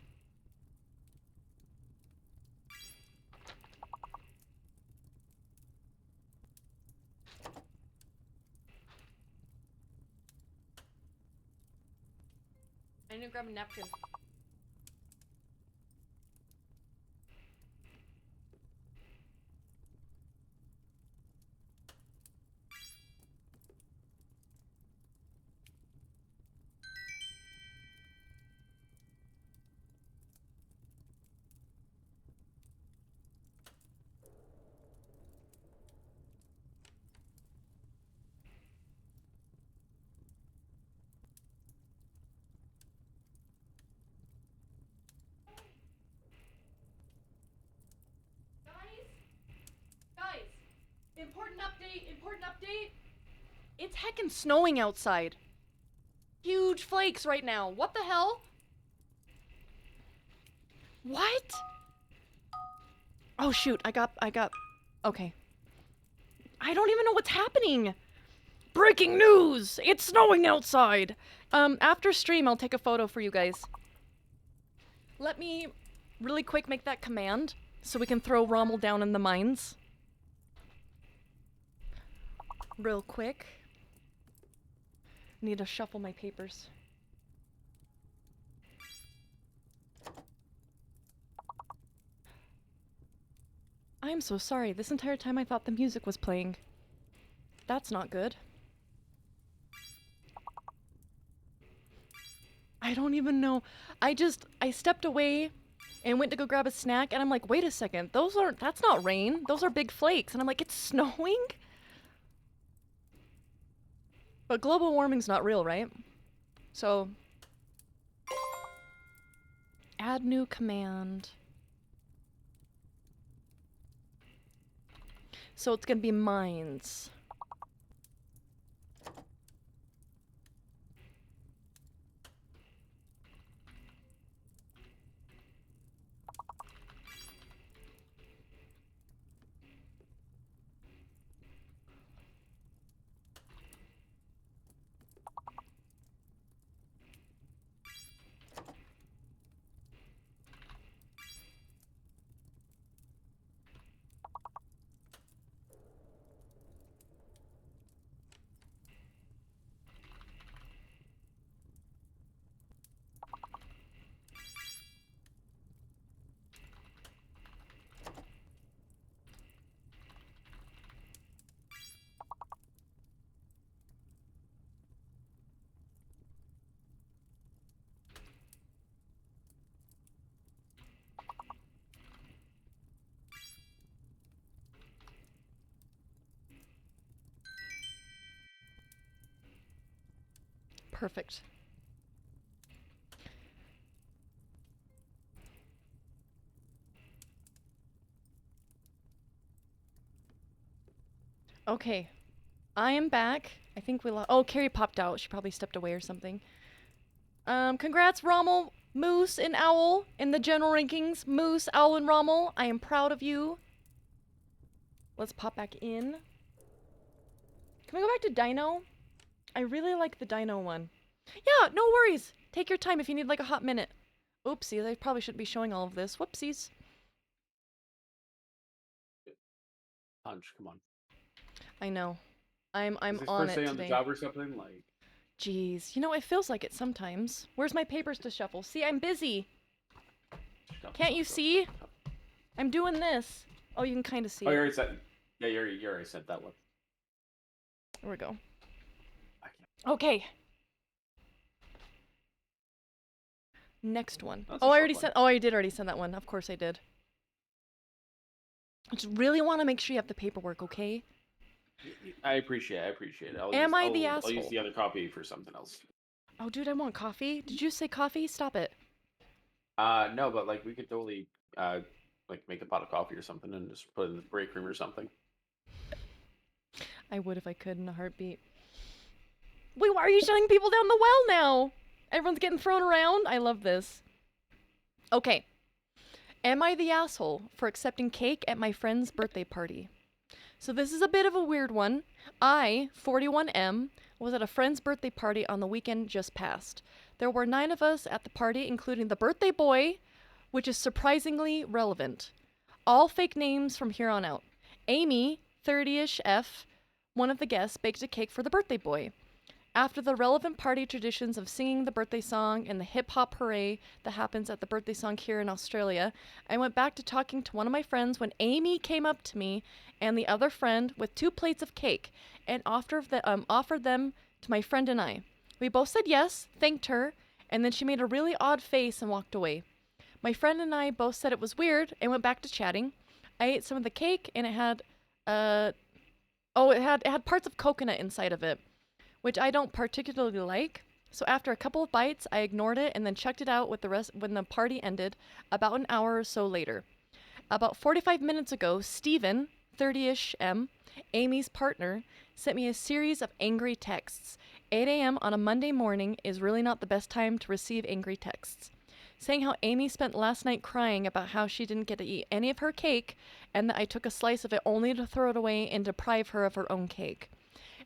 I need to grab a napkin. important update. It's heckin' snowing outside. Huge flakes right now. What the hell? What? Oh shoot, I got, okay. I don't even know what's happening. Breaking news! It's snowing outside! After stream, I'll take a photo for you guys. Let me really quick make that command so we can throw Rommel down in the mines. Real quick. Need to shuffle my papers. I'm so sorry. This entire time I thought the music was playing. That's not good. I don't even know. I stepped away and went to go grab a snack and I'm like, wait a second, that's not rain. Those are big flakes. And I'm like, it's snowing? But global warming's not real, right? So, add new command. So it's gonna be mines. Perfect. Okay. I am back. I think we lost. Oh, Carrie popped out. She probably stepped away or something. Congrats, Rommel, Moose, and Owl in the general rankings. Moose, Owl, and Rommel. I am proud of you. Let's pop back in. Can we go back to Dino? I really like the Dino one. Yeah, no worries. Take your time if you need like a hot minute. Oopsies, I probably shouldn't be showing all of this. Whoopsies. Punch, come on. I know. I'm Is this on first it day on the today. job or something? Like, Jeez, you know, it feels like it sometimes. Where's my papers to shuffle? See, I'm busy. Can't you see? I'm doing this. Oh, you can kind of see Oh, you it. already said. Yeah, you already said that one. There we go. I can't. Okay. Next one. That's a Oh, I short already one. said. Oh, I did already send that one. Of course I did. I just really want to make sure you have the paperwork, okay? I appreciate it. Am I the I'll use asshole? the other copy for something else. Oh, dude, I want coffee. Did you say coffee? Stop it. No, but like we could totally like make a pot of coffee or something and just put it in the break room or something. I would if I could in a heartbeat. Wait, why are you shutting people down the well now? Everyone's getting thrown around. I love this. Okay. Am I the asshole for accepting cake at my friend's birthday party? So this is a bit of a weird one. I, 41M, was at a friend's birthday party on the weekend just past. There were 9 of us at the party, including the birthday boy, which is surprisingly relevant. All fake names from here on out. Amy, 30-ish F, one of the guests, baked a cake for the birthday boy. After the relevant party traditions of singing the birthday song and the hip-hop hooray that happens at the birthday song here in Australia, I went back to talking to one of my friends when Amy came up to me and the other friend with 2 plates of cake and offered them to my friend and I. We both said yes, thanked her, and then she made a really odd face and walked away. My friend and I both said it was weird and went back to chatting. I ate some of the cake and it had it had parts of coconut inside of it, which I don't particularly like. So after a couple of bites, I ignored it and then checked it out with the rest when the party ended about an hour or so later. About 45 minutes ago, Steven, 8:30ish m, Amy's partner sent me a series of angry texts. 8 a.m. on a Monday morning is really not the best time to receive angry texts. Saying how Amy spent last night crying about how she didn't get to eat any of her cake and that I took a slice of it only to throw it away and deprive her of her own cake.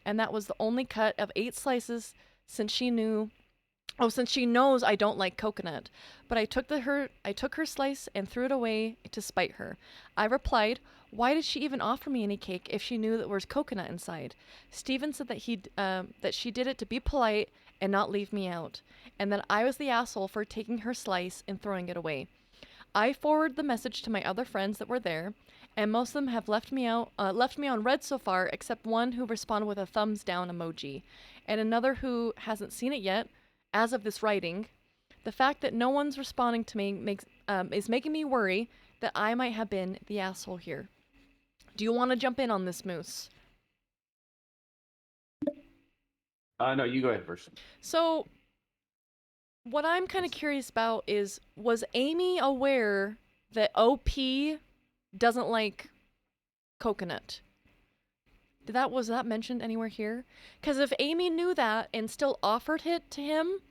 And that was the only cut of 8 slices since she knows I don't like coconut. But I took her slice and threw it away to spite her. I replied, "Why did she even offer me any cake if she knew that there was coconut inside?" Steven said that she did it to be polite and not leave me out, and that I was the asshole for taking her slice and throwing it away. I forwarded the message to my other friends that were there, and most of them have left me on red so far, except one who responded with a thumbs down emoji, and another who hasn't seen it yet, as of this writing. The fact that no one's responding to me is making me worry that I might have been the asshole here. Do you want to jump in on this, Moose? No, you go ahead first. So, what I'm kind of curious about is, was Amy aware that OP doesn't like coconut? Was that mentioned anywhere here? Because if Amy knew that and still offered it to him,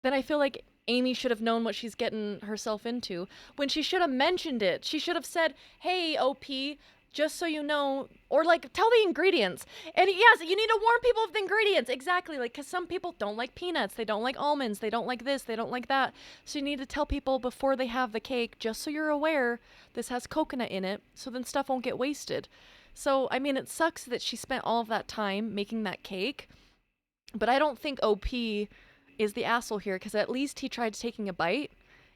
then I feel like Amy should have known what she's getting herself into. When she should have mentioned it, she should have said, "Hey, OP, just so you know," or like, tell the ingredients. And yes, you need to warn people of the ingredients. Exactly, like, because some people don't like peanuts, they don't like almonds, they don't like this, they don't like that. So you need to tell people before they have the cake, just so you're aware, this has coconut in it, so then stuff won't get wasted. So, I mean, it sucks that she spent all of that time making that cake, but I don't think OP is the asshole here, because at least he tried taking a bite,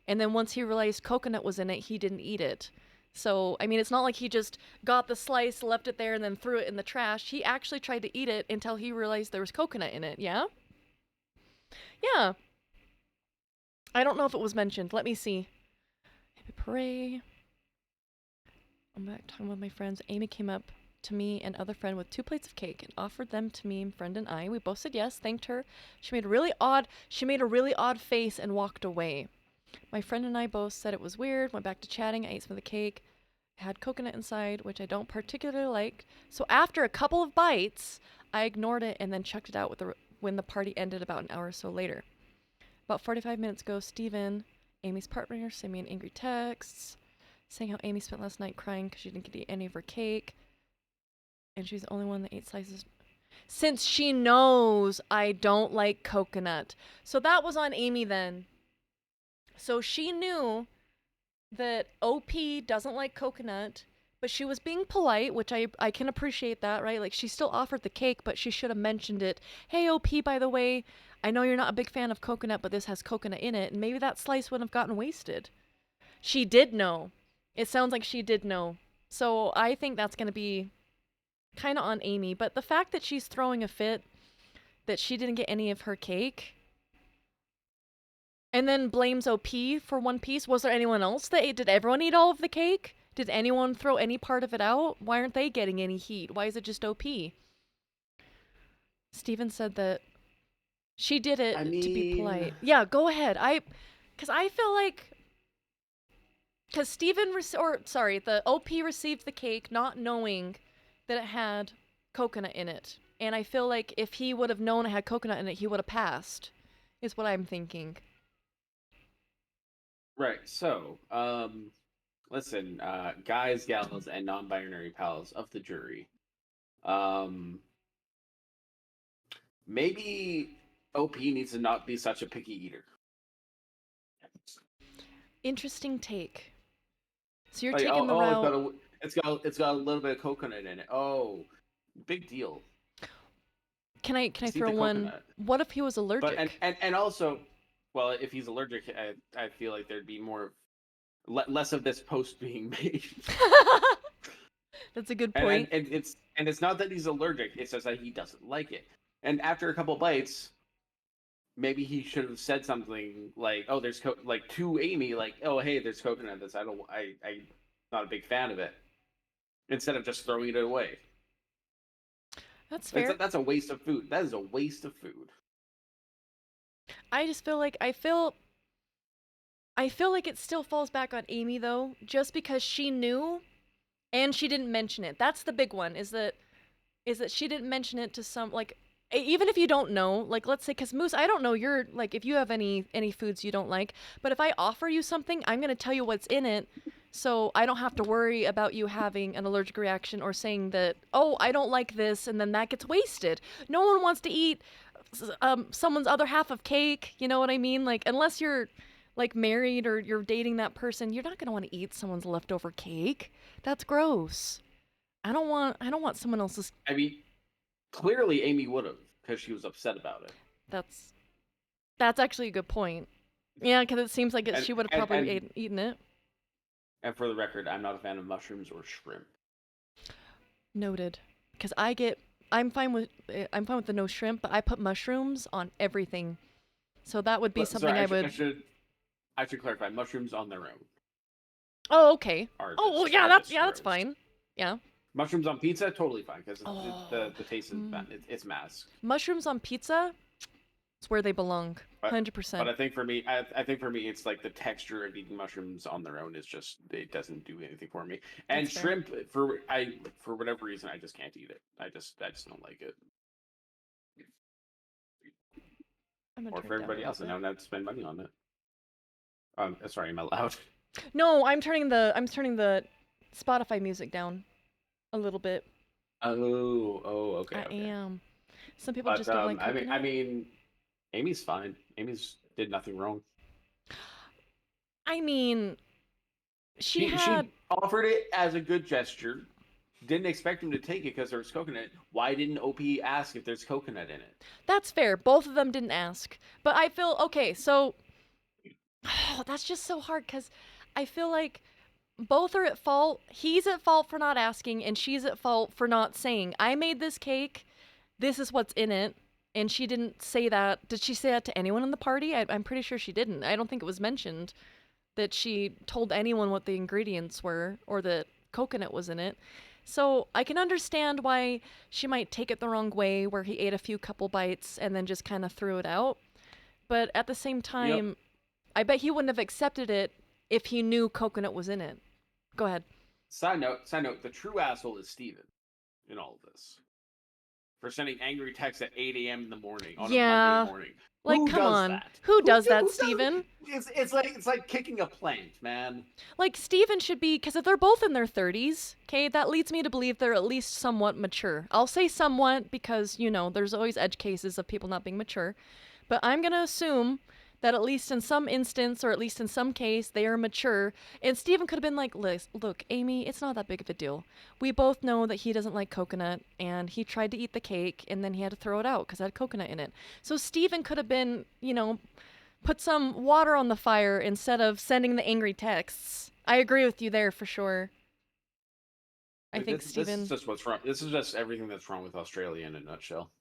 and then once he realized coconut was in it, he didn't eat it. So, I mean, it's not like he just got the slice, left it there, and then threw it in the trash. He actually tried to eat it until he realized there was coconut in it, yeah? Yeah. I don't know if it was mentioned. Let me see. Happy Pray. I'm back talking with my friends. Amy came up to me and other friend with 2 plates of cake and offered them to me, friend and I. We both said yes, thanked her. She made a really odd face and walked away. My friend and I both said it was weird, went back to chatting. I ate some of the cake. It had coconut inside, which I don't particularly like. So after a couple of bites, I ignored it and then chucked it out when the party ended about an hour or so later. About 45 minutes ago, Steven, Amy's partner, sent me an angry text saying how Amy spent last night crying because she didn't get to eat any of her cake. And she's the only one that ate slices. Since she knows I don't like coconut. So that was on Amy then. So she knew that OP doesn't like coconut, but she was being polite, which I can appreciate that, right? Like, she still offered the cake, but she should have mentioned it. "Hey, OP, by the way, I know you're not a big fan of coconut, but this has coconut in it." And maybe that slice wouldn't have gotten wasted. She did know. It sounds like she did know. So I think that's going to be kind of on Amy. But the fact that she's throwing a fit that she didn't get any of her cake and then blames OP for one piece. Was there anyone else that ate? Did everyone eat all of the cake? Did anyone throw any part of it out? Why aren't they getting any heat? Why is it just OP? Steven said that she did it to be polite. Yeah, go ahead. Because I feel like, because the OP received the cake not knowing that it had coconut in it. And I feel like if he would have known it had coconut in it, he would have passed, is what I'm thinking. Right. So, listen, guys, gals, and non-binary pals of the jury. Maybe OP needs to not be such a picky eater. Interesting take. So you're Like, taking the route. It's got a little bit of coconut in it. Oh, big deal. Can I throw one? Coconut. What if he was allergic? But and also, well, if he's allergic, I feel like there'd be less of this post being made. That's a good point. And it's not that he's allergic; it's just that he doesn't like it. And after a couple bites, maybe he should have said something like, "Oh, there's like to Amy, like, oh, hey, there's coconut in this. I'm not a big fan of it." Instead of just throwing it away. That's fair. That's a waste of food. That is a waste of food. I just feel like I feel like it still falls back on Amy though, just because she knew And she didn't mention it. That's the big one, is that she didn't mention it to some, like, even if you don't know, like, let's say, because Moose, I don't know your, like, if you have any foods you don't like, but if I offer you something, I'm going to tell you what's in it, so I don't have to worry about you having an allergic reaction or saying that, oh, I don't like this, and then that gets wasted. No one wants to eat someone's other half of cake, you know what I mean? Like, unless you're, like, married or you're dating that person, you're not going to want to eat someone's leftover cake. That's gross. I don't want someone else's. I mean, clearly Amy would have, because she was upset about it. That's actually a good point. Yeah, because it seems like she would have probably eaten it. And for the record, I'm not a fan of mushrooms or shrimp. Noted. Because I'm fine with the no shrimp, but I put mushrooms on everything. So that would be something sorry, I would. I should clarify. Mushrooms on their own. Oh, okay. Just, yeah, that's gross. fine. Yeah. Mushrooms on pizza, totally fine, because the taste is it's masked. Mushrooms on pizza, it's where they belong, 100%. But I think for me, it's like the texture of eating mushrooms on their own is just, it doesn't do anything for me. And That's shrimp, for whatever reason, I just can't eat it. I just don't like it. Or for everybody else, I don't have to spend money on it. Sorry, am I loud? No, I'm turning the Spotify music down a little bit. Oh, okay. I am. Some people just don't like coconut. I mean, Amy's fine. Amy's did nothing wrong. I mean, she offered it as a good gesture. Didn't expect him to take it because there was coconut. Why didn't OP ask if there's coconut in it? That's fair. Both of them didn't ask. But I feel, okay, so that's just so hard because I feel like both are at fault. He's at fault for not asking, and she's at fault for not saying, I made this cake, this is what's in it, and she didn't say that. Did she say that to anyone in the party? I'm pretty sure she didn't. I don't think it was mentioned that she told anyone what the ingredients were or that coconut was in it. So I can understand why she might take it the wrong way, where he ate a few couple bites and then just kind of threw it out. But at the same time, yep. I bet he wouldn't have accepted it if he knew coconut was in it. Go ahead. Side note, the true asshole is Steven in all of this. For sending angry texts at 8 a.m. in the morning on a Monday morning. Like, come on. Who does that, Steven? It's like kicking a plant, man. Like, Steven should be, because if they're both in their 30s, okay, that leads me to believe they're at least somewhat mature. I'll say somewhat because, you know, there's always edge cases of people not being mature. But I'm going to assume that at least in some instance, or at least in some case, they are mature. And Steven could have been like, look, Amy, it's not that big of a deal. We both know that he doesn't like coconut, and he tried to eat the cake, and then he had to throw it out because it had coconut in it. So Steven could have been, you know, put some water on the fire instead of sending the angry texts. I agree with you there for sure. I think Steven... This is just what's wrong. This is just everything that's wrong with Australia in a nutshell.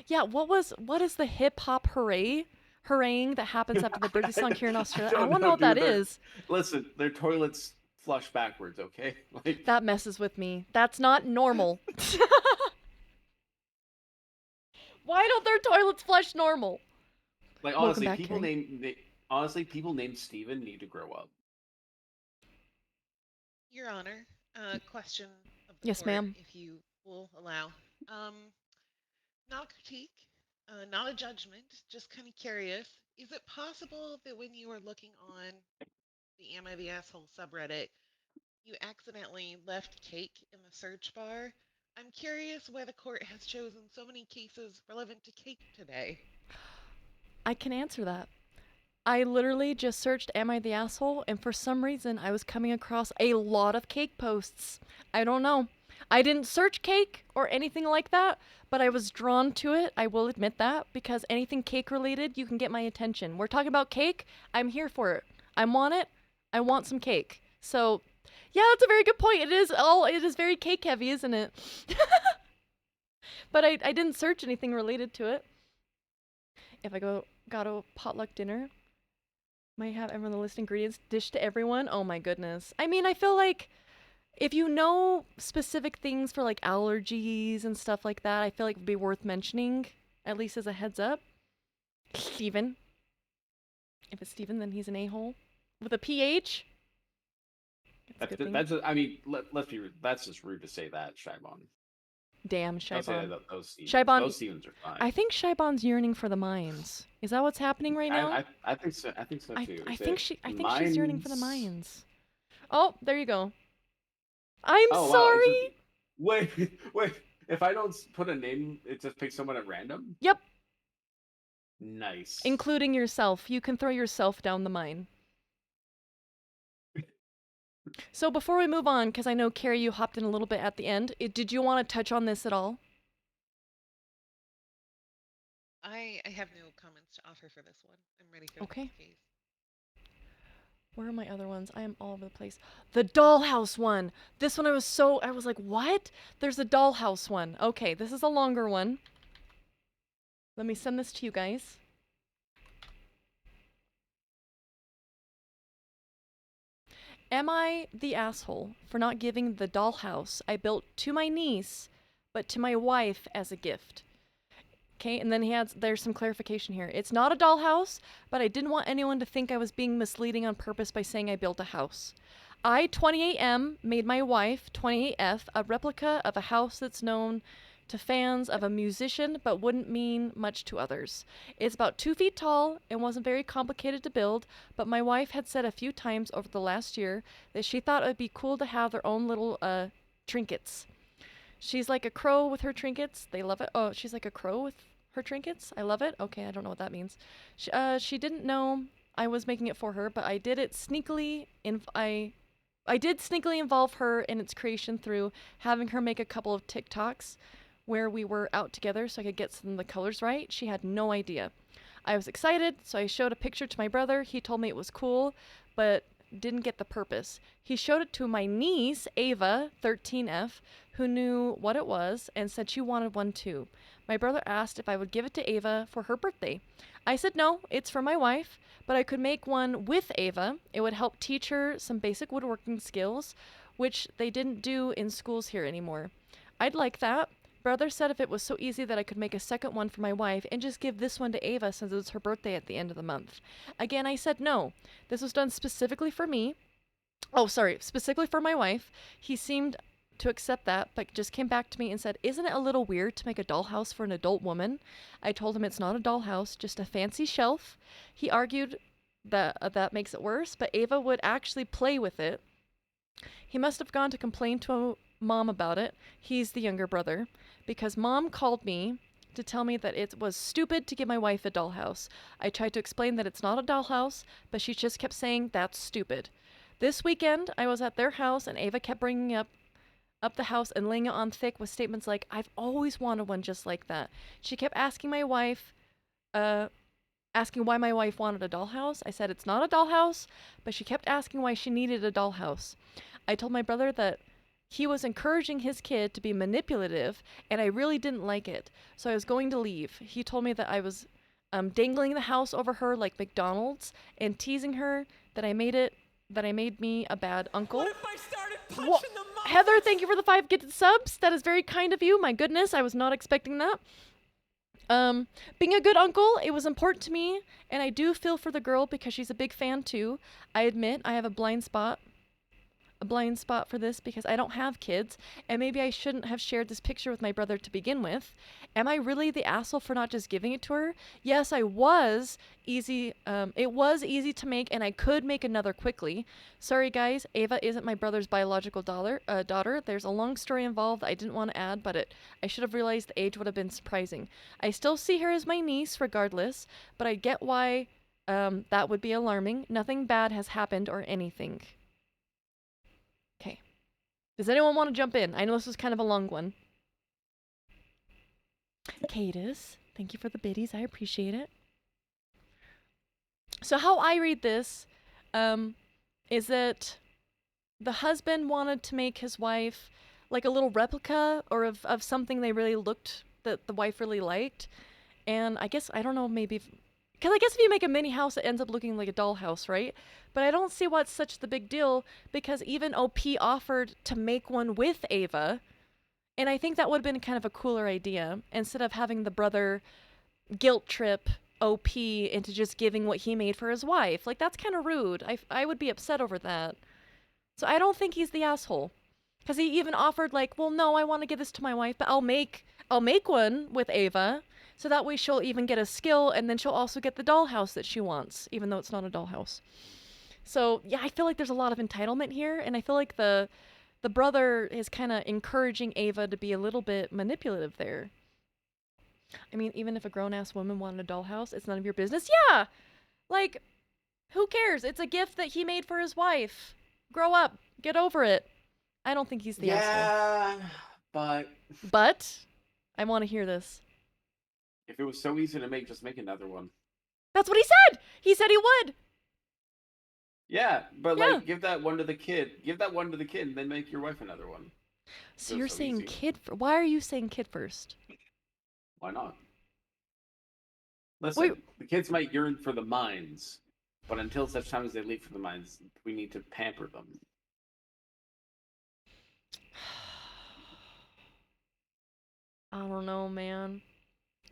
Yeah, what is the hip-hop hurraying that happens after the birthday song here in Australia? I want to know what that is. Listen, their toilets flush backwards, okay? Like, that messes with me. That's not normal. Why don't their toilets flush normal? Like, honestly, people named Steven need to grow up. Your Honor, question of the yes, court, ma'am. if you will allow. Not a critique. Not a judgment, just kind of curious. Is it possible that when you were looking on the Am I the Asshole subreddit, you accidentally left cake in the search bar? I'm curious why the court has chosen so many cases relevant to cake today. I can answer that. I literally just searched Am I the Asshole, and for some reason I was coming across a lot of cake posts. I don't know. I didn't search cake or anything like that, but I was drawn to it, I will admit that, because anything cake related, you can get my attention. We're talking about cake, I'm here for it. I want it, I want some cake. So, yeah, that's a very good point. It is very cake heavy, isn't it? But I didn't search anything related to it. If I got a potluck dinner, might have everyone the list ingredients, dish to everyone. Oh my goodness. I mean, I feel like if you know specific things for like allergies and stuff like that, I feel like it would be worth mentioning, at least as a heads up. Steven. If it's Steven, then he's an a-hole. With a PH. a good thing. That's just, I mean, let's be that's just rude to say that, Shibon. Damn, Don't say Shibon. that those Stevens. Shibon, Those Stevens are fine. I think Shibon's yearning for the mines. Is that what's happening right now? I think so. I think so too. I Is think it she's yearning for the mines? mines. Oh, there you go. I'm Oh wow! It's sorry. just, wait. If I don't put a name, it just picks someone at random. Yep, Nice. including yourself. You can throw yourself down the mine. So before we move on, because I know Carrie, you hopped in a little bit at the end. Did you want to touch on this at all? I have no comments to offer for this one. I'm ready for Okay. the case. Where are my other ones? I am all over the place. The dollhouse one. This one I was like, what? There's a dollhouse one. Okay, this is a longer one. Let me send this to you guys. Am I the asshole for not giving the dollhouse I built to my niece, but to my wife as a gift? Okay, and then there's some clarification here. It's not a dollhouse, but I didn't want anyone to think I was being misleading on purpose by saying I built a house. I, 28M, made my wife, 28F, a replica of a house that's known to fans of a musician but wouldn't mean much to others. It's about 2 feet tall and wasn't very complicated to build, but my wife had said a few times over the last year that she thought it would be cool to have their own little trinkets. She's like a crow with her trinkets. They love it. Oh, she's like a crow with her trinkets. I love it. Okay, I don't know what that means. She didn't know I was making it for her, but I did it sneakily. I did sneakily involve her in its creation through having her make a couple of TikToks where we were out together so I could get some of the colors right. She had no idea. I was excited, so I showed a picture to my brother. He told me it was cool, but didn't get the purpose. He showed it to my niece, Ava, 13F, who knew what it was and said she wanted one too. My brother asked if I would give it to Ava for her birthday. I said no, it's for my wife, but I could make one with Ava. It would help teach her some basic woodworking skills, which they didn't do in schools here anymore. I'd like that. Brother said if it was so easy that I could make a second one for my wife and just give this one to Ava since it's her birthday at the end of the month. Again, I said no. This was done specifically for me. Oh, sorry, specifically for my wife. He seemed to accept that, but just came back to me and said, "Isn't it a little weird to make a dollhouse for an adult woman?" I told him it's not a dollhouse, just a fancy shelf. He argued that that makes it worse, but Ava would actually play with it. He must have gone to complain to Mom about it. He's the younger brother. Because Mom called me to tell me that it was stupid to give my wife a dollhouse. I tried to explain that it's not a dollhouse, but she just kept saying that's stupid. This weekend, I was at their house and Ava kept bringing up the house and laying it on thick with statements like, "I've always wanted one just like that." She kept asking my wife, asking why my wife wanted a dollhouse. I said it's not a dollhouse, but she kept asking why she needed a dollhouse. I told my brother that he was encouraging his kid to be manipulative, and I really didn't like it, so I was going to leave. He told me that I was dangling the house over her like McDonald's and teasing her that I made me a bad uncle. What if I started punching the muffins? Heather, thank you for the 5 gifted subs. That is very kind of you. My goodness, I was not expecting that. Being a good uncle, it was important to me, and I do feel for the girl because she's a big fan too. I admit I have a blind spot for this because I don't have kids, and maybe I shouldn't have shared this picture with my brother to begin with. Am I really the asshole for not just giving it to her? Yes, I was. It was easy to make, and I could make another quickly. Sorry guys, Ava isn't my brother's biological daughter. There's a long story involved I didn't want to add, but I should have realized the age would have been surprising. I still see her as my niece regardless, but I get why that would be alarming. Nothing bad has happened or anything. Okay. Does anyone want to jump in? I know this was kind of a long one. Cadis, thank you for the biddies. I appreciate it. So how I read this is that the husband wanted to make his wife like a little replica or of something they really looked that the wife really liked. And I guess, I don't know, maybe... Because I guess if you make a mini house, it ends up looking like a dollhouse, right? But I don't see what's such the big deal, because even OP offered to make one with Ava, and I think that would have been kind of a cooler idea, instead of having the brother guilt trip OP into just giving what he made for his wife. Like, that's kind of rude. I would be upset over that. So I don't think he's the asshole. Because he even offered like, well, no, I want to give this to my wife, but I'll make one with Ava, so that way she'll even get a skill, and then she'll also get the dollhouse that she wants, even though it's not a dollhouse. So yeah, I feel like there's a lot of entitlement here, and I feel like the brother is kind of encouraging Ava to be a little bit manipulative there. I mean, even if a grown ass woman wanted a dollhouse, it's none of your business. Yeah, like, who cares? It's a gift that he made for his wife. Grow up, get over it. I don't think he's the asshole. Yeah, but But I want to hear this. if it was so easy to make, just make another one. That's what he said. He said he would. Yeah, but Yeah. like, give that one to the kid. Give that one to the kid, and then make your wife another one. So It you're was so saying easy. kid? Why are you saying kid first? Why not? Listen, Wait. the kids might yearn for the mines, but until such time as they leave for the mines, we need to pamper them. I don't know, man.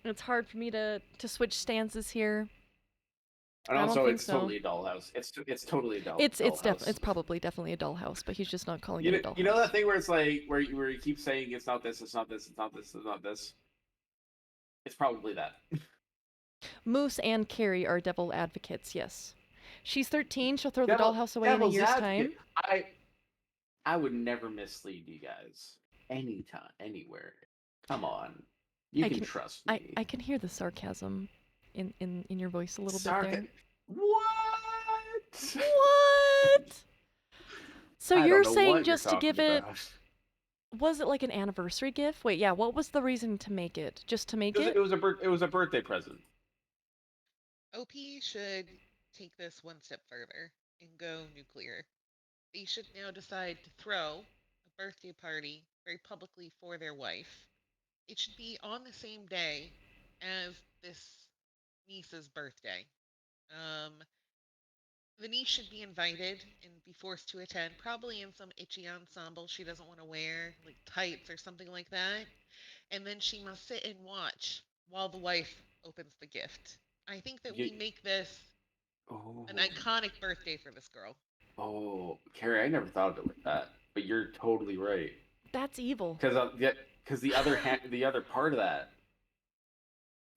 It's hard for me to switch stances here. And I don't also, think it's so. totally a dollhouse. It's totally a It's dollhouse. probably definitely a dollhouse, but he's just not calling You it a know, dollhouse. you know that thing where it's like where you keep saying it's not this, it's not this, it's not this, it's not this. It's probably that. Moose and Carrie are devil advocates. Yes, she's 13. She'll throw the Devil- dollhouse away in a devil's year's advocate. time. I would never mislead you guys. Anytime, anywhere. Come on. You can trust me. I can hear the sarcasm in your voice a little bit there. What? What? So I you're don't know saying what just you're to give talking it? about. Was it like an anniversary gift? Wait, yeah. What was the reason to make it? Just to make it? It was a birthday present. OP should take this one step further and go nuclear. They should now decide to throw a birthday party very publicly for their wife. It should be on the same day as this niece's birthday. The niece should be invited and be forced to attend, probably in some itchy ensemble she doesn't want to wear, like tights or something like that. And then she must sit and watch while the wife opens the gift. I think that we make this an iconic birthday for this girl. Oh, Carrie, I never thought of it like that, but you're totally right. That's evil. Because the other part of that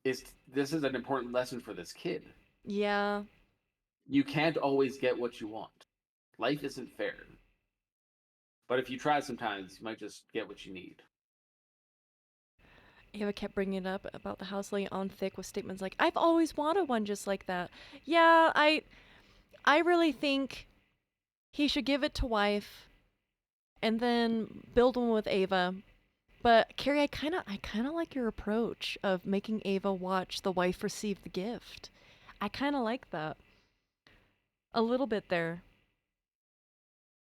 is this is an important lesson for this kid. Yeah. You can't always get what you want. Life isn't fair. But if you try sometimes, you might just get what you need. Ava kept bringing it up about the house laying on thick with statements like, I've always wanted one just like that. Yeah, I really think he should give it to wife and then build one with Ava. But Carrie, I kind of like your approach of making Ava watch the wife receive the gift. I kind of like that. A little bit there.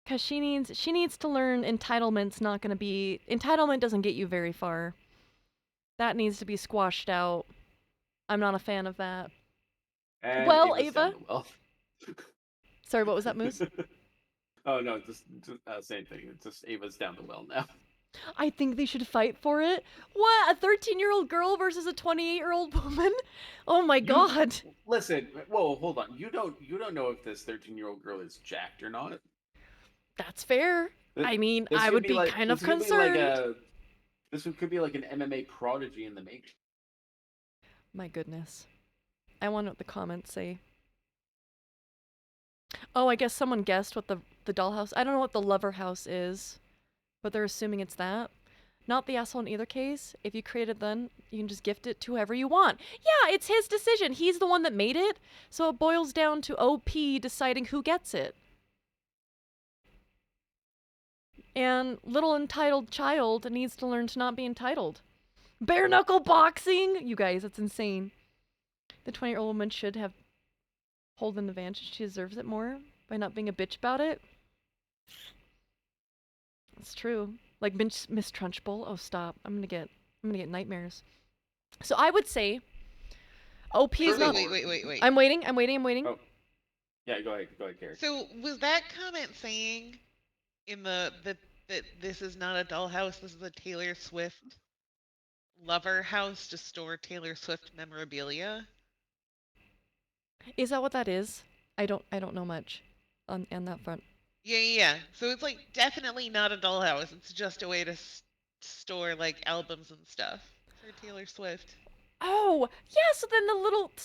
Cuz she needs to learn entitlement doesn't get you very far. That needs to be squashed out. I'm not a fan of that. And Well, Ava's down Ava? the well. Sorry, what was that, Moose? Oh no, just same thing. It's just Ava's down the well now. I think they should fight for it. What? A 13-year-old girl versus a 28-year-old woman? Oh my god. Listen, whoa, hold on. You don't know if this 13-year-old girl is jacked or not. That's fair. I mean, I would be kind of concerned. This could be like an MMA prodigy in the making. My goodness. I wonder what the comments say. Oh, I guess someone guessed what the dollhouse. I don't know what the lover house is, but they're assuming it's that. Not the asshole in either case. If you create it, then you can just gift it to whoever you want. Yeah, it's his decision. He's the one that made it. So it boils down to OP deciding who gets it. And little entitled child needs to learn to not be entitled. Bare knuckle boxing? You guys, that's insane. The 20-year-old woman should have hold an advantage. She deserves it more by not being a bitch about it. It's true. Like Miss Trunchbull. Oh, stop. I'm gonna get nightmares. So I would say OP is not. Wait. I'm waiting. Oh. Yeah, go ahead, Carrie. So was that comment saying in that this is not a dollhouse, this is a Taylor Swift lover house to store Taylor Swift memorabilia? Is that what that is? I don't know much on that front. Yeah. So it's like definitely not a dollhouse. It's just a way to store like albums and stuff for Taylor Swift. Oh, yeah, so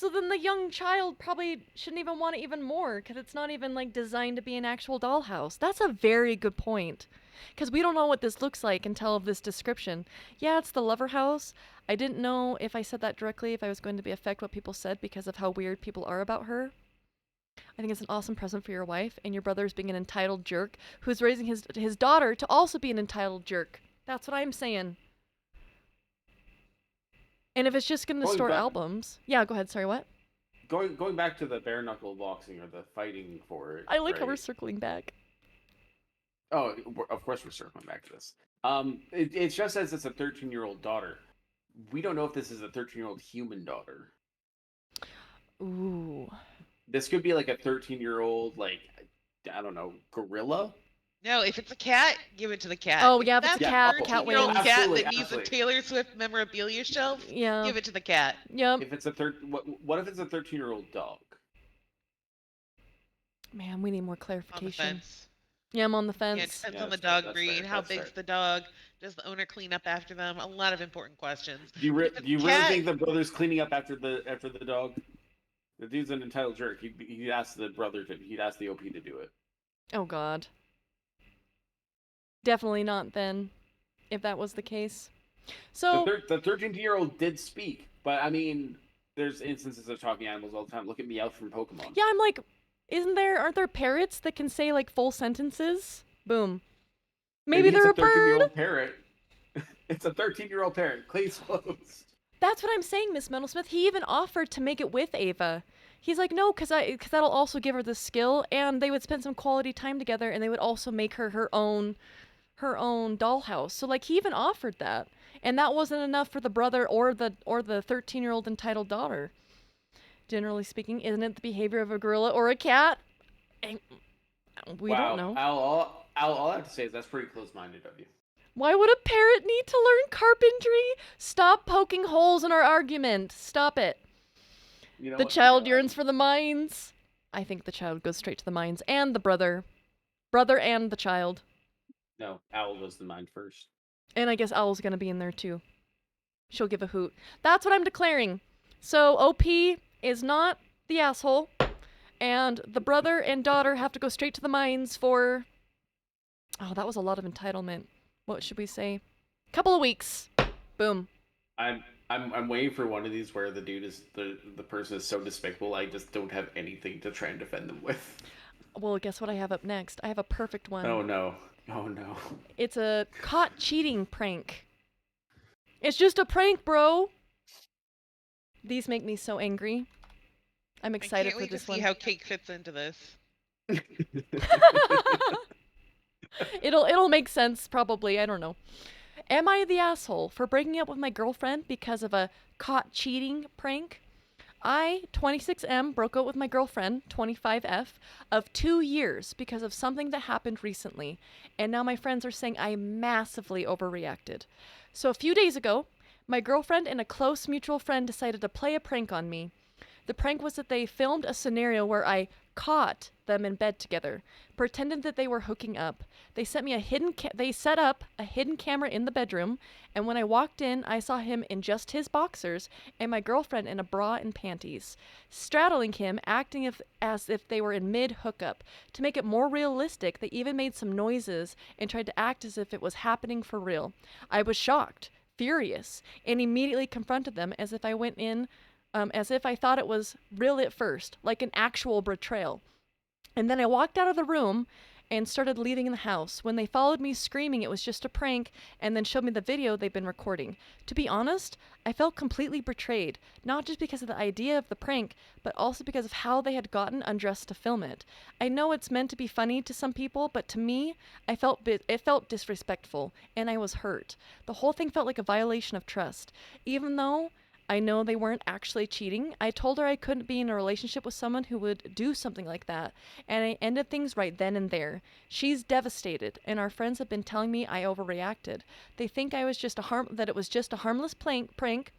then the young child probably shouldn't even want it even more because it's not even like designed to be an actual dollhouse. That's a very good point. Because we don't know what this looks like until this description. Yeah, it's the lover house. I didn't know if I said that directly, if I was going to be affect what people said because of how weird people are about her. I think it's an awesome present for your wife, and your brother's being an entitled jerk who's raising his daughter to also be an entitled jerk. That's what I'm saying. And if it's just going to Going store back, albums, yeah, go ahead. Sorry, what? going back to the bare knuckle boxing or the fighting for it. I like how right? we're circling back. Oh, of course we're circling back to this. It just says it's a 13-year-old daughter. We don't know if this is a 13-year-old human daughter. Ooh. This could be like a 13-year-old, like, I don't know, gorilla. No, if it's a cat, give it to the cat. Oh, yeah, if it's a that's cat, a cat 13-year-old wins. cat Absolutely, that needs a absolutely. Taylor Swift memorabilia shelf, Yeah. give it to the cat. Yep. If it's a what if it's a 13-year-old dog? Man, we need more On the clarification. fence. Yeah, I'm on the Yeah, it fence. depends Yeah, on the that's fair, dog that's breed. fair, How that's big's fair. the dog? Does the owner clean up after them? A lot of important questions. Do you But if it's do you a really cat- think the brother's cleaning up after the dog? The dude's an entitled jerk. He'd ask the brother to. He'd ask the OP to do it. Oh, God. Definitely not then, if that was the case. So, The 13-year-old did speak, but I mean, there's instances of talking animals all the time. Look at Meowth from Pokemon. yeah, I'm like, aren't there parrots that can say like full sentences? Boom. Maybe it's they're a a bird. 13-year-old parrot. It's a 13-year-old parrot. Case closed. That's what I'm saying, Miss Metalsmith. He even offered to make it with Ava. He's like, no, cause that'll also give her the skill, and they would spend some quality time together, and they would also make her own dollhouse. So like he even offered that, and that wasn't enough for the brother or the 13-year-old entitled daughter. Generally speaking, isn't it the behavior of a gorilla or a cat? We don't know. All I have to say is that's pretty close-minded of you. Why would a parrot need to learn carpentry? Stop poking holes in our argument. Stop it. You know The what? child yearns for the mines. I think the child goes straight to the mines, and the brother and the child. No, Owl goes to mine first. And I guess Owl's gonna be in there too. She'll give a hoot. That's what I'm declaring. So OP is not the asshole, and the brother and daughter have to go straight to the mines for... Oh, that was a lot of entitlement. What should we say? Couple of weeks. Boom. I'm waiting for one of these where the dude is the person is so despicable I just don't have anything to try and defend them with. Well, guess what I have up next? I have a perfect one. Oh no. Oh no. It's a caught cheating prank. It's just a prank, bro. These make me so angry. I'm excited I can't for wait this to see one. how cake fits into this. It'll make sense probably. I don't know. Am I the asshole for breaking up with my girlfriend because of a caught cheating prank? I, 26M, broke up with my girlfriend, 25F, of 2 years because of something that happened recently, and now my friends are saying I massively overreacted. So a few days ago, my girlfriend and a close mutual friend decided to play a prank on me. The prank was that they filmed a scenario where I caught them in bed together, pretended that they were hooking up. They sent me they set up a hidden camera in the bedroom, and when I walked in, I saw him in just his boxers and my girlfriend in a bra and panties, straddling him, acting as if they were in mid-hookup. To make it more realistic, they even made some noises and tried to act as if it was happening for real. I was shocked, furious, and immediately confronted them as if I went in as if I thought it was real at first, like an actual betrayal. And then I walked out of the room and started leaving the house when they followed me screaming it was just a prank and then showed me the video they'd been recording. To be honest, I felt completely betrayed, not just because of the idea of the prank, but also because of how they had gotten undressed to film it. I know it's meant to be funny to some people, but to me, it felt disrespectful, and I was hurt. The whole thing felt like a violation of trust. Even though I know they weren't actually cheating, I told her I couldn't be in a relationship with someone who would do something like that, and I ended things right then and there. She's devastated, and our friends have been telling me I overreacted. They think that it was just a harmless prank,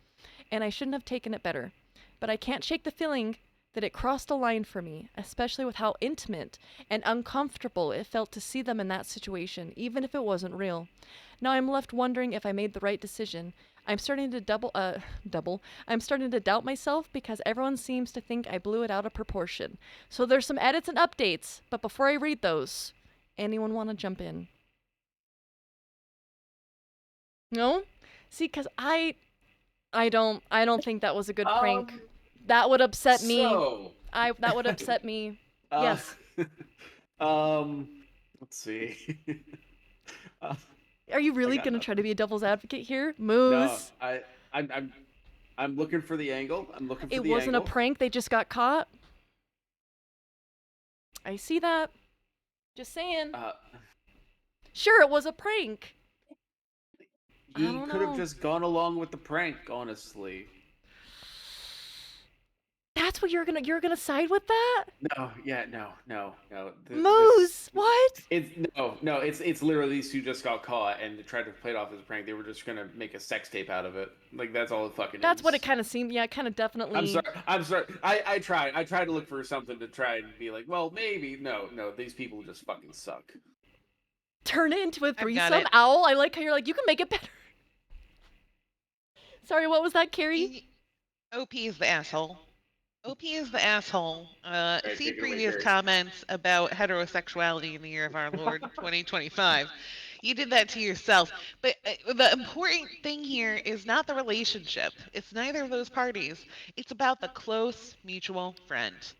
and I shouldn't have taken it better. But I can't shake the feeling that it crossed a line for me, especially with how intimate and uncomfortable it felt to see them in that situation, even if it wasn't real. Now I'm left wondering if I made the right decision. I'm starting to I'm starting to doubt myself because everyone seems to think I blew it out of proportion. So there's some edits and updates, but before I read those, anyone want to jump in? No? See, cuz I don't think that was a good prank. That would upset me. So, That would upset me. uh, Yes. let's see. uh, Are you I really got going to try to nothing. be a devil's advocate here? No, Moose. I'm looking for the angle. I'm looking for It the wasn't a angle. prank, they just got caught. I see that. Just saying. Uh, Sure, it was a prank. I he don't could have know. just gone along with the prank, honestly. That's what you're gonna side with that? No, yeah, no. Moose, what? It's literally these two just got caught and they tried to play it off as a prank. They were just gonna make a sex tape out of it. Like that's all it fucking is. That's what it kind of seemed. Yeah, it kind of definitely. I'm sorry. I tried to look for something to try and be like, well, maybe. No, these people just fucking suck. Turn it into a I've got threesome it. owl. I like how you're like, you can make it better. Sorry, what was that, Carrie? OP is the asshole. OP is the asshole. Alright, See take it away, previous Carrie. comments about heterosexuality in the year of our Lord 2025. You did that to yourself. But the important thing here is not the relationship. It's neither of those parties. It's about the close mutual friend.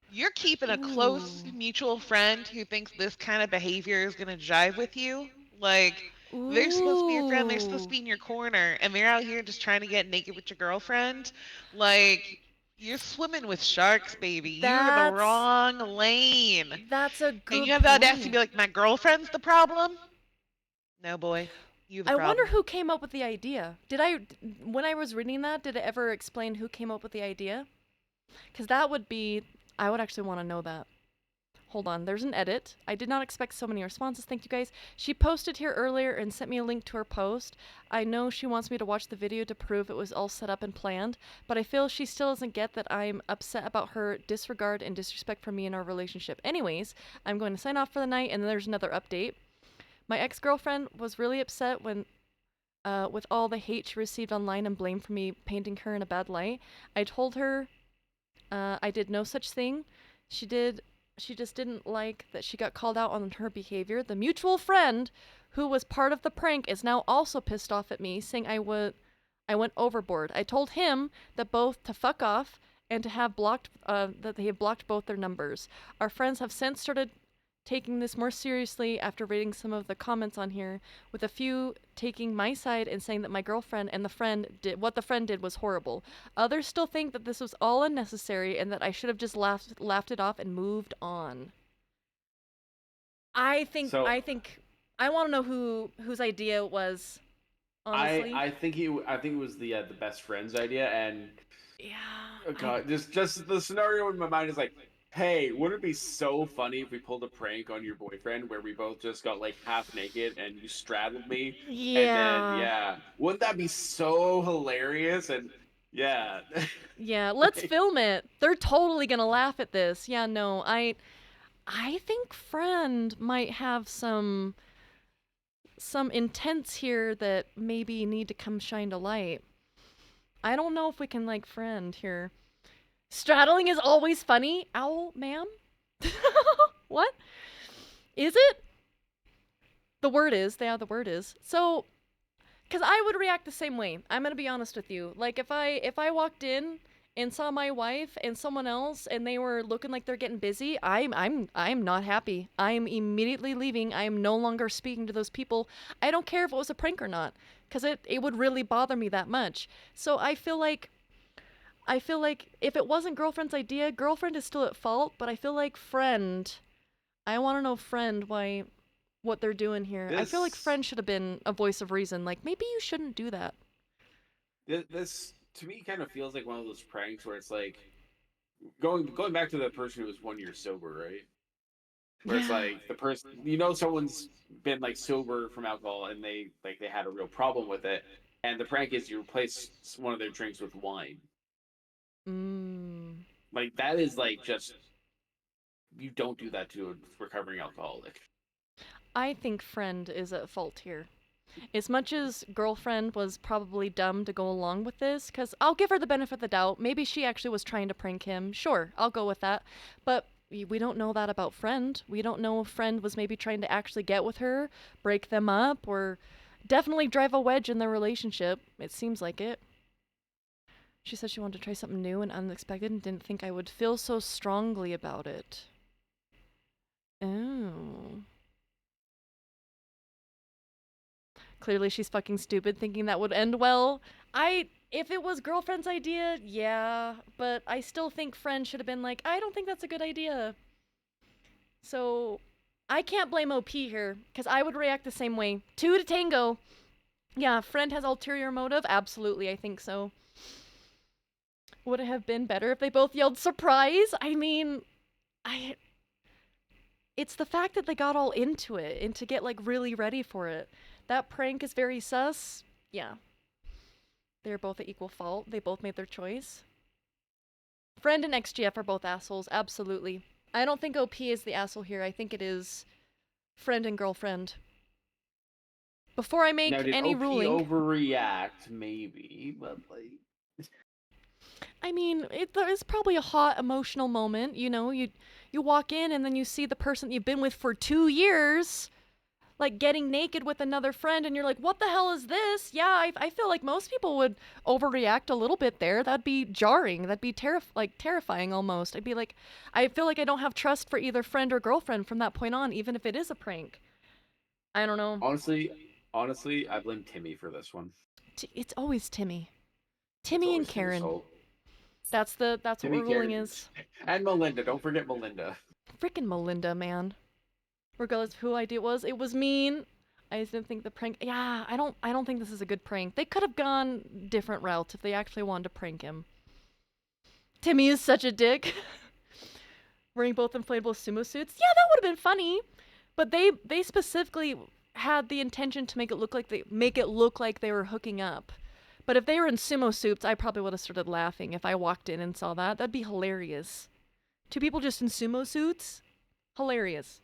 You're keeping a close Ooh. mutual friend who thinks this kind of behavior is going to jive with you. Like, they're supposed to be your friend, they're supposed to Ooh. be in your corner, and they're out here just trying to get naked with your girlfriend. Like, you're swimming with sharks, baby. You're in the That's wrong lane. that's a And you good have the audacity to point. be like, my girlfriend's the problem? No, boy. You the I wonder problem. who came up with the idea. When I was reading that, did it ever explain who came up with the idea? Because I would actually want to know that. Hold on, there's an edit. I did not expect so many responses. Thank you guys. She posted here earlier and sent me a link to her post. I know she wants me to watch the video to prove it was all set up and planned, but I feel she still doesn't get that I'm upset about her disregard and disrespect for me in our relationship. Anyways, I'm going to sign off for the night, and then there's another update. My ex-girlfriend was really upset when with all the hate she received online and blame for me painting her in a bad light. I told her I did no such thing. She just didn't like that she got called out on her behavior. The mutual friend who was part of the prank is now also pissed off at me, saying I went overboard. I told him that both to fuck off and to have blocked that they have blocked both their numbers. Our friends have since started taking this more seriously after reading some of the comments on here, with a few taking my side and saying that my girlfriend and the friend did was horrible. Others still think that this was all unnecessary and that I should have just laughed it off and moved on. So I think I want to know whose idea it was. Honestly, I think it was the best friend's idea, and oh yeah. god, just the scenario in my mind is like, hey, wouldn't it be so funny if we pulled a prank on your boyfriend where we both just got like half naked and you straddled me, and then Yeah. yeah, wouldn't that be so hilarious? And yeah, Yeah, let's like, film it. They're totally gonna laugh at this. Yeah, no, I think friend might have some intents here that maybe need to come shine to light. I don't know if we can like friend here. Straddling is always funny. Owl, ma'am? What? Is it? The word is. Yeah, the word is. So, because I would react the same way. I'm gonna be honest with you. Like if I walked in and saw my wife and someone else and they were looking like they're getting busy, I'm not happy. I'm immediately leaving. I am no longer speaking to those people. I don't care if it was a prank or not, because it would really bother me that much. So I feel like if it wasn't girlfriend's idea, girlfriend is still at fault, but I feel like friend, I want to know friend what they're doing here. I feel like this friend should have been a voice of reason. Like maybe you shouldn't do that. this to me kind of feels like one of those pranks where it's like going back to the person who was 1 year sober, right? Where it's Yeah. like the person, someone's been like sober from alcohol and they had a real problem with it, and the prank is you replace one of their drinks with wine. Mm. Like that is like just you don't do that to a recovering alcoholic. I think friend is at fault here. As much as girlfriend was probably dumb to go along with this, because I'll give her the benefit of the doubt. Maybe she actually was trying to prank him. Sure, I'll go with that. But we don't know that about friend. We don't know if friend was maybe trying to actually get with her, break them up, or definitely drive a wedge in their relationship. It seems like it. She said she wanted to try something new and unexpected and didn't think I would feel so strongly about it. Oh. Clearly she's fucking stupid thinking that would end well. If it was girlfriend's idea, yeah, but I still think friend should have been like, I don't think that's a good idea. So I can't blame OP here, because I would react the same way. 2 to tango. Yeah, friend has ulterior motive? Absolutely, I think so. Would it have been better if they both yelled surprise? I mean, it's the fact that they got all into it and to get like really ready for it. That prank is very sus. Yeah. They're both at equal fault. They both made their choice. Friend and XGF are both assholes, absolutely. I don't think OP is the asshole here. I think it is friend and girlfriend. Before I make Now, did any OP ruling, overreact? Maybe, but like. I mean, there is probably a hot emotional moment. You know, you walk in and then you see the person you've been with for 2 years, like getting naked with another friend, and you're like, what the hell is this? Yeah, I feel like most people would overreact a little bit there. That'd be jarring. That'd be terrifying almost. I'd be like, I feel like I don't have trust for either friend or girlfriend from that point on, even if it is a prank. I don't know. Honestly, I blame Timmy for this one. It's always Timmy. It's Timmy always and Karen. Timmy's fault. That's what Timmy, we're ruling Karen, is. and Melinda. Don't forget Melinda. Frickin' Melinda, man. Regardless of who idea it was mean. I just didn't think the prank. Yeah, I don't think this is a good prank. They could have gone different routes if they actually wanted to prank him. Timmy is such a dick. Wearing both inflatable sumo suits. Yeah, that would have been funny. But they specifically had the intention to make it look like they were hooking up. But if they were in sumo suits, I probably would have started laughing if I walked in and saw that. That'd be hilarious. 2 people just in sumo suits? Hilarious.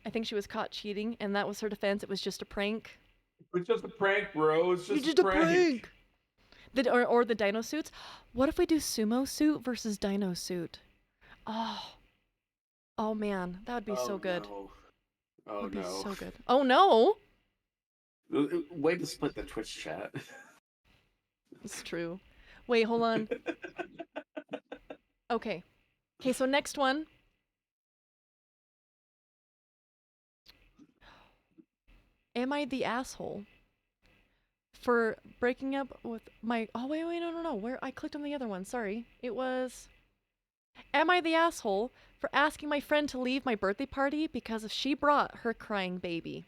I think she was caught cheating, and that was her defense. It was just a prank. It's just a prank, bro. It's just a prank. Or the dino suits. What if we do sumo suit versus dino suit? Oh man, that would be so good. No. Oh That'd be no. so good. Oh no. Way to split the Twitch chat. It's true. Wait, hold on. Okay, so next one. Am I the asshole for breaking up with my... Oh, wait, no. Where? I clicked on the other one. Sorry. It was... Am I the asshole for asking my friend to leave my birthday party because she brought her crying baby?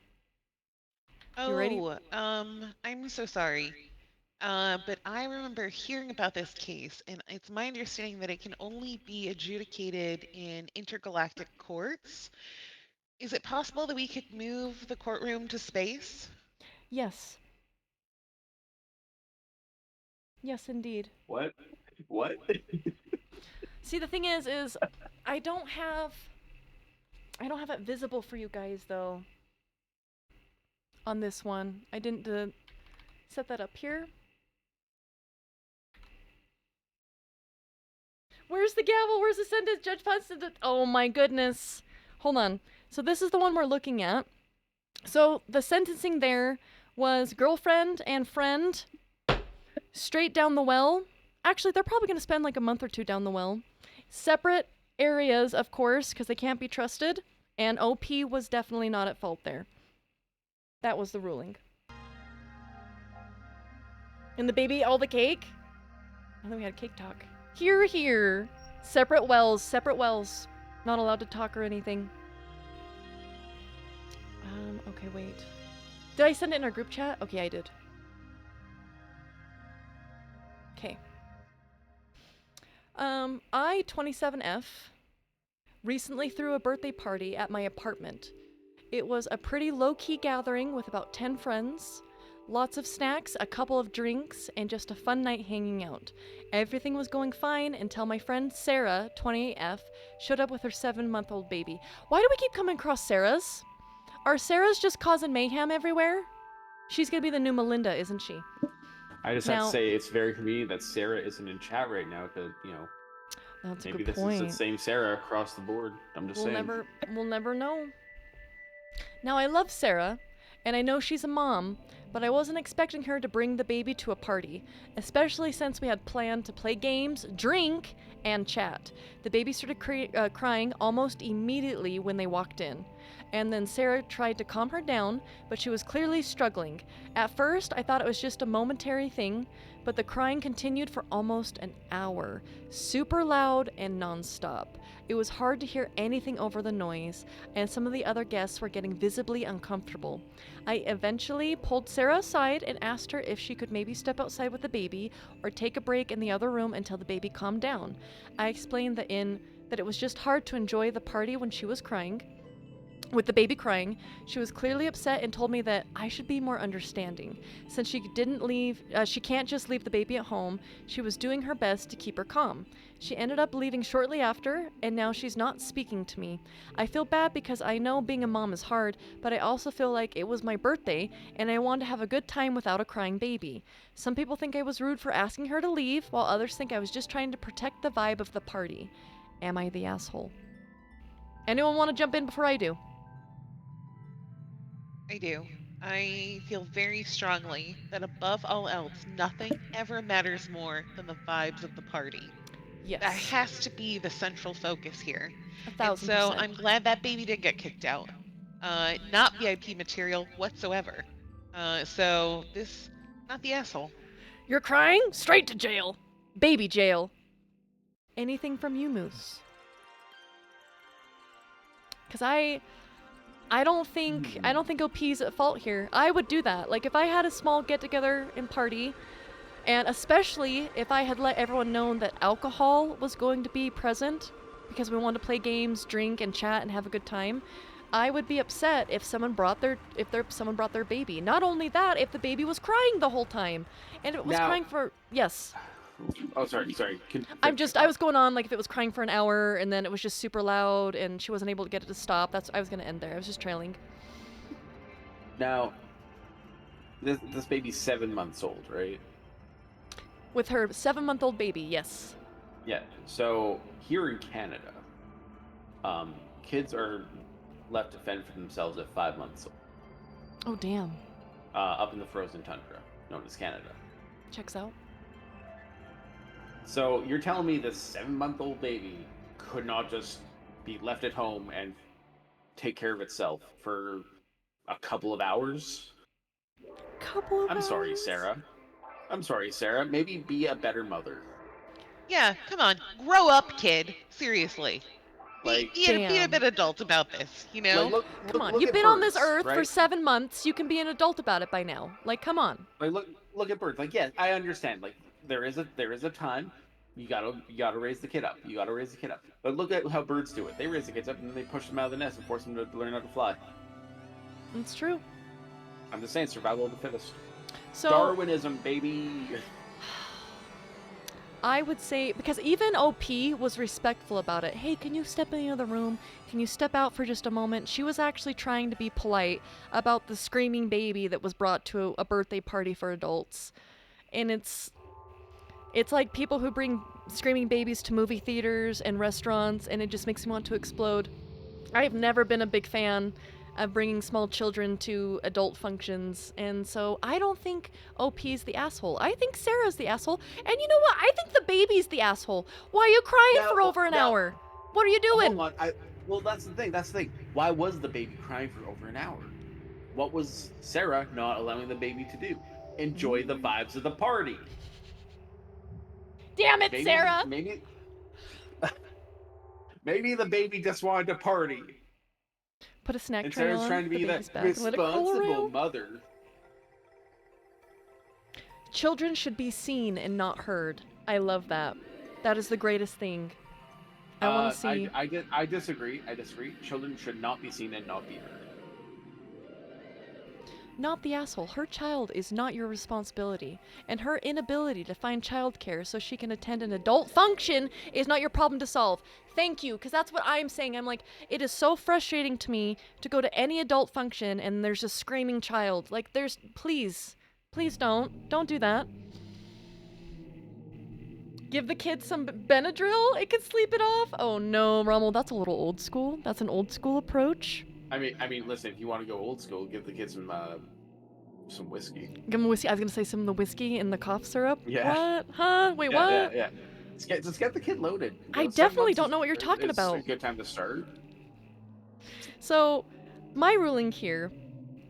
You ready? I'm so sorry. But I remember hearing about this case, and it's my understanding that it can only be adjudicated in intergalactic courts. Is it possible that we could move the courtroom to space? Yes. Yes, indeed. What? See, the thing is I don't have it visible for you guys though. On this one, I didn't set that up here. Where's the gavel? Where's the sentence? Judge Ponson. Oh my goodness. Hold on. So this is the one we're looking at. So the sentencing there was girlfriend and friend straight down the well. Actually, they're probably going to spend like a month or 2 down the well. Separate areas, of course, because they can't be trusted. And OP was definitely not at fault there. That was the ruling. And the baby ate all the cake? I thought we had cake talk. Here. Separate wells. Not allowed to talk or anything. Okay, wait. Did I send it in our group chat? Okay, I did. Okay. I-27F recently threw a birthday party at my apartment. It was a pretty low-key gathering with about 10 friends. Lots of snacks, a couple of drinks, and just a fun night hanging out. Everything was going fine until my friend Sarah, 28F, showed up with her 7-month-old baby. Why do we keep coming across Sarahs? Are Sarahs just causing mayhem everywhere? She's gonna be the new Melinda, isn't she? I just have Now- to say it's very convenient that Sarah isn't in chat right now because That's a maybe good this point. is the same Sarah across the board. I'm just saying. We'll never know. Now I love Sarah, and I know she's a mom, but I wasn't expecting her to bring the baby to a party, especially since we had planned to play games, drink, and chat. The baby started crying almost immediately when they walked in. And then Sarah tried to calm her down, but she was clearly struggling. At first, I thought it was just a momentary thing, but the crying continued for almost an hour, super loud and nonstop. It was hard to hear anything over the noise, and some of the other guests were getting visibly uncomfortable. I eventually pulled Sarah aside and asked her if she could maybe step outside with the baby or take a break in the other room until the baby calmed down. I explained that it was just hard to enjoy the party when she was crying. With the baby crying, she was clearly upset and told me that I should be more understanding. Since she can't just leave the baby at home, she was doing her best to keep her calm. She ended up leaving shortly after, and now she's not speaking to me. I feel bad because I know being a mom is hard, but I also feel like it was my birthday, and I wanted to have a good time without a crying baby. Some people think I was rude for asking her to leave, while others think I was just trying to protect the vibe of the party. Am I the asshole? Anyone want to jump in before I do? I do. I feel very strongly that above all else, nothing ever matters more than the vibes of the party. Yes. That has to be the central focus here. 1000%. So I'm glad that baby did get kicked out. Not VIP material whatsoever. So this, not the asshole. You're crying? Straight to jail. Baby jail. Anything from you, Moose? Because I don't think OP's at fault here. I would do that. Like if I had a small get together and party, and especially if I had let everyone know that alcohol was going to be present because we wanted to play games, drink, and chat and have a good time, I would be upset if someone brought their baby. Not only that, if the baby was crying the whole time, and if it was Now- crying for Oh, sorry. I was going on like if it was crying for an hour and then it was just super loud and she wasn't able to get it to stop. I was gonna end there. I was just trailing. Now, this baby's 7 months old, right? With her 7-month-old baby, yes. Yeah. So here in Canada, kids are left to fend for themselves at 5 months old. Oh damn. Up in the frozen tundra, known as Canada. Checks out. So you're telling me this 7-month-old baby could not just be left at home and take care of itself for a couple of hours? I'm sorry, Sarah. Maybe be a better mother. Yeah, come on, grow up, kid. Seriously. Like, Be a Damn. bit adult about this, you know? Like, Come on, look you've at been on this birds, earth for right? 7 months. You can be an adult about it by now. Like, come on. Like, look at birds. Like, yeah, I understand. Like, there is a time you gotta raise the kid up. But look at how birds do it. They raise the kids up and then they push them out of the nest and force them to learn how to fly. It's true. I'm just saying, survival of the fittest. So Darwinism, baby. I would say, because even OP was respectful about it. Hey, can you step in the other room? Can you step out for just a moment? She was actually trying to be polite about the screaming baby that was brought to a birthday party for adults. And it's like people who bring screaming babies to movie theaters and restaurants, and it just makes me want to explode. I've never been a big fan of bringing small children to adult functions, and so I don't think OP's the asshole. I think Sarah's the asshole, and you know what? I think the baby's the asshole. Why are you crying for over an hour? What are you doing? Hold on. Well, that's the thing. Why was the baby crying for over an hour? What was Sarah not allowing the baby to do? Enjoy the vibes of the party. Damn it, Sarah! Maybe the baby just wanted to party. Put a snack And tray Sarah's on trying to the be baby's that back and let it roll responsible around. mother. Children should be seen and not heard. I love that. That is the greatest thing. I want to see. I disagree. Children should not be seen and not be heard. not the asshole. Her child is not your responsibility. And her inability to find childcare so she can attend an adult function is not your problem to solve. Thank you, because that's what I'm saying. I'm like, it is so frustrating to me to go to any adult function and there's a screaming child. Like, please don't do that. Give the kids some Benadryl, it can sleep it off. Oh no, Rommel, that's a little old school. That's an old school approach. I mean, listen, if you want to go old school, give the kids some whiskey. Give them whiskey. I was gonna say some of the whiskey in the cough syrup. Yeah. What? Huh? Wait, Yeah, what? yeah. Just get the kid loaded. I definitely don't know what you're talking about. It's a good time to start. So, my ruling here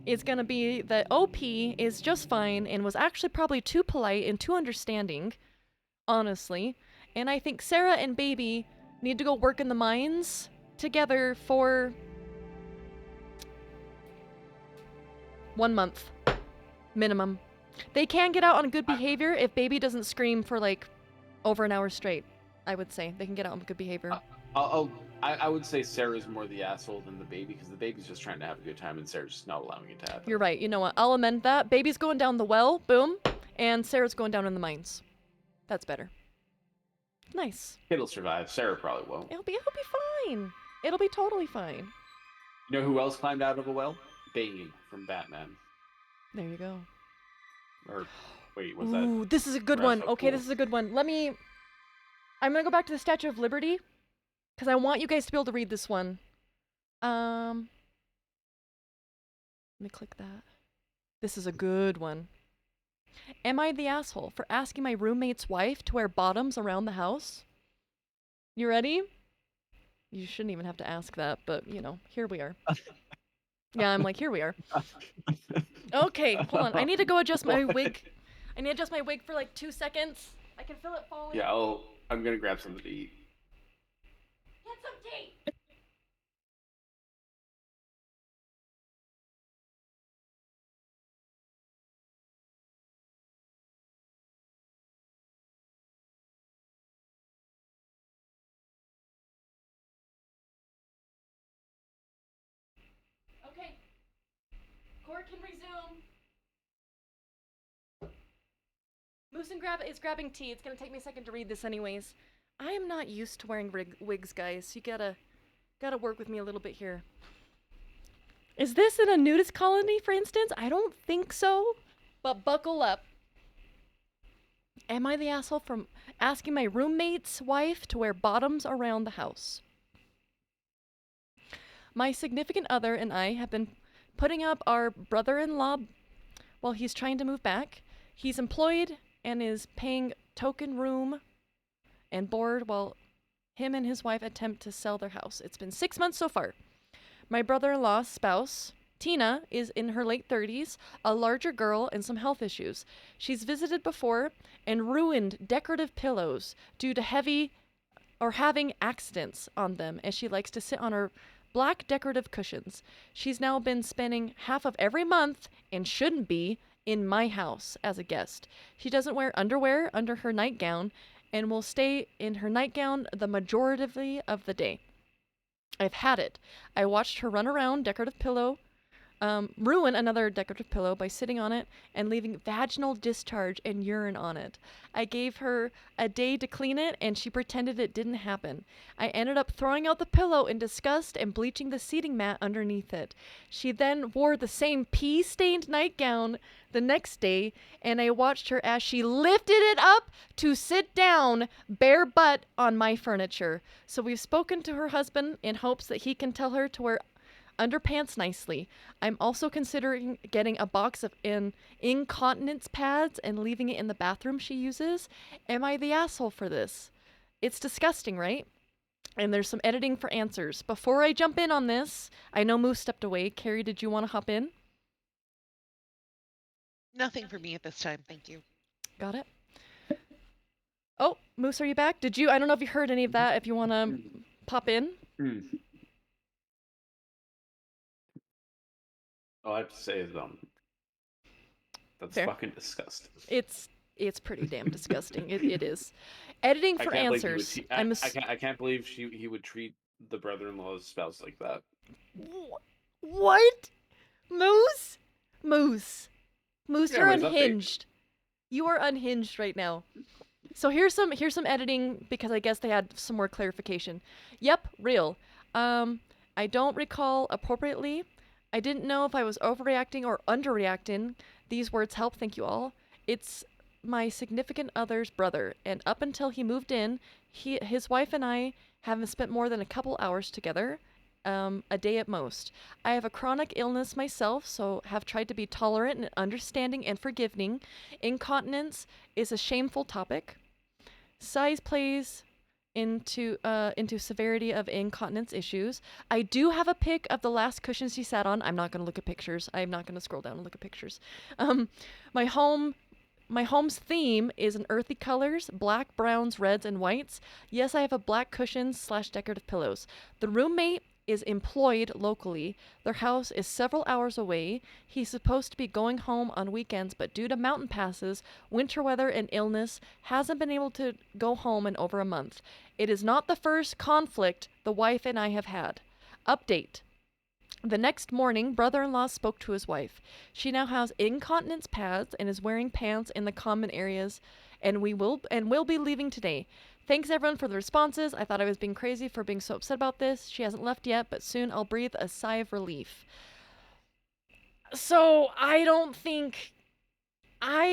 is gonna be that OP is just fine and was actually probably too polite and too understanding, honestly. And I think Sarah and Baby need to go work in the mines together for 1 month. Minimum. They can get out on good behavior if Baby doesn't scream for like over an hour straight. I would say they can get out on good behavior. I would say Sarah's more the asshole than the baby, because the baby's just trying to have a good time and Sarah's just not allowing it to happen. You're right. You know what? I'll amend that. Baby's going down the well, boom, and Sarah's going down in the mines. That's better. Nice. Kid'll survive. Sarah probably won't. It'll be fine. It'll be totally fine. You know who else climbed out of a well? Bane from Batman. There you go. Or wait, was that? Ooh, this is a good one. Okay, this is a good one. I'm gonna go back to the Statue of Liberty, because I want you guys to be able to read this one. Let me click that. This is a good one. Am I the asshole for asking my roommate's wife to wear bottoms around the house? You ready? You shouldn't even have to ask that, but, you know, here we are. Yeah, I'm like, here we are. Okay, hold on. I need to go adjust my wig. I need to adjust my wig for like 2 seconds. I can feel it falling. Yeah, I'm gonna grab something to eat. Get some tea! Okay. Court can resume. Moose and is grabbing tea. It's gonna take me a second to read this anyways. I am not used to wearing wigs, guys. You gotta work with me a little bit here. Is this in a nudist colony, for instance? I don't think so, but buckle up. Am I the asshole from asking my roommate's wife to wear bottoms around the house? My significant other and I have been putting up our brother-in-law while he's trying to move back. He's employed and is paying token room and board while him and his wife attempt to sell their house. It's been 6 months so far. My brother-in-law's spouse, Tina, is in her late 30s, a larger girl, and some health issues. She's visited before and ruined decorative pillows due to having accidents on them, as she likes to sit on her black decorative cushions. She's now been spending half of every month, and shouldn't be, in my house as a guest. She doesn't wear underwear under her nightgown and will stay in her nightgown the majority of the day. I've had it. I watched her run around ruin another decorative pillow by sitting on it and leaving vaginal discharge and urine on it. I gave her a day to clean it and she pretended it didn't happen. I ended up throwing out the pillow in disgust and bleaching the seating mat underneath it. She then wore the same pee-stained nightgown the next day, and I watched her as she lifted it up to sit down bare butt on my furniture. So we've spoken to her husband in hopes that he can tell her to wear underpants nicely. I'm also considering getting a box of incontinence pads and leaving it in the bathroom she uses. Am I the asshole for this? It's disgusting, right? And there's some editing for answers. Before I jump in on this, I know Moose stepped away. Carrie, did you want to hop in? Nothing for me at this time, thank you. Got it. Oh, Moose, are you back? I don't know if you heard any of that, if you want to pop in. All I have to say is, that's Fair. fucking disgusting. It's pretty damn disgusting. It is. Editing for answers. I can't believe he would treat the brother-in-law's spouse like that. What? Moose? Moose. Moose, Yeah, you're Riz, update. unhinged. You are unhinged right now. So here's some editing because I guess they had some more clarification. Yep, real. I don't recall appropriately. I didn't know if I was overreacting or underreacting. These words help, thank you all. It's my significant other's brother, and up until he moved in, his wife and I haven't spent more than a couple hours together, a day at most. I have a chronic illness myself, so have tried to be tolerant and understanding and forgiving. Incontinence is a shameful topic. Size plays into severity of incontinence issues. I do have a pic of the last cushions he sat on. I'm not going to look at pictures. I'm not going to scroll down and look at pictures. My home's theme is in earthy colors, black, browns, reds, and whites. Yes, I have a black cushions / decorative pillows. The roommate is employed locally. Their house is several hours away. He's supposed to be going home on weekends, but due to mountain passes, winter weather, and illness, hasn't been able to go home in over a month. It is not the first conflict the wife and I have had. Update. The next morning, brother-in-law spoke to his wife. She now has incontinence pads and is wearing pants in the common areas, and will be leaving today. Thanks everyone for the responses. I thought I was being crazy for being so upset about this. She hasn't left yet, but soon I'll breathe a sigh of relief. So I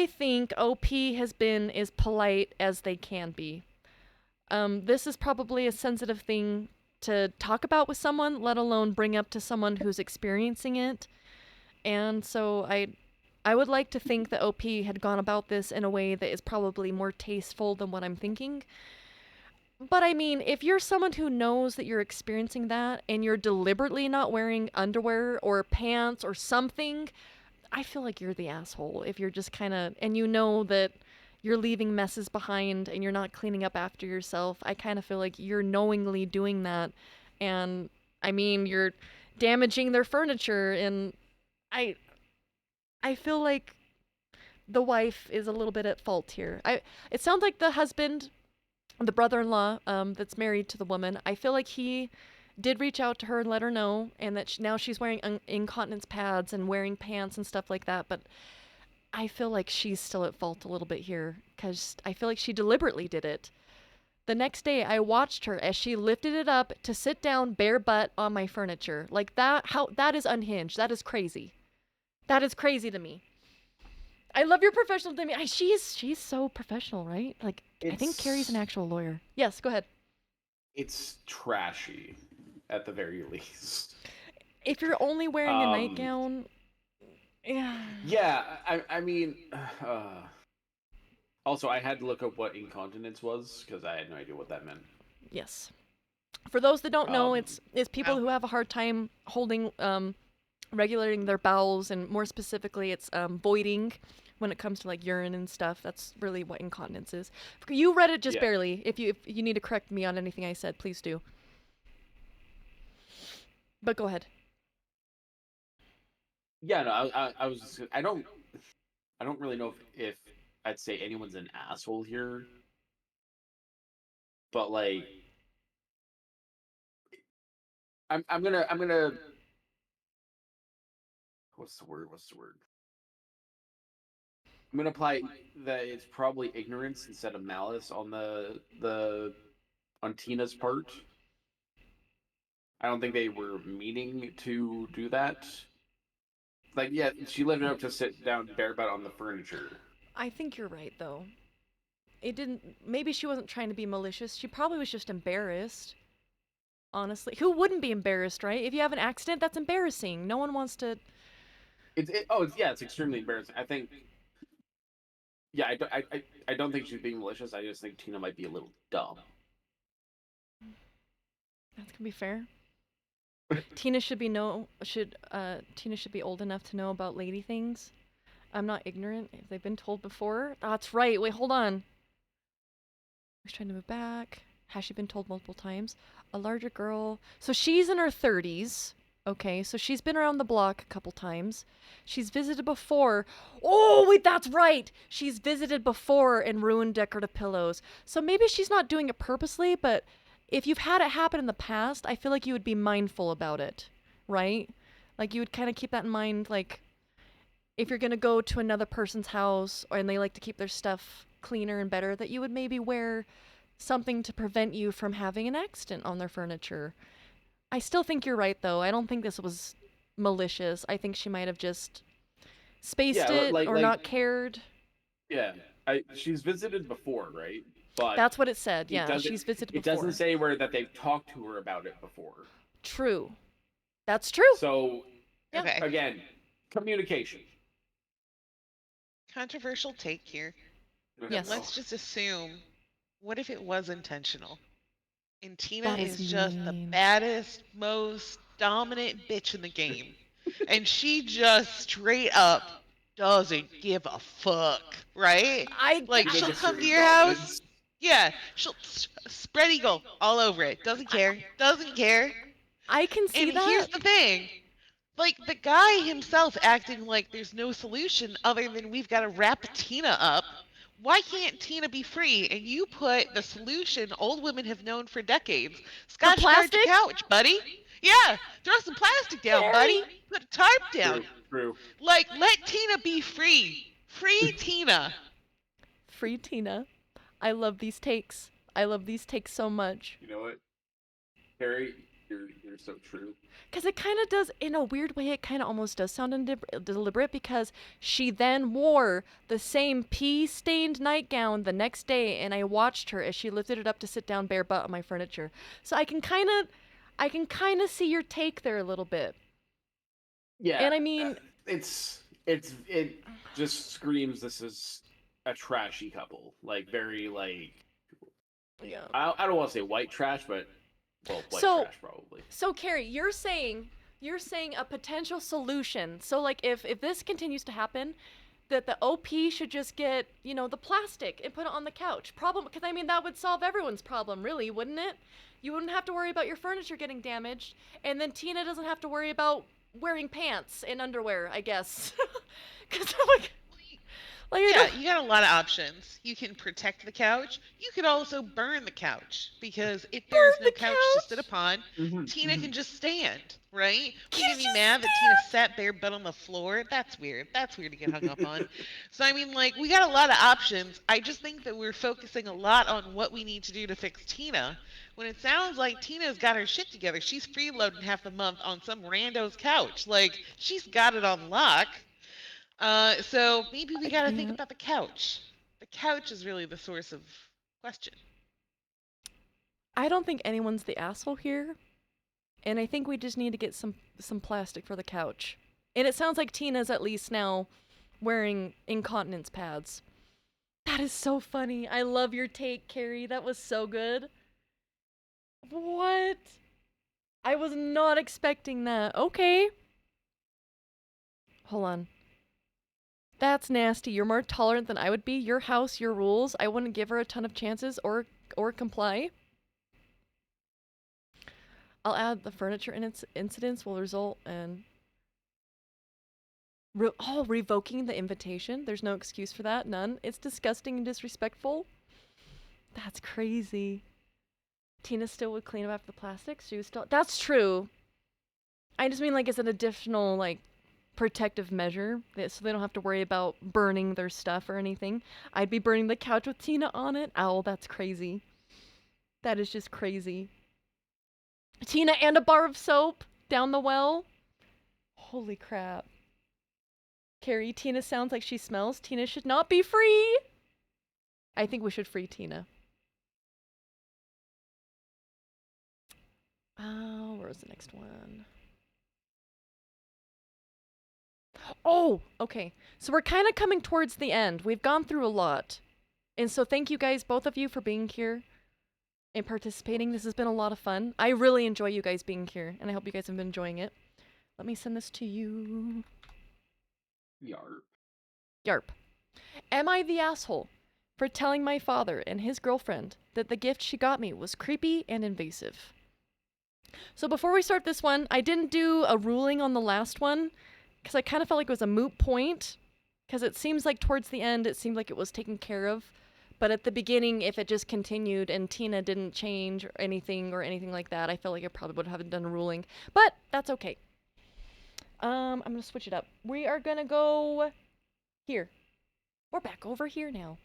think OP has been as polite as they can be. This is probably a sensitive thing to talk about with someone, let alone bring up to someone who's experiencing it. And so I would like to think that OP had gone about this in a way that is probably more tasteful than what I'm thinking. But I mean, if you're someone who knows that you're experiencing that and you're deliberately not wearing underwear or pants or something, I feel like you're the asshole. If you're just kind of, and you know that you're leaving messes behind and you're not cleaning up after yourself, I kind of feel like you're knowingly doing that. And I mean, you're damaging their furniture, and I feel like the wife is a little bit at fault here. It sounds like the husband, the brother-in-law, that's married to the woman, I feel like he did reach out to her and let her know, and that now she's wearing incontinence pads and wearing pants and stuff like that. But I feel like she's still at fault a little bit here, because I feel like she deliberately did it. The next day, I watched her as she lifted it up to sit down bare butt on my furniture. Like that, that is unhinged. That is crazy. That is crazy to me. I love your professional demeanor. She's so professional, right? Like, I think Carrie's an actual lawyer. Yes, go ahead. It's trashy, at the very least. If you're only wearing a nightgown, yeah. Yeah, I mean, also I had to look up what incontinence was because I had no idea what that meant. Yes. For those that don't know, it's people who have a hard time holding, regulating their bowels, and more specifically, it's voiding when it comes to like urine and stuff. That's really what incontinence is. You read it just barely. If you need to correct me on anything I said, please do. But go ahead. Yeah, no, I was just, I don't really know if I'd say anyone's an asshole here, but like, I'm gonna what's the word? I'm gonna apply that it's probably ignorance instead of malice on on Tina's part. I don't think they were meaning to do that. Like, yeah, she lifted up to sit down bare butt on the furniture. I think you're right, though. It didn't. Maybe she wasn't trying to be malicious. She probably was just embarrassed. Honestly, who wouldn't be embarrassed, right? If you have an accident, that's embarrassing. No one wants to. It's extremely embarrassing. I think. Yeah, I don't think she's being malicious. I just think Tina might be a little dumb. That's gonna be fair. Tina should be old enough to know about lady things. I'm not ignorant. If they've been told before. That's right. Wait, hold on. I was trying to move back. Has she been told multiple times? A larger girl. So she's in her 30s. Okay, so she's been around the block a couple times. She's visited before. Oh, wait, that's right. She's visited before and ruined decorative pillows. So maybe she's not doing it purposely, but if you've had it happen in the past, I feel like you would be mindful about it, right? Like, you would kind of keep that in mind, like, if you're gonna go to another person's house and they like to keep their stuff cleaner and better, that you would maybe wear something to prevent you from having an accident on their furniture. I still think you're right, though. I don't think this was malicious. I think she might have just spaced Yeah, it or not cared. Yeah, she's visited before, right? But That's what it said. it Yeah, doesn't- she's visited It before. doesn't say where that they've talked to her about it before. True. That's true. So, Yeah. Okay. again, communication. Controversial take here. Yes. Let's just assume, what if it was intentional? And Tina That is is just the mean. baddest, most dominant bitch in the game. And she just straight up doesn't give a fuck, right? Like, She she'll doesn't come to assume your house. dominance. Yeah, she'll spread eagle all over it. Doesn't care. Doesn't care. I can see And that. here's the thing. Like, the guy himself acting like there's no solution other than we've got to wrap Tina up. Why can't Tina be free? And you put the solution old women have known for decades. Scotch guard your plastic? couch, buddy. Yeah, throw some plastic down, buddy. Put a tarp down. True. Like, let Tina be free. Free Tina. Free Tina. I love these takes. I love these takes so much. You know what, Harry, you're so true. Because it kind of does, in a weird way, it kind of almost does sound deliberate, because she then wore the same pee-stained nightgown the next day, and I watched her as she lifted it up to sit down bare butt on my furniture. So I can kind of see your take there a little bit. Yeah, And I mean, it just screams this is a trashy couple, like very like yeah. I don't want to say white trash, but white trash probably. So Carrie, you're saying a potential solution. So like if this continues to happen, that the OP should just get, the plastic and put it on the couch. Problem, because I mean that would solve everyone's problem, really, wouldn't it? You wouldn't have to worry about your furniture getting damaged, and then Tina doesn't have to worry about wearing pants and underwear, I guess. Because Yeah, you got a lot of options. You can protect the couch. You could also burn the couch, because if there's no the couch to couch? sit upon, Mm-hmm. Tina can just stand, right? We Can can be just mad that Tina sat bare butt on the floor. That's weird. That's weird to get hung up on. So I mean, like, we got a lot of options. I just think that we're focusing a lot on what we need to do to fix Tina, when it sounds like Tina's got her shit together. She's freeloading half the month on some rando's couch. Like, she's got it on lock. So maybe we gotta think about the couch. The couch is really the source of question. I don't think anyone's the asshole here, and I think we just need to get some plastic for the couch. And it sounds like Tina's at least now wearing incontinence pads. That is so funny. I love your take, Carrie. That was so good. What? I was not expecting that. Okay. Hold on. That's nasty. You're more tolerant than I would be. Your house, your rules. I wouldn't give her a ton of chances or comply. I'll add the furniture incidents will result in revoking the invitation. There's no excuse for that. None. It's disgusting and disrespectful. That's crazy. Tina still would clean up after the plastics. She was still. That's true. I just mean like as an additional like protective measure, so they don't have to worry about burning their stuff or anything. I'd be burning the couch with Tina on it. Ow, that's crazy. That is just crazy. Tina and a bar of soap down the well. Holy crap. Carrie, Tina sounds like she smells. Tina should not be free. I think we should free Tina. Oh, where's the next one? Oh, okay. So we're kind of coming towards the end. We've gone through a lot. And so thank you guys, both of you, for being here and participating. This has been a lot of fun. I really enjoy you guys being here, and I hope you guys have been enjoying it. Let me send this to you. Yarp. Yarp. Am I the asshole for telling my father and his girlfriend that the gift she got me was creepy and invasive? So before we start this one, I didn't do a ruling on the last one because I kind of felt like it was a moot point, because it seems like towards the end it seemed like it was taken care of. But at the beginning, if it just continued and Tina didn't change or anything like that, I felt like I probably would have done a ruling. But that's okay. I'm gonna switch it up. We are gonna go here. We're back over here now.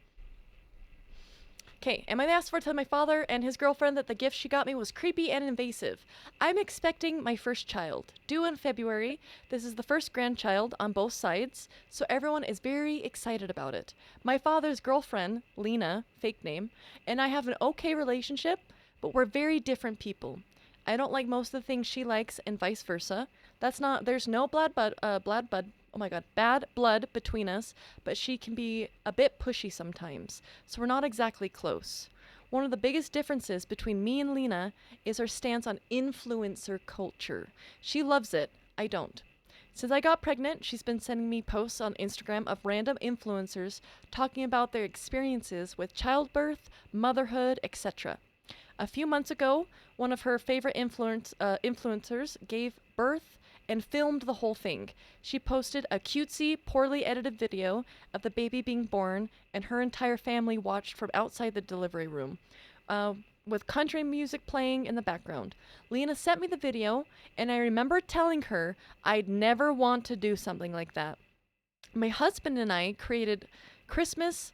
Okay, am I asked for to my father and his girlfriend that the gift she got me was creepy and invasive. I'm expecting my first child, due in February. This is the first grandchild on both sides, so everyone is very excited about it. My father's girlfriend, Lena, fake name, and I have an okay relationship, but we're very different people. I don't like most of the things she likes and vice versa. There's no bad blood between us, but she can be a bit pushy sometimes, so we're not exactly close. One of the biggest differences between me and Lena is her stance on influencer culture. She loves it, I don't. Since I got pregnant, she's been sending me posts on Instagram of random influencers talking about their experiences with childbirth, motherhood, etc. A few months ago, one of her favorite influencers gave birth and filmed the whole thing. She posted a cutesy, poorly edited video of the baby being born, and her entire family watched from outside the delivery room, with country music playing in the background. Lena sent me the video, and I remember telling her I'd never want to do something like that. My husband and I created Christmas,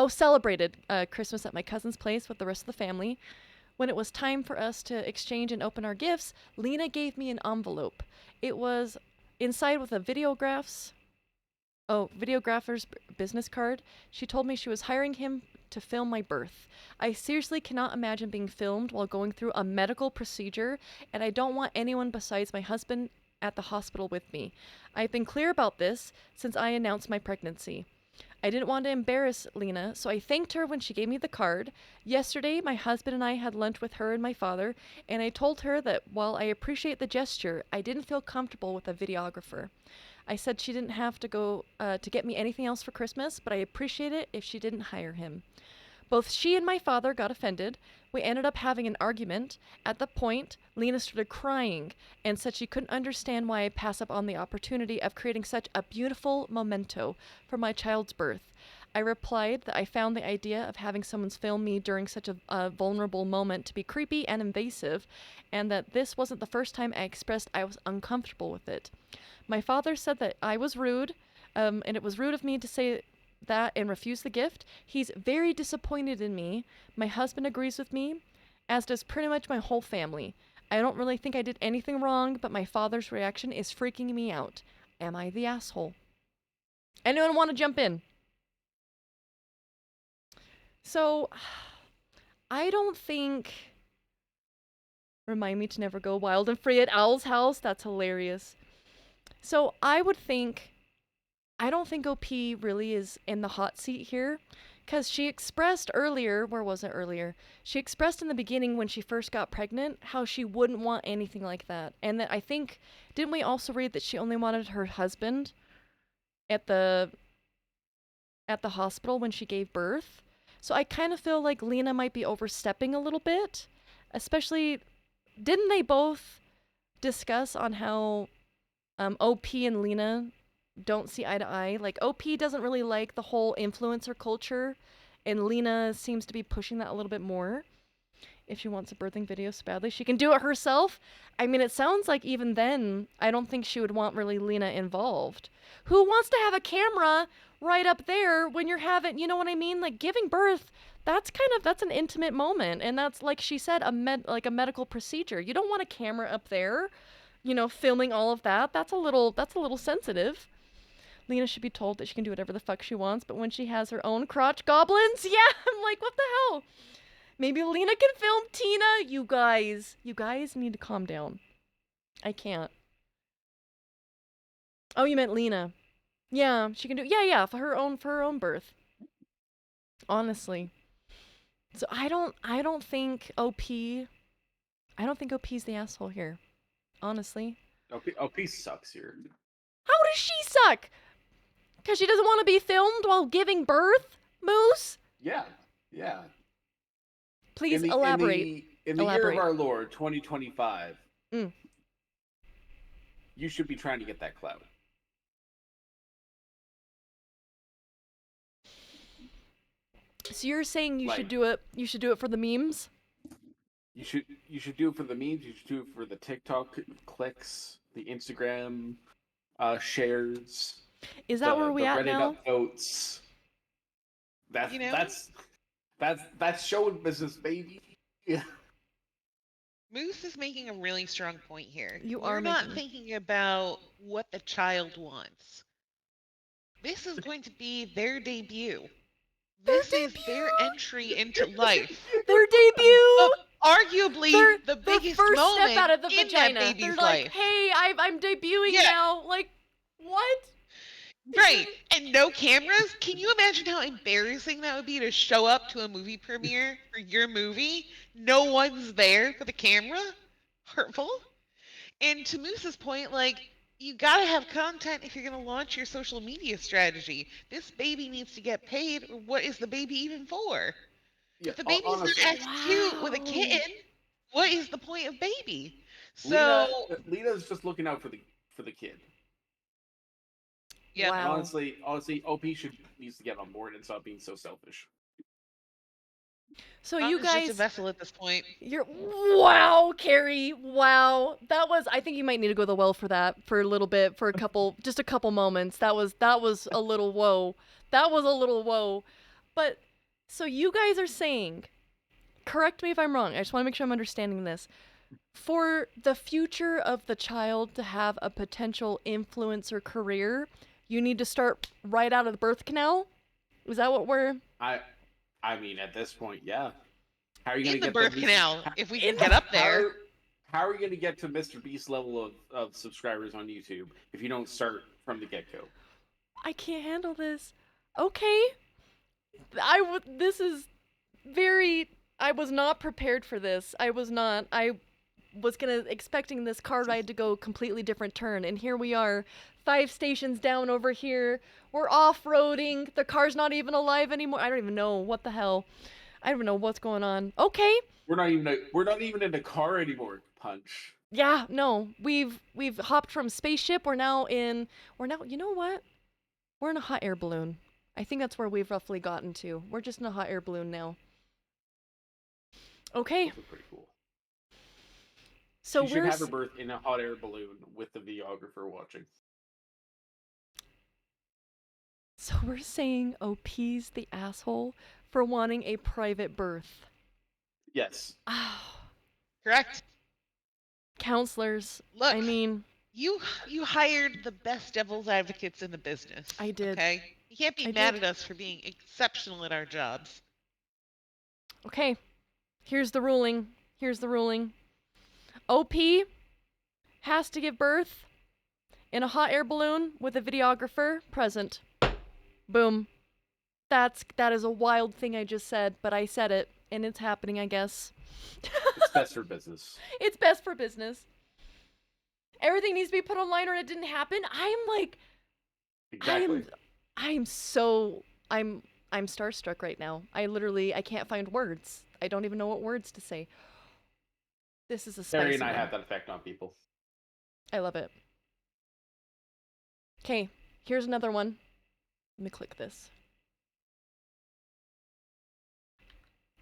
celebrated Christmas at my cousin's place with the rest of the family. When it was time for us to exchange and open our gifts, Lena gave me an envelope. It was inside with a videographer's business card. She told me she was hiring him to film my birth. I seriously cannot imagine being filmed while going through a medical procedure, and I don't want anyone besides my husband at the hospital with me. I've been clear about this since I announced my pregnancy. I didn't want to embarrass Lena, so I thanked her when she gave me the card. Yesterday, my husband and I had lunch with her and my father, and I told her that while I appreciate the gesture, I didn't feel comfortable with a videographer. I said she didn't have to go to get me anything else for Christmas, but I appreciate it if she didn't hire him. Both she and my father got offended. We ended up having an argument. At the point, Lena started crying and said she couldn't understand why I pass up on the opportunity of creating such a beautiful memento for my child's birth. I replied that I found the idea of having someone film me during such a vulnerable moment to be creepy and invasive, and that this wasn't the first time I expressed I was uncomfortable with it. My father said that I was rude, and it was rude of me to say that and refuse the gift. He's very disappointed in me. My husband agrees with me, as does pretty much my whole family. I don't really think I did anything wrong, but my father's reaction is freaking me out. Am I the asshole? Anyone want to jump in? So, I don't think... Remind me to never go wild and free at Owl's house. That's hilarious. So, I don't think OP really is in the hot seat here, because she expressed earlier, where was it earlier? She expressed in the beginning when she first got pregnant how she wouldn't want anything like that. And that I think, didn't we also read that she only wanted her husband at the hospital when she gave birth? So I kind of feel like Lena might be overstepping a little bit, especially, didn't they both discuss on how OP and Lena don't see eye to eye? Like, OP doesn't really like the whole influencer culture, and Lena seems to be pushing that a little bit more. If she wants a birthing video so badly, she can do it herself. I mean, it sounds like even then, I don't think she would want really Lena involved. Who wants to have a camera right up there when you're having, you know what I mean? Like, giving birth, that's an intimate moment, and that's, like she said, a medical procedure. You don't want a camera up there, filming all of that. That's a little sensitive. Lena should be told that she can do whatever the fuck she wants, but when she has her own crotch goblins, yeah, I'm like, what the hell? Maybe Lena can film Tina? You guys need to calm down. I can't. Oh, you meant Lena. Yeah, she can do, yeah, for her own birth. Honestly. So I don't think OP's the asshole here. Honestly. OP sucks here. How does she suck? Because she doesn't want to be filmed while giving birth, Moose? Yeah. Please elaborate. In the year of our Lord, 2025, you should be trying to get that clout. So you're saying you should do it for the memes? You should do it for the memes, you should do it for the TikTok clicks, the Instagram shares, Is that where we the at Reddit now? upvotes. You know? That's showing business, baby. Yeah. Moose is making a really strong point here. You We're are not making- thinking about what the child wants. This is going to be their debut. This is their entry into life. Their debut. Arguably Their the biggest first moment step out of the in vagina. that baby's They're like, life. hey, I'm debuting Yeah. now. Like, what? Right, and no cameras? Can you imagine how embarrassing that would be to show up to a movie premiere for your movie? No one's there for the camera? Hurtful? And to Moose's point, like, you gotta have content if you're gonna launch your social media strategy. This baby needs to get paid, or what is the baby even for? Yeah, If the baby's not honestly, as cute with a Wow. kitten, what is the point of baby? Lena, So, Lena's just looking out for the kid. yeah. And Wow. honestly, OP needs to get on board and stop being so selfish. So Mom you is just a guys, vessel at this point. you're wow, Carrie. Wow, that was. I think you might need to go to the well for that for a little bit, for just a couple moments. That was a little whoa. That was a little whoa. But so you guys are saying, correct me if I'm wrong. I just want to make sure I'm understanding this. For the future of the child to have a potential influencer career, you need to start right out of the birth canal. Is that what we're? I mean, at this point, yeah. How are you gonna In the get birth to canal, if we can In get the- up there. How are you gonna get to Mr. Beast level of subscribers on YouTube if you don't start from the get go? I can't handle this. Okay. This is very. I was not prepared for this. I was not. I was expecting this car ride to go completely different turn, and here we are, 5 stations down over here. We're off-roading. The car's not even alive anymore. I don't even know what the hell. I don't even know what's going on. Okay. We're not even in a car anymore, Punch. Yeah, no. We've hopped from spaceship. We're now, you know what? We're in a hot air balloon. I think that's where we've roughly gotten to. We're just in a hot air balloon now. Okay. Those are pretty cool. So she should have her birth in a hot air balloon with the videographer watching. So we're saying OP's the asshole for wanting a private birth. Yes. Oh, Correct. counselors. Look, I mean, you hired the best devil's advocates in the business. I did. Okay? You can't be I mad did. at us for being exceptional at our jobs. okay. Here's the ruling. OP has to give birth in a hot air balloon with a videographer present. Boom. That is a wild thing I just said, but I said it, and it's happening, I guess. It's best for business. It's best for business. Everything needs to be put online or it didn't happen. I'm like, Exactly. I'm starstruck right now. I can't find words. I don't even know what words to say. This is a spicy Terry and I one. have that effect on people. I love it. Okay, here's another one. Let me click this.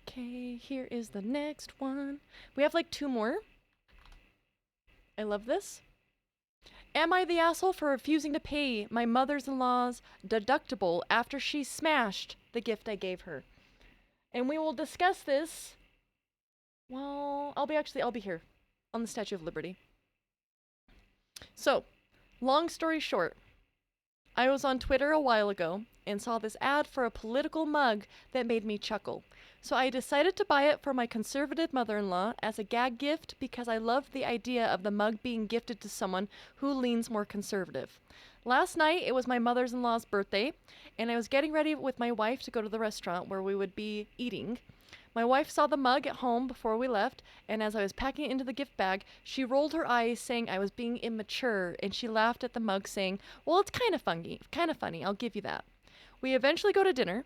Okay, here is the next one. We have like 2 more. I love this. Am I the asshole for refusing to pay my mother-in-law's deductible after she smashed the gift I gave her? And we will discuss this. Well, I'll be here on the Statue of Liberty. So, long story short, I was on Twitter a while ago and saw this ad for a political mug that made me chuckle. So I decided to buy it for my conservative mother-in-law as a gag gift because I loved the idea of the mug being gifted to someone who leans more conservative. Last night, it was my mother-in-law's birthday, and I was getting ready with my wife to go to the restaurant where we would be eating. My wife saw the mug at home before we left, and as I was packing it into the gift bag, she rolled her eyes saying I was being immature, and she laughed at the mug saying, well, it's kind of funny, I'll give you that. We eventually go to dinner,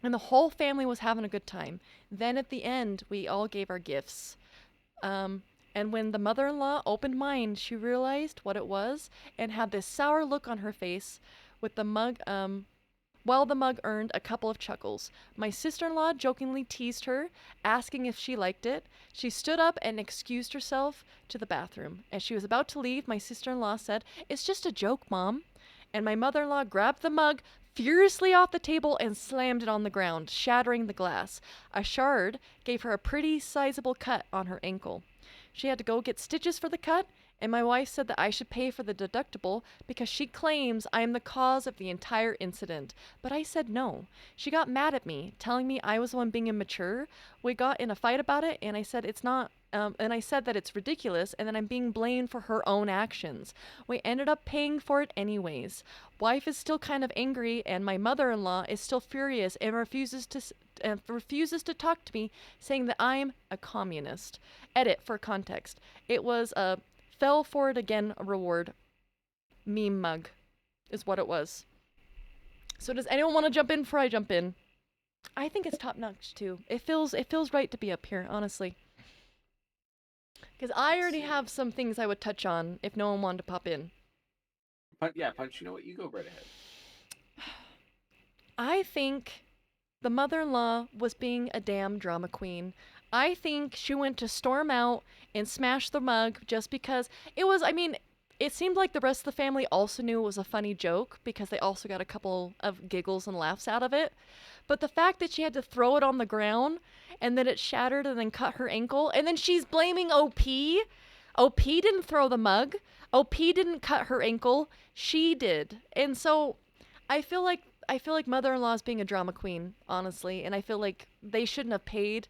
and the whole family was having a good time. Then at the end, we all gave our gifts. And when the mother-in-law opened mine, she realized what it was and had this sour look on her face with the mug While the mug earned a couple of chuckles, my sister-in-law jokingly teased her, asking if she liked it. She stood up and excused herself to the bathroom. As she was about to leave, my sister-in-law said, "It's just a joke, Mom." And my mother-in-law grabbed the mug furiously off the table and slammed it on the ground, shattering the glass. A shard gave her a pretty sizable cut on her ankle. She had to go get stitches for the cut, and my wife said that I should pay for the deductible because she claims I am the cause of the entire incident. But I said no. She got mad at me, telling me I was the one being immature. We got in a fight about it, and I said it's not. And I said that it's ridiculous and that I'm being blamed for her own actions. We ended up paying for it anyways. Wife is still kind of angry, and my mother-in-law is still furious and refuses to talk to me, saying that I'm a communist. Edit for context. It was a fell for it again reward meme mug is what it was. So does anyone want to jump in before I jump in? I think it's top notch too. It feels right to be up here, honestly. Because I already have some things I would touch on if no one wanted to pop in. Punch, you know what? You go right ahead. I think the mother-in-law was being a damn drama queen. I think she went to storm out and smash the mug just because it was, I mean, it seemed like the rest of the family also knew it was a funny joke because they also got a couple of giggles and laughs out of it. But the fact that she had to throw it on the ground and then it shattered and then cut her ankle, and then she's blaming OP. OP didn't throw the mug. OP didn't cut her ankle. She did. And so I feel like mother-in-law is being a drama queen, honestly, and I feel like they shouldn't have paid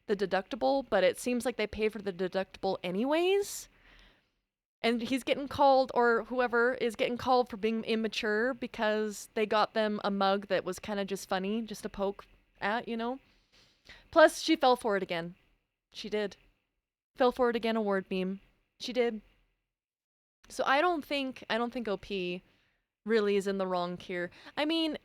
the deductible, but it seems like they paid for the deductible anyways. And he's getting called, or whoever is getting called for being immature because they got them a mug that was kind of just funny, just a poke at, you know? Plus, she fell for it again. She did. Fell for it again award meme. She did. So I don't think OP really is in the wrong here. I mean,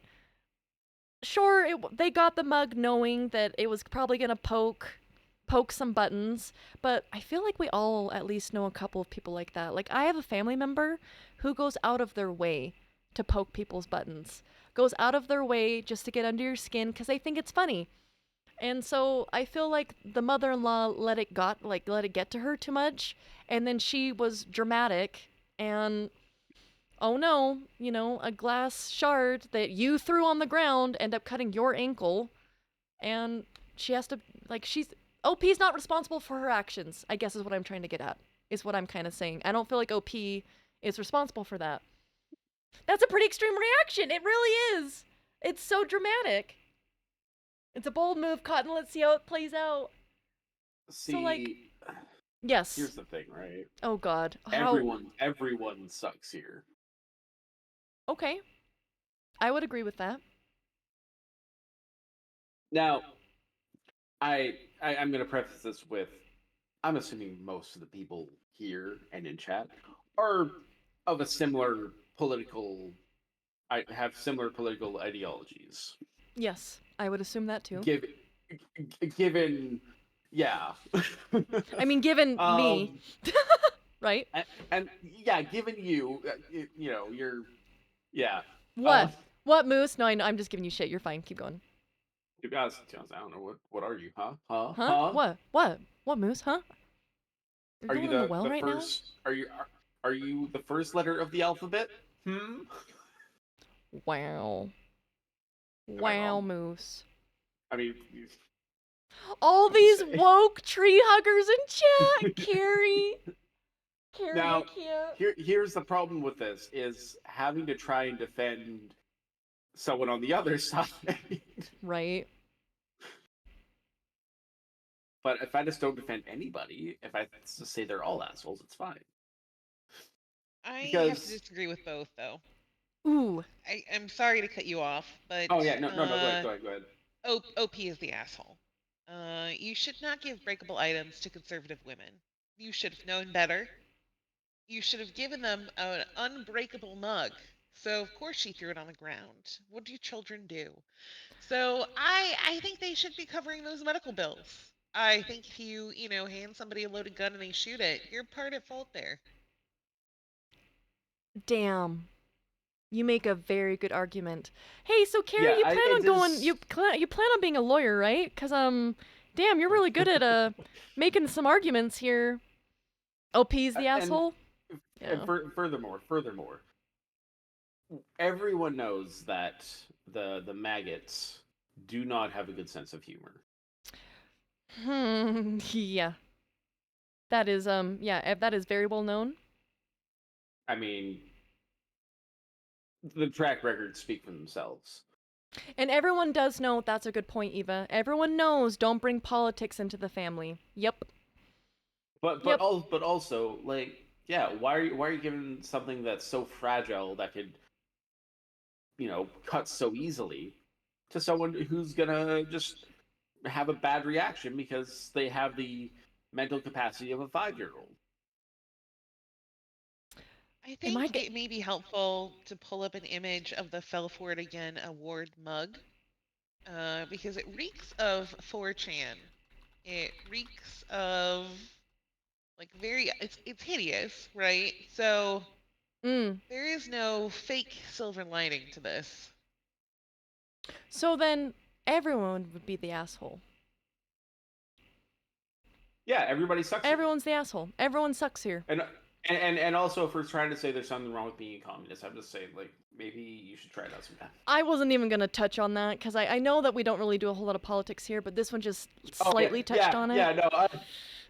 sure, they got the mug knowing that it was probably going to poke some buttons, but I feel like we all at least know a couple of people like that. Like, I have a family member who goes out of their way to poke people's buttons, goes out of their way just to get under your skin because they think it's funny. And so I feel like the mother-in-law let it get to her too much, and then she was dramatic, and oh no, you know, a glass shard that you threw on the ground ended up cutting your ankle, and she has to, like, OP's not responsible for her actions, I guess is what I'm trying to get at, is what I'm kind of saying. I don't feel like OP is responsible for that. That's a pretty extreme reaction. It really is. It's so dramatic. It's a bold move, Cotton. Let's see how it plays out. See, so, like, yes. Here's the thing, right? Oh, God. Everyone sucks here. Okay. I would agree with that. Now, I'm going to preface this with, I'm assuming most of the people here and in chat are of a similar political, have similar political ideologies. Yes, I would assume that too. Given, yeah. I mean, given me, right? And yeah, given you, you know, you're, yeah. What? What, Moose? No, I'm just giving you shit. You're fine. Keep going. To be honest, I don't know. What are you, huh? Huh? What, Moose? Huh? Are you the well right first? Now? Are you the first letter of the alphabet? Wow. Wow, Moose. I mean, all these woke tree huggers in chat, Carrie. Now, here's the problem with this: is having to try and defend someone on the other side. Right. But if I just don't defend anybody, if I just say they're all assholes, it's fine. I have to disagree with both, though. Ooh. I'm sorry to cut you off, but... Oh, yeah, no, go ahead. OP is the asshole. You should not give breakable items to conservative women. You should have known better. You should have given them an unbreakable mug. So, of course, she threw it on the ground. What do children do? So, I think they should be covering those medical bills. I think if you hand somebody a loaded gun and they shoot it, you're part at fault there. Damn. You make a very good argument. Hey, so Carrie, Yeah, you plan it on going? is- You plan on being a lawyer, right? Cause damn, you're really good at making some arguments here. OP's the and asshole. Yeah. furthermore, everyone knows that the maggots do not have a good sense of humor. Yeah. That is yeah, that is very well known. I mean, the track records speak for themselves. And everyone does know that's a good point, Eva. Everyone knows don't bring politics into the family. Yep. But Yep. also, like, yeah, why are you giving something that's so fragile that could, cut so easily to someone who's gonna just have a bad reaction because they have the mental capacity of a 5-year-old? I Am I think it may be helpful to pull up an image of the Fell For It Again award mug, because it reeks of 4chan. It reeks of like it's hideous, right? So there is no fake silver lining to this. So then everyone would be the asshole. Yeah, everybody sucks. Everyone's the asshole. Everyone sucks here. And also, if we're trying to say there's something wrong with being a communist, I'm just saying, like, maybe you should try it out sometime. I wasn't even going to touch on that because I know that we don't really do a whole lot of politics here, but this one just slightly touched on it. Yeah, no.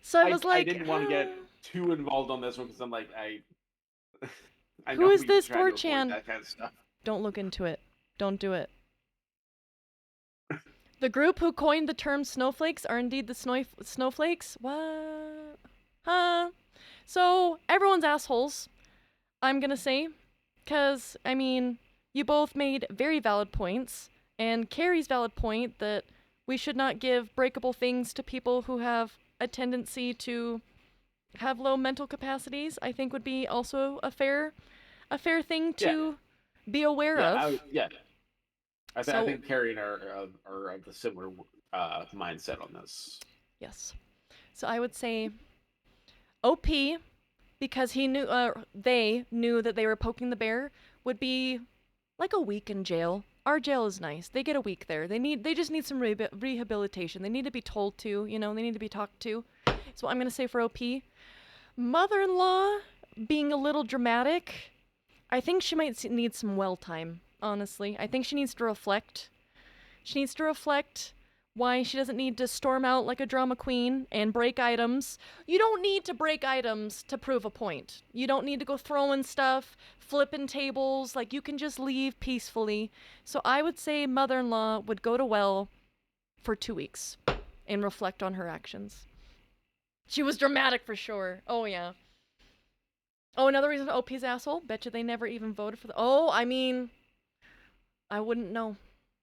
So I was like, I didn't want to get too involved on this one because I'm like, I who know is we this try to avoid 4chan? that kind of stuff. Don't look into it. Don't do it. The group who coined the term snowflakes are indeed the snowflakes? What? Huh? So, everyone's assholes, I'm gonna say. Because, I mean, you both made very valid points. And Carrie's valid point that we should not give breakable things to people who have a tendency to have low mental capacities, I think would be also a fair thing to be aware of. I think Carrie and I are of the similar mindset on this. Yes. So I would say OP, because they knew that they were poking the bear, would be like a week in jail. Our jail is nice. They get a week there. They just need some rehabilitation. They need to be told to, they need to be talked to. So I'm going to say for OP. Mother-in-law being a little dramatic, I think she might need some well time, honestly. I think she needs to reflect. She needs to reflect why she doesn't need to storm out like a drama queen and break items. You don't need to break items to prove a point. You don't need to go throwing stuff, flipping tables. Like, you can just leave peacefully. So I would say mother-in-law would go to well for 2 weeks and reflect on her actions. She was dramatic for sure. Oh, yeah. Oh, another reason OP's asshole? Betcha they never even voted for the... Oh, I mean... I wouldn't know.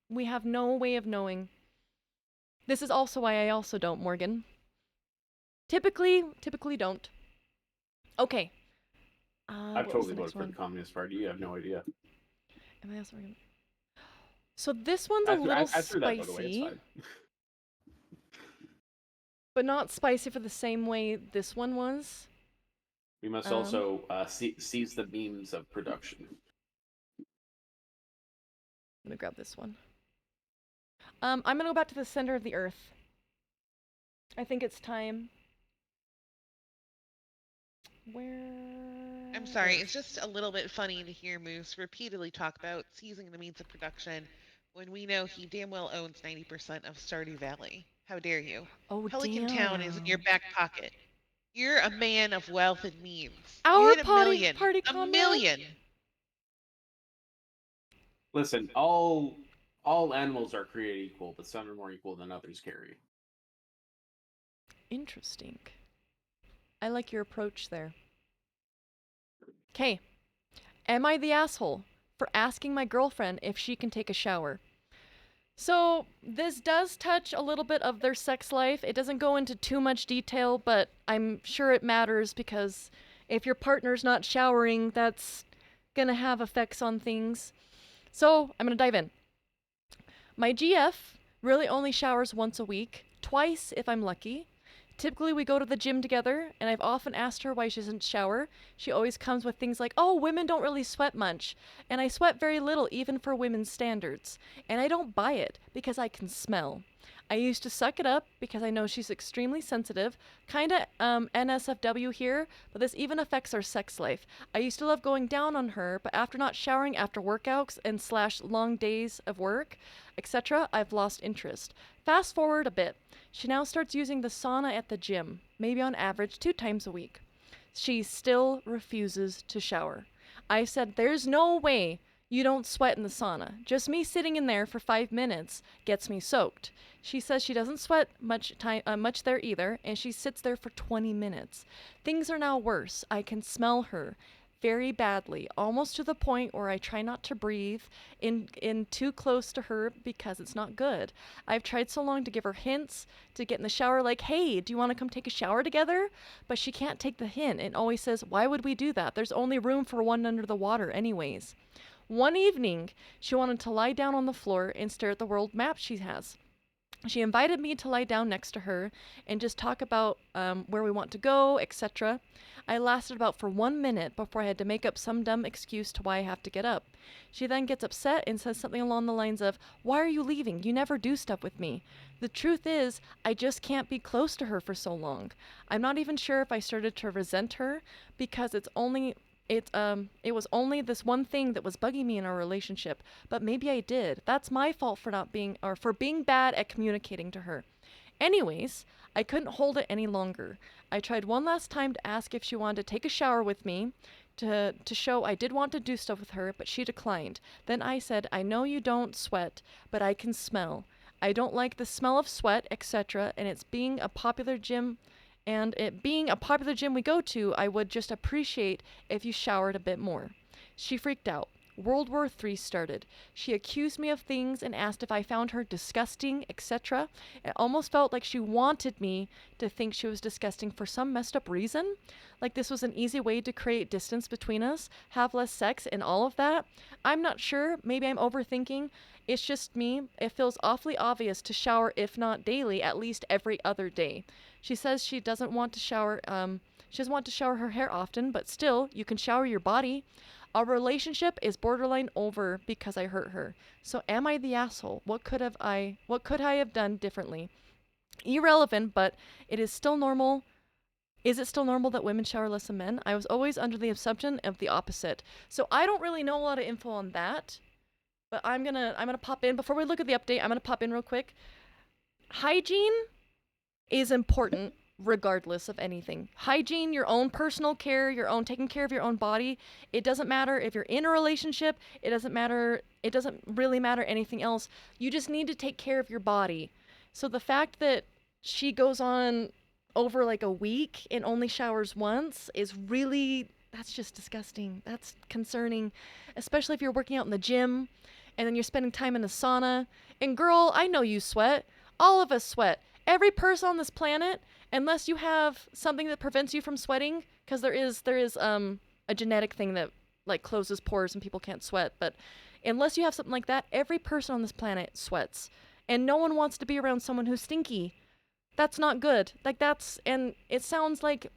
We have no way of knowing. This is also why I also don't, Morgan. Typically don't. Okay. I've totally voted for the Communist Party. You have no idea. Am I also... So this one's a little spicy. That, by the way, it's fine. But not spicy for the same way this one was. We must also seize the means of production. I'm gonna grab this one. I'm gonna go back to the center of the earth. I think it's time. I'm sorry, it's just a little bit funny to hear Moose repeatedly talk about seizing the means of production when we know he damn well owns 90% of Stardew Valley. How dare you? Oh, Pelican damn. Town is in your back pocket. You're a man of wealth and means. Our you hit party a million. Listen, all animals are created equal, but some are more equal than others, Carrie. Interesting. I like your approach there. Okay. Am I the asshole for asking my girlfriend if she can take a shower? So, this does touch a little bit of their sex life. It doesn't go into too much detail, but I'm sure it matters because if your partner's not showering, that's gonna have effects on things. So, I'm gonna dive in. My GF really only showers once a week, twice if I'm lucky. Typically, we go to the gym together, and I've often asked her why she doesn't shower. She always comes with things like, oh, women don't really sweat much. And I sweat very little, even for women's standards. And I don't buy it, because I can smell. I used to suck it up because I know she's extremely sensitive, kinda NSFW here, but this even affects our sex life. I used to love going down on her, but after not showering after workouts and / long days of work, etc., I've lost interest. Fast forward a bit. She now starts using the sauna at the gym, maybe on average 2 times a week. She still refuses to shower. I said, there's no way you don't sweat in the sauna. Just me sitting in there for 5 minutes gets me soaked. She says she doesn't sweat much there either, and she sits there for 20 minutes. Things are now worse. I can smell her very badly, almost to the point where I try not to breathe in too close to her because it's not good. I've tried so long to give her hints to get in the shower, like, hey, do you want to come take a shower together? But she can't take the hint and always says, why would we do that? There's only room for one under the water anyways. One evening, she wanted to lie down on the floor and stare at the world map she has. She invited me to lie down next to her and just talk about where we want to go, etc. I lasted about for 1 minute before I had to make up some dumb excuse to why I have to get up. She then gets upset and says something along the lines of, why are you leaving? You never do stuff with me. The truth is, I just can't be close to her for so long. I'm not even sure if I started to resent her because it was only this one thing that was bugging me in our relationship, but maybe I did. That's my fault for being bad at communicating to her. Anyways, I couldn't hold it any longer. I tried one last time to ask if she wanted to take a shower with me to show I did want to do stuff with her, but she declined. Then I said, I know you don't sweat, but I can smell. I don't like the smell of sweat, etc., and it being a popular gym we go to, I would just appreciate if you showered a bit more. She freaked out. World War III started. She accused me of things and asked if I found her disgusting, etc. It almost felt like she wanted me to think she was disgusting for some messed up reason. Like this was an easy way to create distance between us, have less sex, and all of that. I'm not sure. Maybe I'm overthinking. It's just me. It feels awfully obvious to shower, if not daily, at least every other day. She says she doesn't want to shower. She doesn't want to shower her hair often, but still, you can shower your body. Our relationship is borderline over because I hurt her. So am I the asshole? What could I have done differently? Irrelevant, but it is still normal. Is it still normal that women shower less than men? I was always under the assumption of the opposite. So I don't really know a lot of info on that. But I'm gonna pop in before we look at the update. I'm gonna pop in real quick. Hygiene is important regardless of anything. Hygiene, your own personal care, your own taking care of your own body. It doesn't matter if you're in a relationship. It doesn't really matter anything else. You just need to take care of your body. So the fact that she goes on over like a week and only showers once is really, that's just disgusting. That's concerning, especially if you're working out in the gym and then you're spending time in a sauna. And girl, I know you sweat. All of us sweat. Every person on this planet, unless you have something that prevents you from sweating, because there is a genetic thing that like closes pores and people can't sweat, but unless you have something like that, every person on this planet sweats. And no one wants to be around someone who's stinky. That's not good. And it sounds like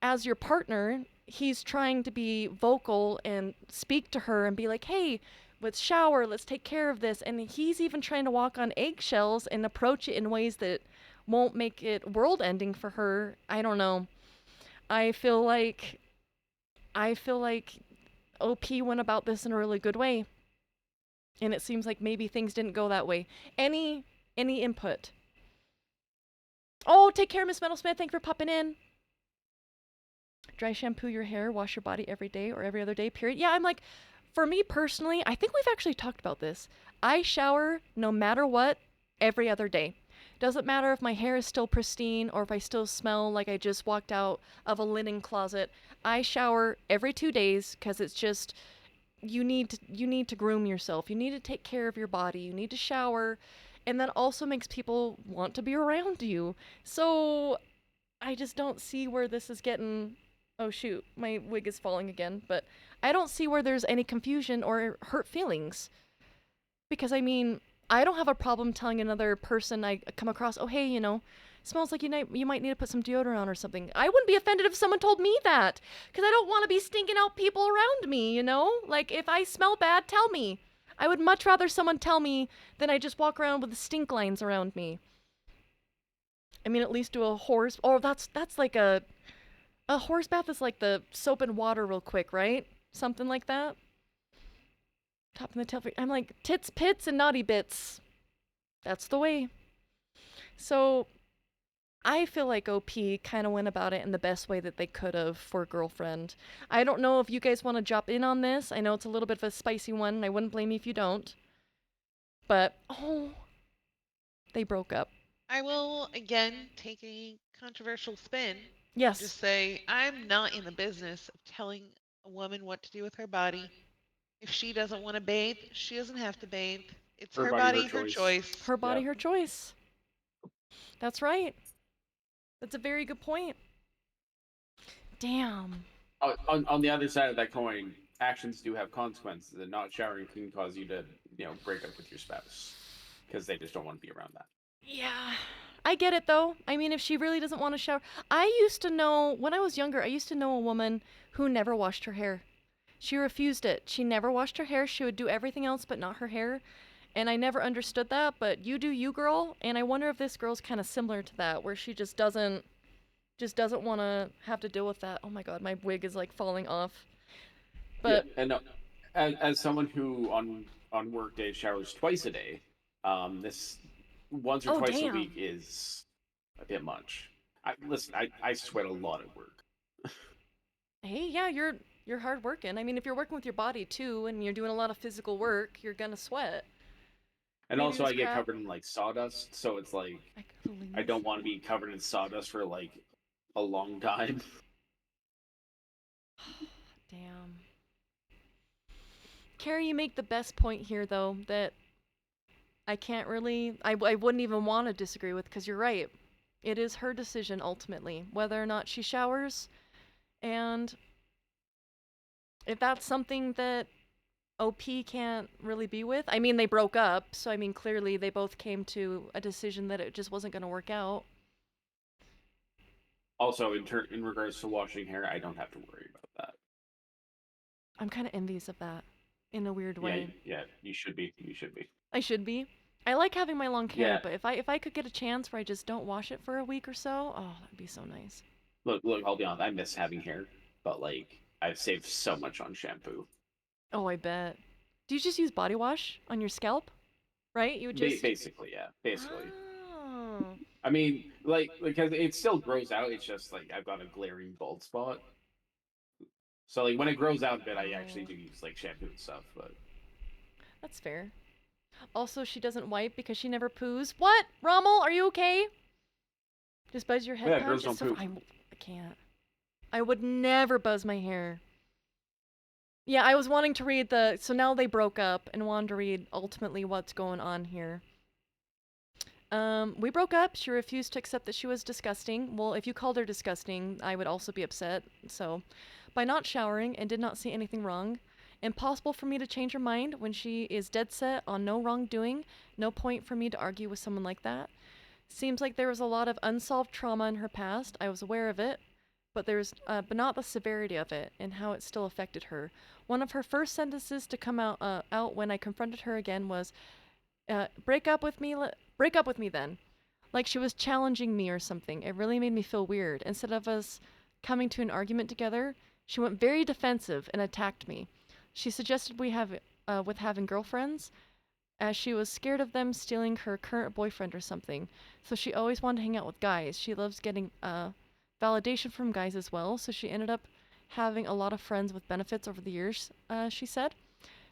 as your partner, he's trying to be vocal and speak to her and be like, hey, let's shower, let's take care of this. And he's even trying to walk on eggshells and approach it in ways that won't make it world ending for her. I don't know. I feel like OP went about this in a really good way. And it seems like maybe things didn't go that way. Any input? Oh, take care, Miss Metalsmith. Thank you for popping in. Dry shampoo your hair, wash your body every day or every other day, period. Yeah, I'm like, for me personally, I think we've actually talked about this. I shower no matter what every other day. Doesn't matter if my hair is still pristine or if I still smell like I just walked out of a linen closet. I shower every 2 days because it's just, you need to groom yourself. You need to take care of your body. You need to shower. And that also makes people want to be around you. So I just don't see where this is getting... Oh shoot, my wig is falling again. But I don't see where there's any confusion or hurt feelings. Because I mean, I don't have a problem telling another person I come across, oh hey, Smells like you might need to put some deodorant on or something. I wouldn't be offended if someone told me that, because I don't want to be stinking out people around me, you know? Like, if I smell bad, tell me. I would much rather someone tell me than I just walk around with the stink lines around me. I mean, at least do a horse... Oh, that's like a horse bath is like the soap and water real quick, right? Something like that. Top in the tail. I'm like, tits, pits, and naughty bits. That's the way. So, I feel like OP kind of went about it in the best way that they could have for Girlfriend. I don't know if you guys want to drop in on this. I know it's a little bit of a spicy one, and I wouldn't blame you if you don't. But, oh, they broke up. I will again take a controversial spin. Yes. Just say I'm not in the business of telling a woman what to do with her body. If she doesn't want to bathe, she doesn't have to bathe. It's her body, her choice. Her body, her choice. That's right. That's a very good point. Damn. On the other side of that coin, actions do have consequences, and not showering can cause you to, break up with your spouse because they just don't want to be around that. Yeah. I get it, though. I mean, if she really doesn't want to shower... I used to know... When I was younger, I used to know a woman who never washed her hair. She refused it. She never washed her hair. She would do everything else but not her hair. And I never understood that, but you do you, girl. And I wonder if this girl's kind of similar to that, where she just doesn't want to have to deal with that. Oh my god, my wig is like falling off. But yeah, and as someone who on work days showers twice a day, this once or twice a week is a bit much. I sweat a lot at work. Hey, yeah, you're hard working. I mean, if you're working with your body too, and you're doing a lot of physical work, you're gonna sweat. And also, I get covered in like sawdust, so it's like I don't want to be covered in sawdust for like a long time. Damn. Carrie, you make the best point here, though, that I can't really... I wouldn't even want to disagree with, because you're right. It is her decision, ultimately, whether or not she showers. And if that's something that OP can't really be with... I mean, they broke up, so I mean, clearly they both came to a decision that it just wasn't going to work out. Also, in regards to washing hair, I don't have to worry about that. I'm kind of envious of that, in a weird way. Yeah, you should be. You should be. I should be. I like having my long hair, but if I could get a chance where I just don't wash it for a week or so, oh, that'd be so nice. Look, I'll be honest, I miss having hair, but like I've saved so much on shampoo. Oh, I bet. Do you just use body wash on your scalp? Right? You would just basically, yeah. Basically. Oh. I mean, like because it still grows out, it's just like I've got a glaring bald spot. So like when it grows out a bit, I actually do use like shampoo and stuff, but that's fair. Also, she doesn't wipe because she never poos. What? Rommel, are you okay? Just buzz your head. Yeah, girls don't poop. I can't. I would never buzz my hair. Yeah, I was wanting to read so now they broke up and wanted to read ultimately what's going on here. We broke up. She refused to accept that she was disgusting. Well, if you called her disgusting, I would also be upset. So, by not showering and did not see anything wrong. Impossible for me to change her mind when she is dead set on no wrongdoing. No point for me to argue with someone like that. Seems like there was a lot of unsolved trauma in her past. I was aware of it, but but not the severity of it and how it still affected her. One of her first sentences to come out when I confronted her again was, break up with me then. Like she was challenging me or something. It really made me feel weird. Instead of us coming to an argument together, she went very defensive and attacked me. She suggested we have with having girlfriends, as she was scared of them stealing her current boyfriend or something. So she always wanted to hang out with guys. She loves getting validation from guys as well, so she ended up having a lot of friends with benefits over the years, she said.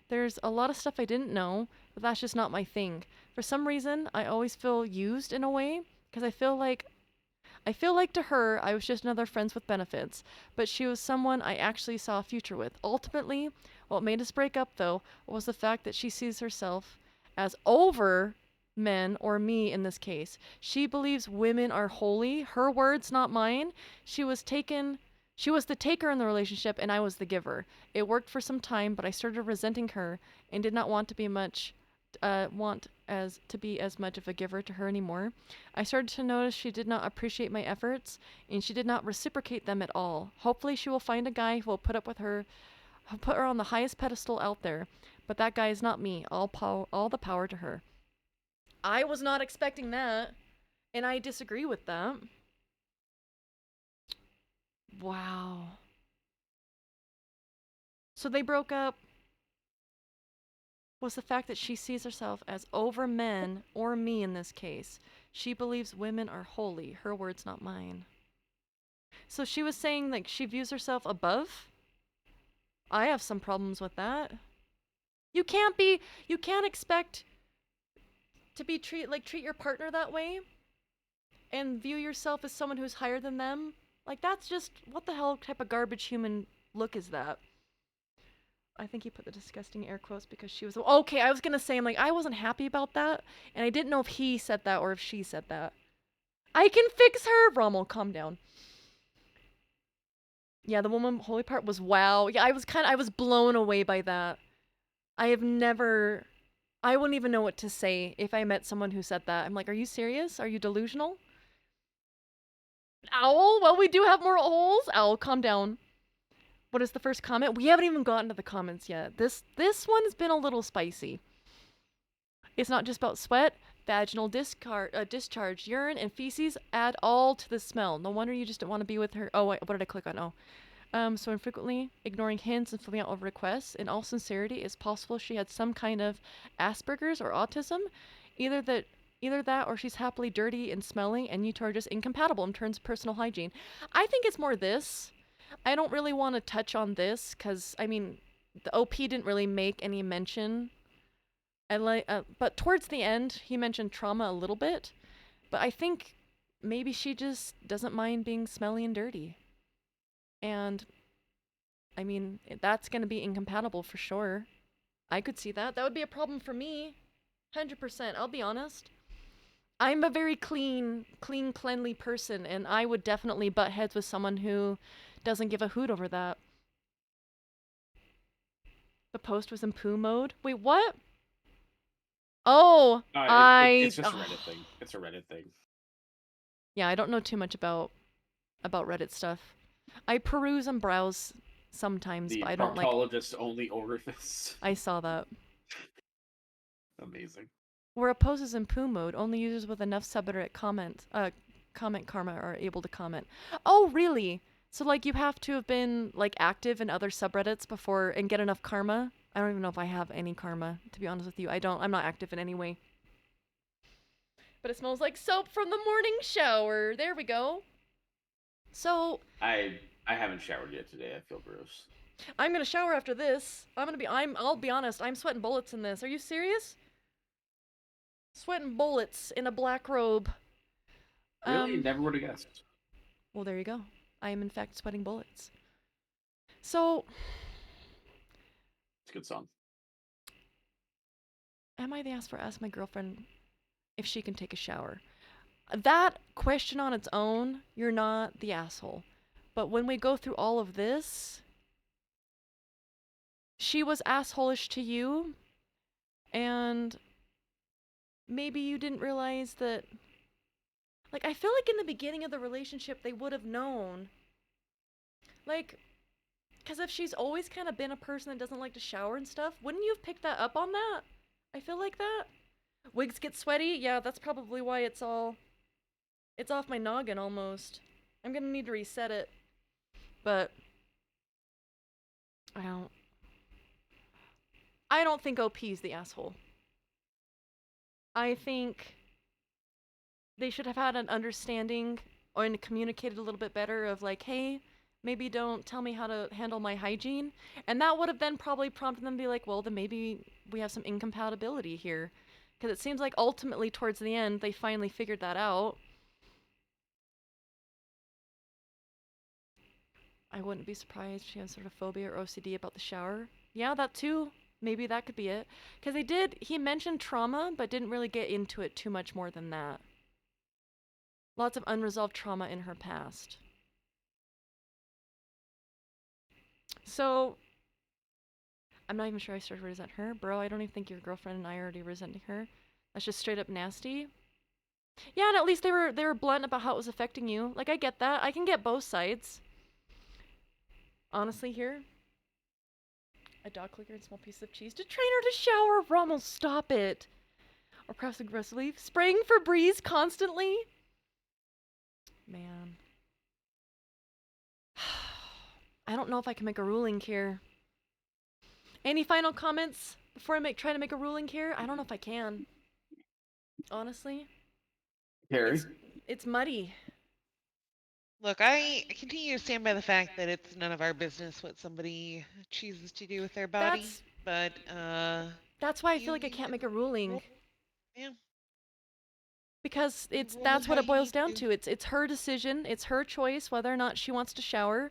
There's a lot of stuff I didn't know, but that's just not my thing. For some reason, I always feel used in a way, because I feel like to her, I was just another friends with benefits, but she was someone I actually saw a future with. Ultimately, what made us break up, though, was the fact that she sees herself as over men, or me in this case. She believes women are holy. Her words, not mine. She was the taker in the relationship, and I was the giver. It worked for some time, but I started resenting her and did not want to be much want as to be as much of a giver to her anymore. I started to notice she did not appreciate my efforts, and she did not reciprocate them at all. Hopefully she will find a guy who will put up with her, put her on the highest pedestal out there. But that guy is not me. All the power to her. I was not expecting that, and I disagree with that. Wow. So they broke up. Was the fact that she sees herself as over men, or me in this case. She believes women are holy. Her words, not mine. So she was saying like she views herself above? I have some problems with that. You can't expect to be treat your partner that way and view yourself as someone who's higher than them. Like that's just, what the hell type of garbage human look is that? I think he put the disgusting air quotes because she was okay. I was gonna say, I'm like, I wasn't happy about that, and I didn't know if he said that or if she said that. I can fix her. Rommel, calm down. Yeah, the woman holy part was wow. Yeah, I was blown away by that. I wouldn't even know what to say if I met someone who said that. I'm like, are you serious? Are you delusional? Owl? Well, we do have more owls. Owl, calm down. What is the first comment? We haven't even gotten to the comments yet. This one's been a little spicy. It's not just about sweat. Vaginal discharge, urine, and feces add all to the smell. No wonder you just don't want to be with her. Oh, wait, what did I click on? Oh. So infrequently ignoring hints and filling out over requests. In all sincerity, it's possible she had some kind of Asperger's or autism. Either that or she's happily dirty and smelling, and you two are just incompatible in terms of personal hygiene. I think it's more this. I don't really want to touch on this because, I mean, the OP didn't really make any mention. But towards the end, he mentioned trauma a little bit. But I think maybe she just doesn't mind being smelly and dirty. And, I mean, that's going to be incompatible for sure. I could see that. That would be a problem for me. 100%. I'll be honest. I'm a very clean, cleanly person, and I would definitely butt heads with someone who doesn't give a hoot over that. The post was in poo mode. Wait, what? Oh, it's just a Reddit thing. It's a Reddit thing. Yeah, I don't know too much about Reddit stuff. I peruse and browse sometimes, but I don't like. Proctologist only orifice. I saw that. Amazing. Where a post is in poo mode, only users with enough subreddit comment karma are able to comment. Oh, really? So like you have to have been like active in other subreddits before and get enough karma? I don't even know if I have any karma, to be honest with you. I'm not active in any way. But it smells like soap from the morning shower. There we go. So I haven't showered yet today. I feel gross. I'm gonna shower after this. I'll be honest, I'm sweating bullets in this. Are you serious? Sweating bullets in a black robe. Really? Never would have guessed. Well, there you go. I am in fact sweating bullets. So It's a good song. Am I the ass for ask my girlfriend if she can take a shower? That question on its own, you're not the asshole. But when we go through all of this, she was assholish to you, and maybe you didn't realize that. Like, I feel like in the beginning of the relationship, they would have known. Like, because if she's always kind of been a person that doesn't like to shower and stuff, wouldn't you have picked that up on that? I feel like that. Wigs get sweaty? Yeah, that's probably why it's off my noggin almost. I'm gonna need to reset it. But I don't think OP's the asshole. I think they should have had an understanding or communicated a little bit better of like, hey, maybe don't tell me how to handle my hygiene. And that would have then probably prompted them to be like, well, then maybe we have some incompatibility here. Because it seems like ultimately towards the end, they finally figured that out. I wouldn't be surprised if she has sort of phobia or OCD about the shower. Yeah, that too. Maybe that could be it. Because he mentioned trauma, but didn't really get into it too much more than that. Lots of unresolved trauma in her past. So, I'm not even sure I started to resent her. Bro, I don't even think your girlfriend and I are already resenting her. That's just straight up nasty. Yeah, and at least they were blunt about how it was affecting you. Like, I get that. I can get both sides. Honestly, here. A dog clicker and small piece of cheese to train her to shower. Rommel, stop it. Or perhaps aggressively spraying Febreze constantly. Man. I don't know if I can make a ruling here. Any final comments before I try to make a ruling here? I don't know if I can. Honestly. Carrie? It's muddy. Look, I continue to stand by the fact that it's none of our business what somebody chooses to do with their body. That's why I feel like I can't make a ruling. Yeah. Because Roll that's with what how it boils you down do. to. It's her decision. It's her choice whether or not she wants to shower.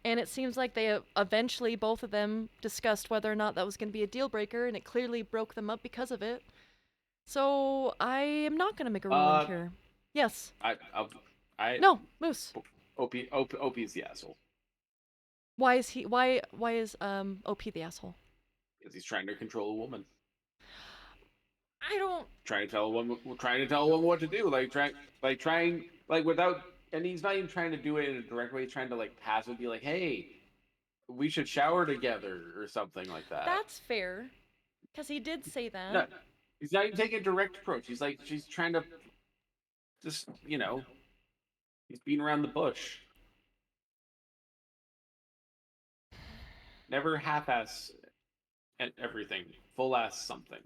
And it seems like they eventually, both of them, discussed whether or not that was going to be a deal breaker, and it clearly broke them up because of it. So I am not going to make a ruling here. Yes. No, Moose. OP's the asshole. Why is he? Why is OP the asshole? Because he's trying to control a woman. I don't. Trying to tell a woman what to do. Without, and he's not even trying to do it in a direct way. He's trying to like passively be like, hey, we should shower together or something like that. That's fair. Because he did say that. No, he's not even taking a direct approach. She's trying to just, he's beating around the bush. Never half-ass everything. Full-ass something.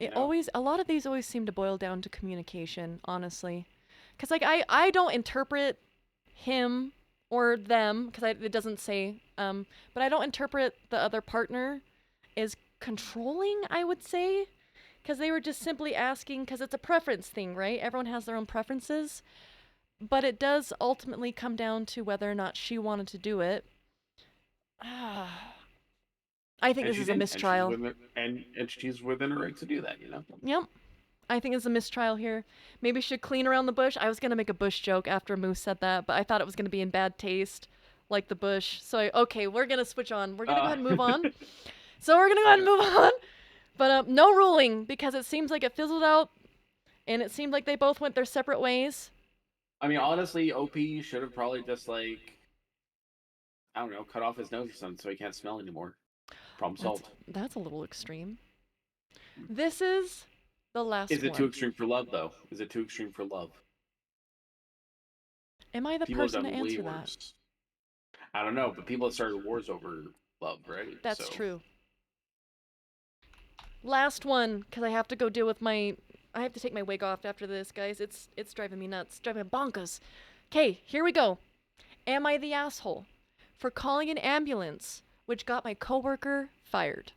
A lot of these always seem to boil down to communication, honestly. Because, like, I don't interpret him or them, because it doesn't say, but I don't interpret the other partner as controlling, I would say. Because they were just simply asking, because it's a preference thing, right? Everyone has their own preferences. But it does ultimately come down to whether or not she wanted to do it. I think this is a mistrial. And she's within her right to do that, Yep. I think it's a mistrial here. Maybe she should clean around the bush. I was going to make a bush joke after Moose said that, but I thought it was going to be in bad taste, like the bush. So, okay, we're going to switch on. We're going to go ahead and move on. So we're going to go ahead and move on. But no ruling, because it seems like it fizzled out, and it seemed like they both went their separate ways. I mean, honestly, OP should have probably just, I don't know, cut off his nose or something so he can't smell anymore. Problem solved. That's a little extreme. This is the last one. Is it too extreme for love, though? Is it too extreme for love? Am I the person to answer that? I don't know, but people have started wars over love, right? That's true. Last one, because I have to go deal with I have to take my wig off after this, guys. It's driving me nuts. It's driving me bonkers. Okay, here we go. Am I the asshole for calling an ambulance, which got my coworker fired?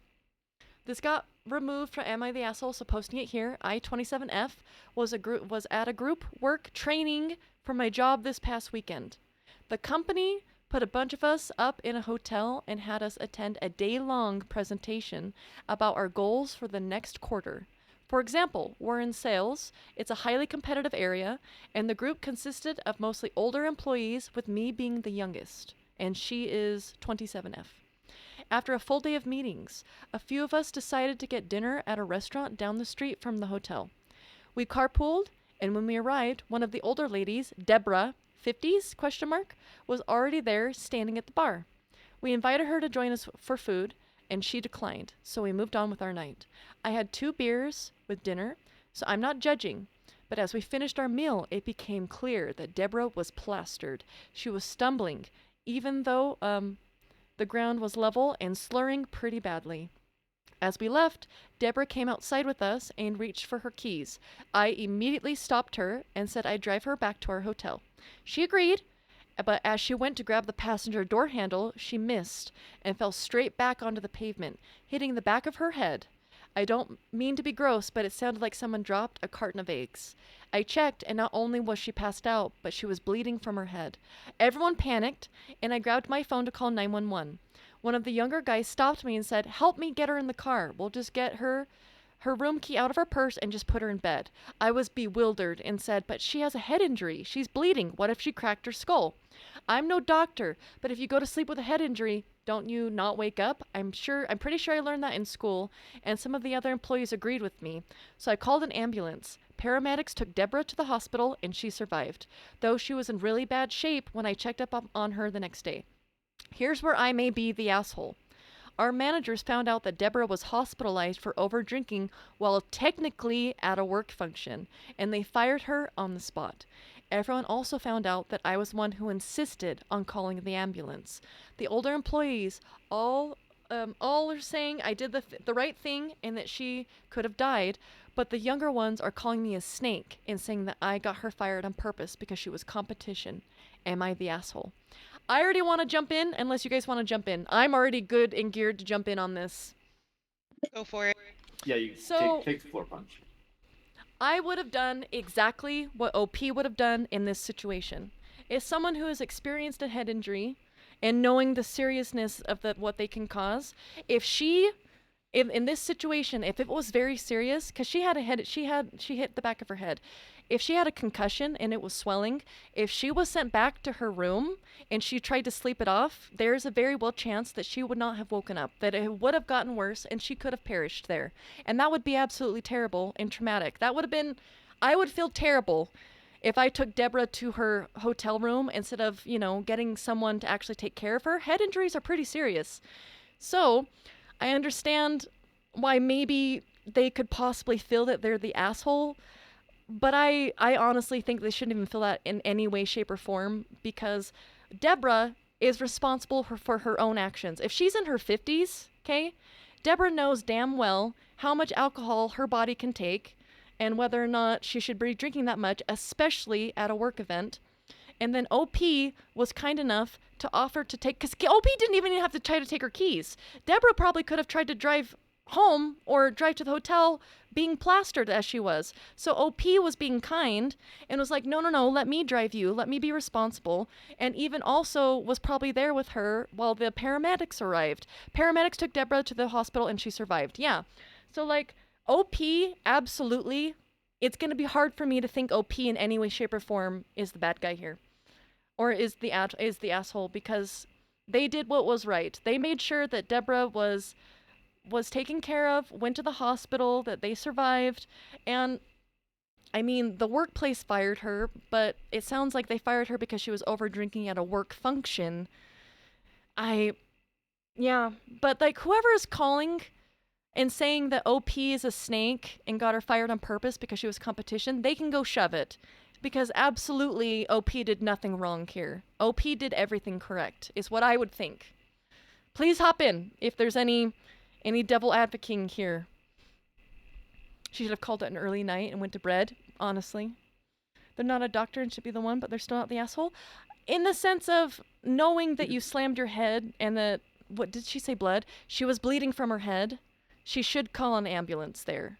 This got removed from Am I the Asshole, so posting it here. I-27F was at a group work training for my job this past weekend. The company put a bunch of us up in a hotel and had us attend a day-long presentation about our goals for the next quarter. For example, we're in sales, it's a highly competitive area, and the group consisted of mostly older employees, with me being the youngest, and she is 27F. After a full day of meetings, a few of us decided to get dinner at a restaurant down the street from the hotel. We carpooled, and when we arrived, one of the older ladies, Deborah, 50s, was already there standing at the bar. We invited her to join us for food, and she declined, so we moved on with our night. I had 2 beers with dinner, so I'm not judging, but as we finished our meal, it became clear that Deborah was plastered. She was stumbling, even though the ground was level, and slurring pretty badly. As we left, Deborah came outside with us and reached for her keys. I immediately stopped her and said I'd drive her back to our hotel. She agreed, but as she went to grab the passenger door handle, she missed and fell straight back onto the pavement, hitting the back of her head. I don't mean to be gross, but it sounded like someone dropped a carton of eggs. I checked, and not only was she passed out, but she was bleeding from her head. Everyone panicked, and I grabbed my phone to call 911. One of the younger guys stopped me and said, "Help me get her in the car. We'll just get her room key out of her purse and just put her in bed." I was bewildered and said, "But she has a head injury. She's bleeding. What if she cracked her skull?" I'm no doctor, but if you go to sleep with a head injury, Don't you not wake up? I'm pretty sure I learned that in school, and some of the other employees agreed with me. So I called an ambulance. Paramedics took Deborah to the hospital, and she survived, though she was in really bad shape when I checked up on her the next day. Here's where I may be the asshole. Our managers found out that Deborah was hospitalized for over drinking while technically at a work function, and they fired her on the spot. Everyone also found out that I was one who insisted on calling the ambulance. The older employees all are saying I did the right thing and that she could have died, but the younger ones are calling me a snake and saying that I got her fired on purpose because she was competition. Am I the asshole? I already want to jump in, unless you guys want to jump in. I'm already good and geared to jump in on this. Go for it. Yeah, you So- take the floor punch. I would have done exactly what OP would have done in this situation. As someone who has experienced a head injury and knowing the seriousness of what they can cause, if she in this situation, if it was very serious, because she hit the back of her head. If she had a concussion and it was swelling, if she was sent back to her room and she tried to sleep it off, there's a very well chance that she would not have woken up, that it would have gotten worse and she could have perished there. And that would be absolutely terrible and traumatic. That would have been, I would feel terrible if I took Deborah to her hotel room instead of, getting someone to actually take care of her. Head injuries are pretty serious. So, I understand why maybe they could possibly feel that they're the asshole, but I honestly think they shouldn't even feel that in any way, shape, or form, because Deborah is responsible for her own actions. If she's in her 50s, okay, Deborah knows damn well how much alcohol her body can take and whether or not she should be drinking that much, especially at a work event. And then OP was kind enough to offer to take, because OP didn't even have to try to take her keys. Deborah probably could have tried to drive home or drive to the hotel being plastered as she was. So OP was being kind and was like, no, let me drive you. Let me be responsible. And even also was probably there with her while the paramedics arrived. Paramedics took Deborah to the hospital and she survived. Yeah. So OP, absolutely. It's going to be hard for me to think OP in any way, shape, or form is the bad guy here. Or is the asshole, because they did what was right. They made sure that Deborah was taken care of, went to the hospital, that they survived, and I mean, the workplace fired her, but it sounds like they fired her because she was over drinking at a work function. Yeah, but whoever is calling and saying that OP is a snake and got her fired on purpose because she was competition, they can go shove it. Because absolutely, OP did nothing wrong here. OP did everything correct, is what I would think. Please hop in if there's any devil advocating here. She should have called it an early night and went to bed, honestly. They're not a doctor and should be the one, but they're still not the asshole. In the sense of knowing that you slammed your head and that, what did she say, blood? She was bleeding from her head. She should call an ambulance there.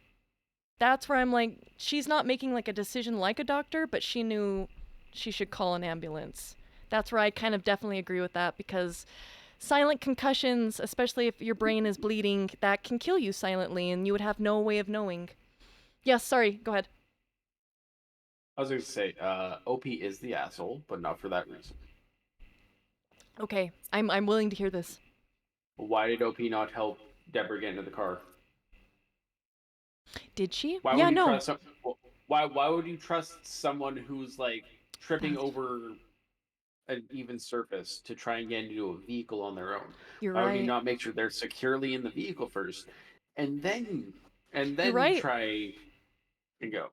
That's where I'm like, she's not making a decision like a doctor, but she knew she should call an ambulance. That's where I kind of definitely agree with that, because silent concussions, especially if your brain is bleeding, that can kill you silently and you would have no way of knowing. Yes, sorry, go ahead. I was going to say, OP is the asshole, but not for that reason. Okay, I'm willing to hear this. Why did OP not help Deborah get into the car? Did she? Why yeah, would you no. trust why would you trust someone who's tripping over an even surface to try and get into a vehicle on their own? You're Why right. would you not make sure they're securely in the vehicle first, and then You're right. try and go?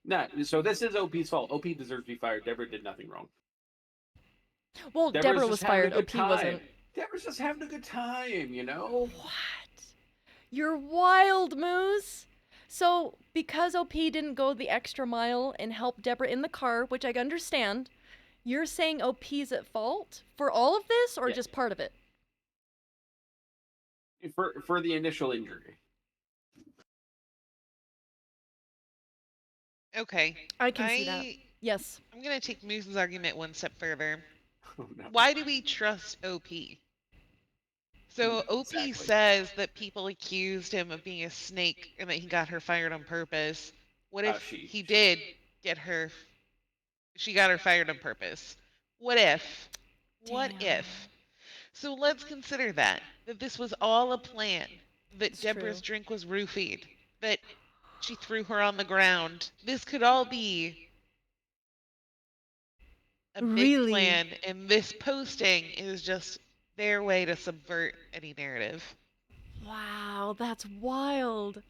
Nah, so this is OP's fault. OP deserves to be fired. Deborah did nothing wrong. Well, Deborah's Deborah just was having a fired. good OP time. wasn't. Deborah's just having a good time, you know? What? You're wild, Moose. So, because OP didn't go the extra mile and help Deborah in the car, which I understand, you're saying OP's at fault for all of this, or Yeah. just part of it? For the initial injury. Okay. I can see that. Yes. I'm going to take Moose's argument one step further. Oh, no. Why do we trust OP? So OP Exactly. says that people accused him of being a snake and that he got her fired on purpose. What if he did get her? She got her fired on purpose. What if? What Damn. if? So let's consider that this was all a plan, that It's Deborah's true. drink was roofied, that she threw her on the ground. This could all be a big Really? plan, and this posting is just their way to subvert any narrative. Wow, that's wild.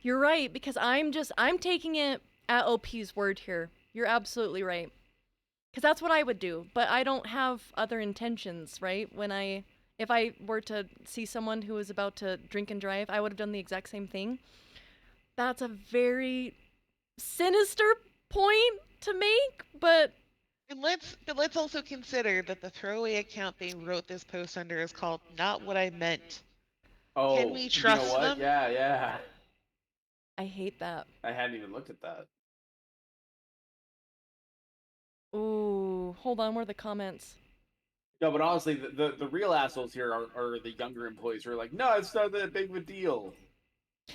You're right, because I'm taking it at OP's word here. You're absolutely right. Because that's what I would do, but I don't have other intentions, right? If I were to see someone who was about to drink and drive, I would have done the exact same thing. That's a very sinister point to make, but And let's also consider that the throwaway account they wrote this post under is called Not What I Meant. Can Oh, we you know trust what? them? Yeah, yeah. I hate that. I hadn't even looked at that. Ooh, hold on, where are the comments? No, but honestly, the real assholes here are the younger employees who are like, no, it's not that big of a deal.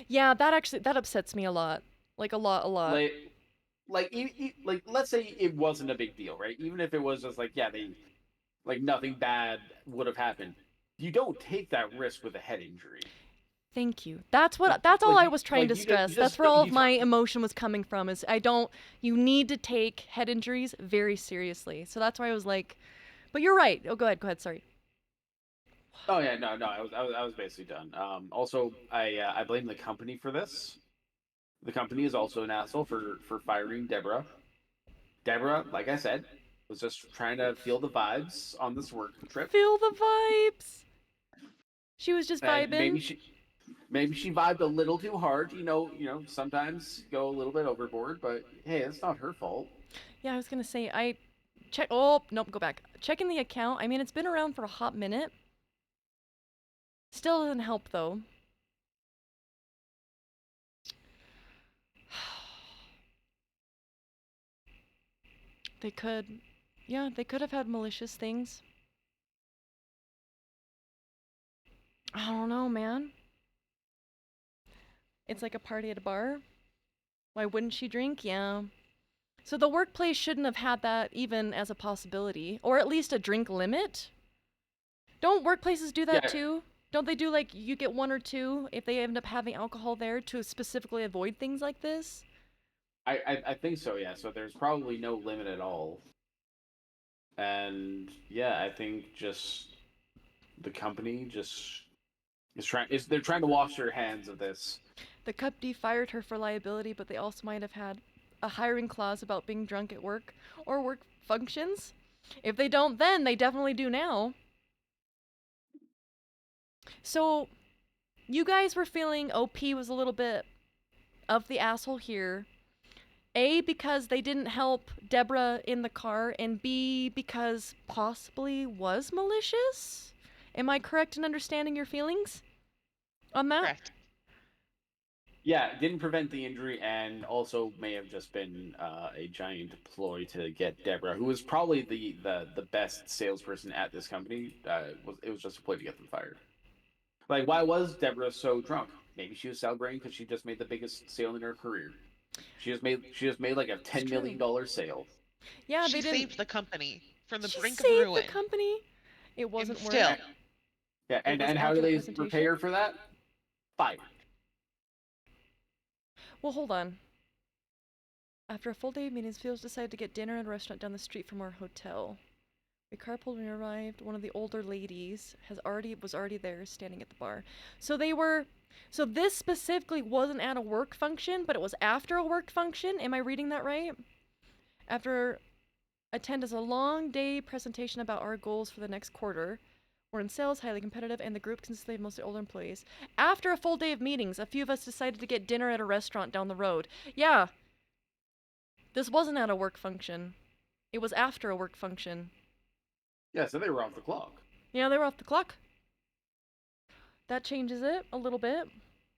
Yeah, that upsets me a lot. Like a lot, a lot. Like, let's say it wasn't a big deal, right? Even if it was just like, yeah, they like nothing bad would have happened. You don't take that risk with a head injury. Thank you. That's all I was trying Like to you just, stress. you That's just where all of you my emotion was coming from is you need to take head injuries very seriously. So that's why I was like, but you're right. Oh, go ahead, sorry. Oh yeah, no, I was basically done. Also, I blame the company for this. The company is also an asshole for firing Deborah. Deborah, like I said, was just trying to feel the vibes on this work trip, Feel the vibes. She was just and vibing. maybe she vibed a little too hard. Sometimes go a little bit overboard, but hey, it's not her fault. Yeah, I was going to say oh, nope, go back. Checking the account. I mean, it's been around for a hot minute. Still doesn't help though. They could, yeah, they could have had malicious things. I don't know, man. It's like a party at a bar. Why wouldn't she drink? Yeah. So the workplace shouldn't have had that even as a possibility, or at least a drink limit. Don't workplaces do that Yeah, too? Don't they do like you get one or two if they end up having alcohol there to specifically avoid things like this? I think so. Yeah, so there's probably no limit at all, and yeah, I think just the company just they're trying to wash their hands of this. The company fired her for liability, but they also might have had a hiring clause about being drunk at work or work functions. If they don't then, they definitely do now. So, you guys were feeling OP was a little bit of the asshole here. A, because they didn't help Deborah in the car, and B, because possibly was malicious? Am I correct in understanding your feelings on that? Correct. Yeah, didn't prevent the injury, and also may have just been a giant ploy to get Deborah, who was probably the best salesperson at this company. It was just a ploy to get them fired. Like, why was Deborah so drunk? Maybe she was celebrating because she just made the biggest sale in her career. She just made like a It's true. $10 million sale. Yeah, they She didn't. saved the company from the She brink of saved the ruin. company. It And wasn't work. still, Yeah, It was and how do after the they repay presentation. her for that? Fired. Well, hold on. After a full day of meetings, Felix decided to get dinner at a restaurant down the street from our hotel. We carpooled when we arrived. One of the older ladies was already there, standing at the bar. So this specifically wasn't at a work function, but it was after a work function. Am I reading that right? After attend as a long day presentation about our goals for the next quarter. We're in sales, highly competitive, and the group consists of mostly older employees. After a full day of meetings, a few of us decided to get dinner at a restaurant down the road. Yeah, this wasn't at a work function. It was after a work function. Yeah, so they were off the clock. Yeah, they were off the clock. That changes it a little bit.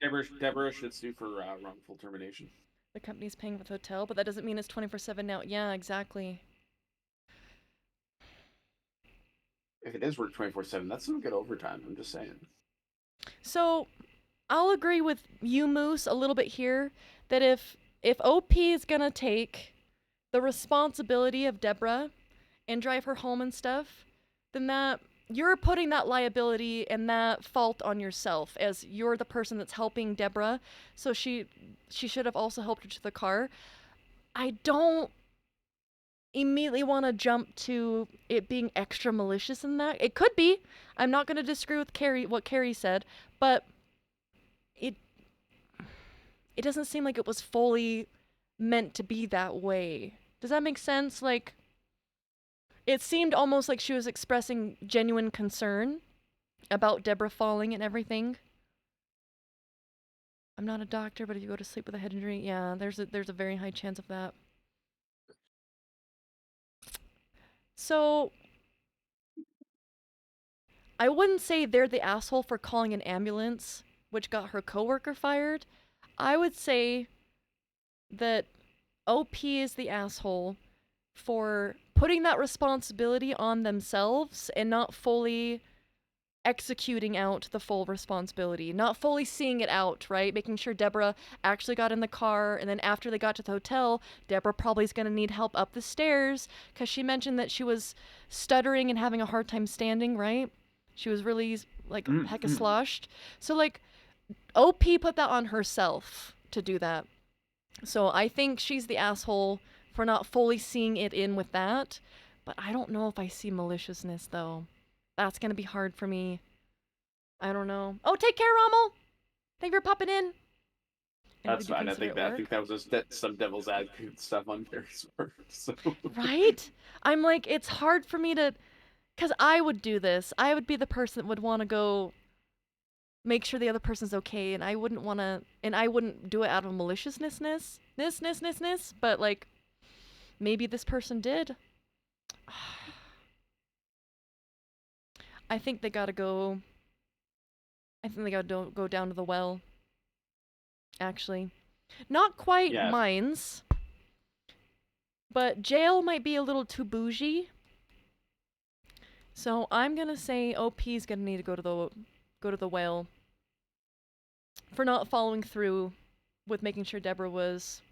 Deborah should sue for wrongful termination. The company's paying for the hotel, but that doesn't mean it's 24/7 now. Yeah, exactly. If it is work 24/7, that's some good overtime. I'm just saying. So, I'll agree with you, Moose, a little bit here that if OP is gonna take the responsibility of Deborah and drive her home and stuff, then that you're putting that liability and that fault on yourself, as you're the person that's helping Deborah, so she should have also helped her to the car. I don't immediately want to jump to it being extra malicious in that. It could be. I'm not going to disagree with what Carrie said, but it doesn't seem like it was fully meant to be that way. Does that make sense? Like, it seemed almost like she was expressing genuine concern about Deborah falling and everything. I'm not a doctor, but if you go to sleep with a head injury, yeah, there's a very high chance of that. So, I wouldn't say they're the asshole for calling an ambulance, which got her coworker fired. I would say that OP is the asshole for putting that responsibility on themselves and not fully executing out the full responsibility, not fully seeing it out, right? Making sure Deborah actually got in the car, and then after they got to the hotel, Deborah probably is going to need help up the stairs because she mentioned that she was stuttering and having a hard time standing, right? She was really, like, hecka sloshed. So, like, OP put that on herself to do that. So I think she's the asshole for not fully seeing it in with that. But I don't know if I see maliciousness, though. That's going to be hard for me. I don't know. Oh, take care, Rommel! Thank you for popping in. That's fine. I think that was just some devil's advocate stuff on Carrie's part. So. Right? I'm like, it's hard for me to... Because I would do this. I would be the person that would want to go make sure the other person's okay, and I wouldn't want to... And I wouldn't do it out of maliciousness, but, like, maybe this person did. I think they gotta go... I think they gotta go down to the well. Actually. Not quite mines. But jail might be a little too bougie. So I'm gonna say OP's gonna need to go to the well. For not following through with making sure Deborah was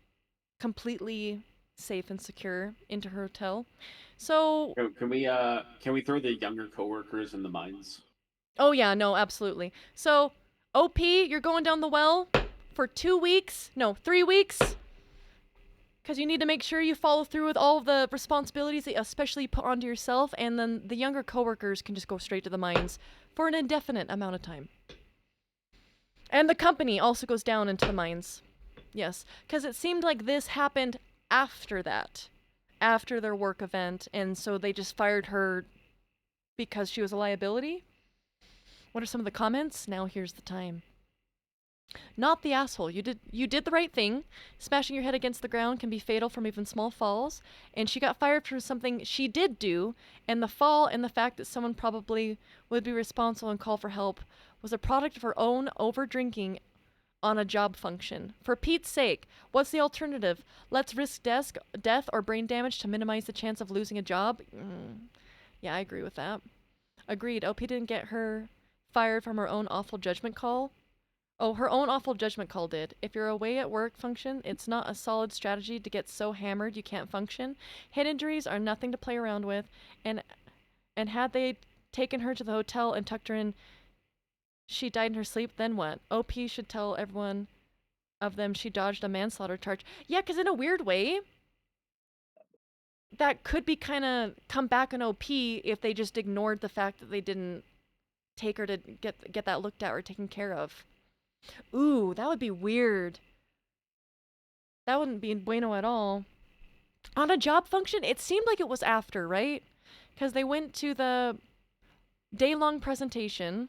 completely safe and secure into her hotel. So can we throw the younger coworkers in the mines? Oh yeah, no, absolutely. So OP, you're going down the well for 2 weeks. No, 3 weeks. Because you need to make sure you follow through with all of the responsibilities that especially put onto yourself, and then the younger coworkers can just go straight to the mines for an indefinite amount of time. And the company also goes down into the mines. Yes, because it seemed like this happened after that. After their work event, and so they just fired her because she was a liability? What are some of the comments? Now here's the time. Not the asshole. You did the right thing. Smashing your head against the ground can be fatal from even small falls, and she got fired for something she did do, and the fall and the fact that someone probably would be responsible and call for help was a product of her own over-drinking on a job function. For Pete's sake, what's the alternative? Let's risk death or brain damage to minimize the chance of losing a job? Yeah, I agree with that. Agreed. OP didn't get her fired from her own awful judgment call. Oh, her own awful judgment call did. If you're away at work function, it's not a solid strategy to get so hammered you can't function. Head injuries are nothing to play around with, and had they taken her to the hotel and tucked her in, she died in her sleep, then what? OP should tell everyone of them she dodged a manslaughter charge. Yeah, because in a weird way, that could be kind of come back on OP if they just ignored the fact that they didn't take her to get that looked at or taken care of. Ooh, that would be weird. That wouldn't be bueno at all. On a job function, it seemed like it was after, right? Because they went to the day-long presentation,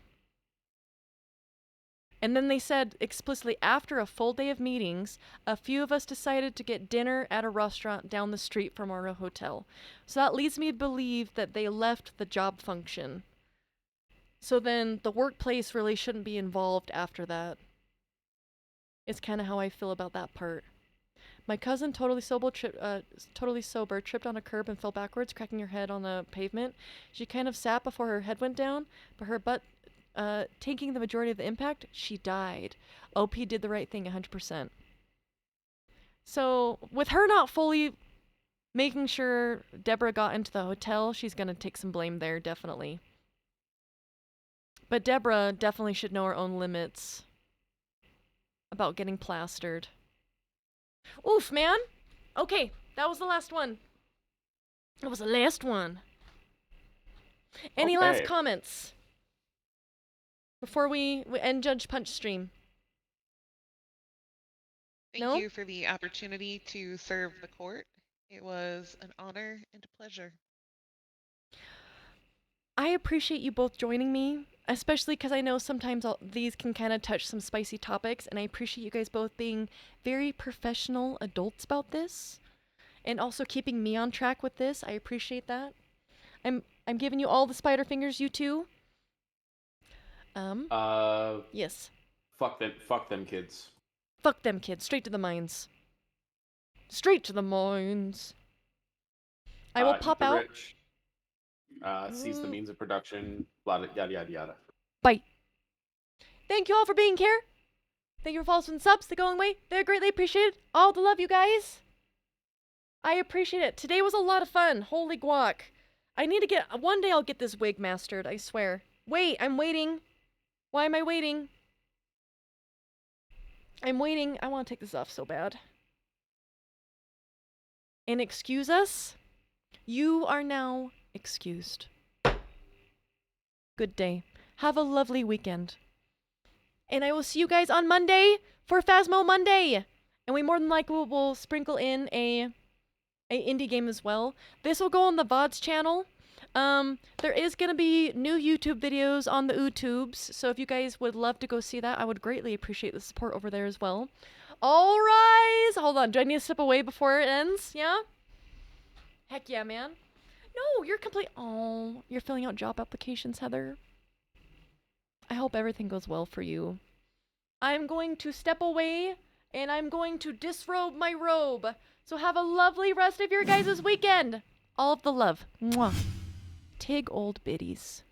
and then they said explicitly, after a full day of meetings, a few of us decided to get dinner at a restaurant down the street from our hotel. So that leads me to believe that they left the job function. So then the workplace really shouldn't be involved after that. It's kind of how I feel about that part. My cousin, totally sober, tripped on a curb and fell backwards, cracking her head on the pavement. She kind of sat before her head went down, but her butt taking the majority of the impact, she died. OP did the right thing 100%. So with her not fully making sure Deborah got into the hotel, she's going to take some blame there, definitely. But Deborah definitely should know her own limits about getting plastered. Oof, man. Okay, that was the last one. That was the last one. Any last Okay. comments before we end Judge Punch stream? Thank No? you for the opportunity to serve the court. It was an honor and a pleasure. I appreciate you both joining me, especially because I know sometimes these can kind of touch some spicy topics, and I appreciate you guys both being very professional adults about this, and also keeping me on track with this. I appreciate that. I'm giving you all the spider fingers, you two. Yes. Fuck them kids. Fuck them kids. Straight to the mines. Straight to the mines. I will pop Eat the out. rich. Seize the means of production. Blah, yada yada yada. Bye. Thank you all for being here. Thank you for following and subs. They're going away. They're greatly appreciated. All the love, you guys. I appreciate it. Today was a lot of fun. Holy guac. I need to get... One day I'll get this wig mastered, I swear. Wait, I'm waiting. Why am I waiting? I'm waiting. I want to take this off so bad. And excuse us. You are now excused. Good day. Have a lovely weekend. And I will see you guys on Monday for Phasmo Monday. And we more than likely will sprinkle in a indie game as well. This will go on the VODs channel. There is going to be new YouTube videos on the YouTubes, so if you guys would love to go see that, I would greatly appreciate the support over there as well. All rise! Hold on, do I need to step away before it ends? Yeah? Heck yeah, man. No, you're complete. Oh, you're filling out job applications, Heather. I hope everything goes well for you. I'm going to step away, and I'm going to disrobe my robe. So have a lovely rest of your guys' weekend. All of the love. Mwah. Tig old biddies.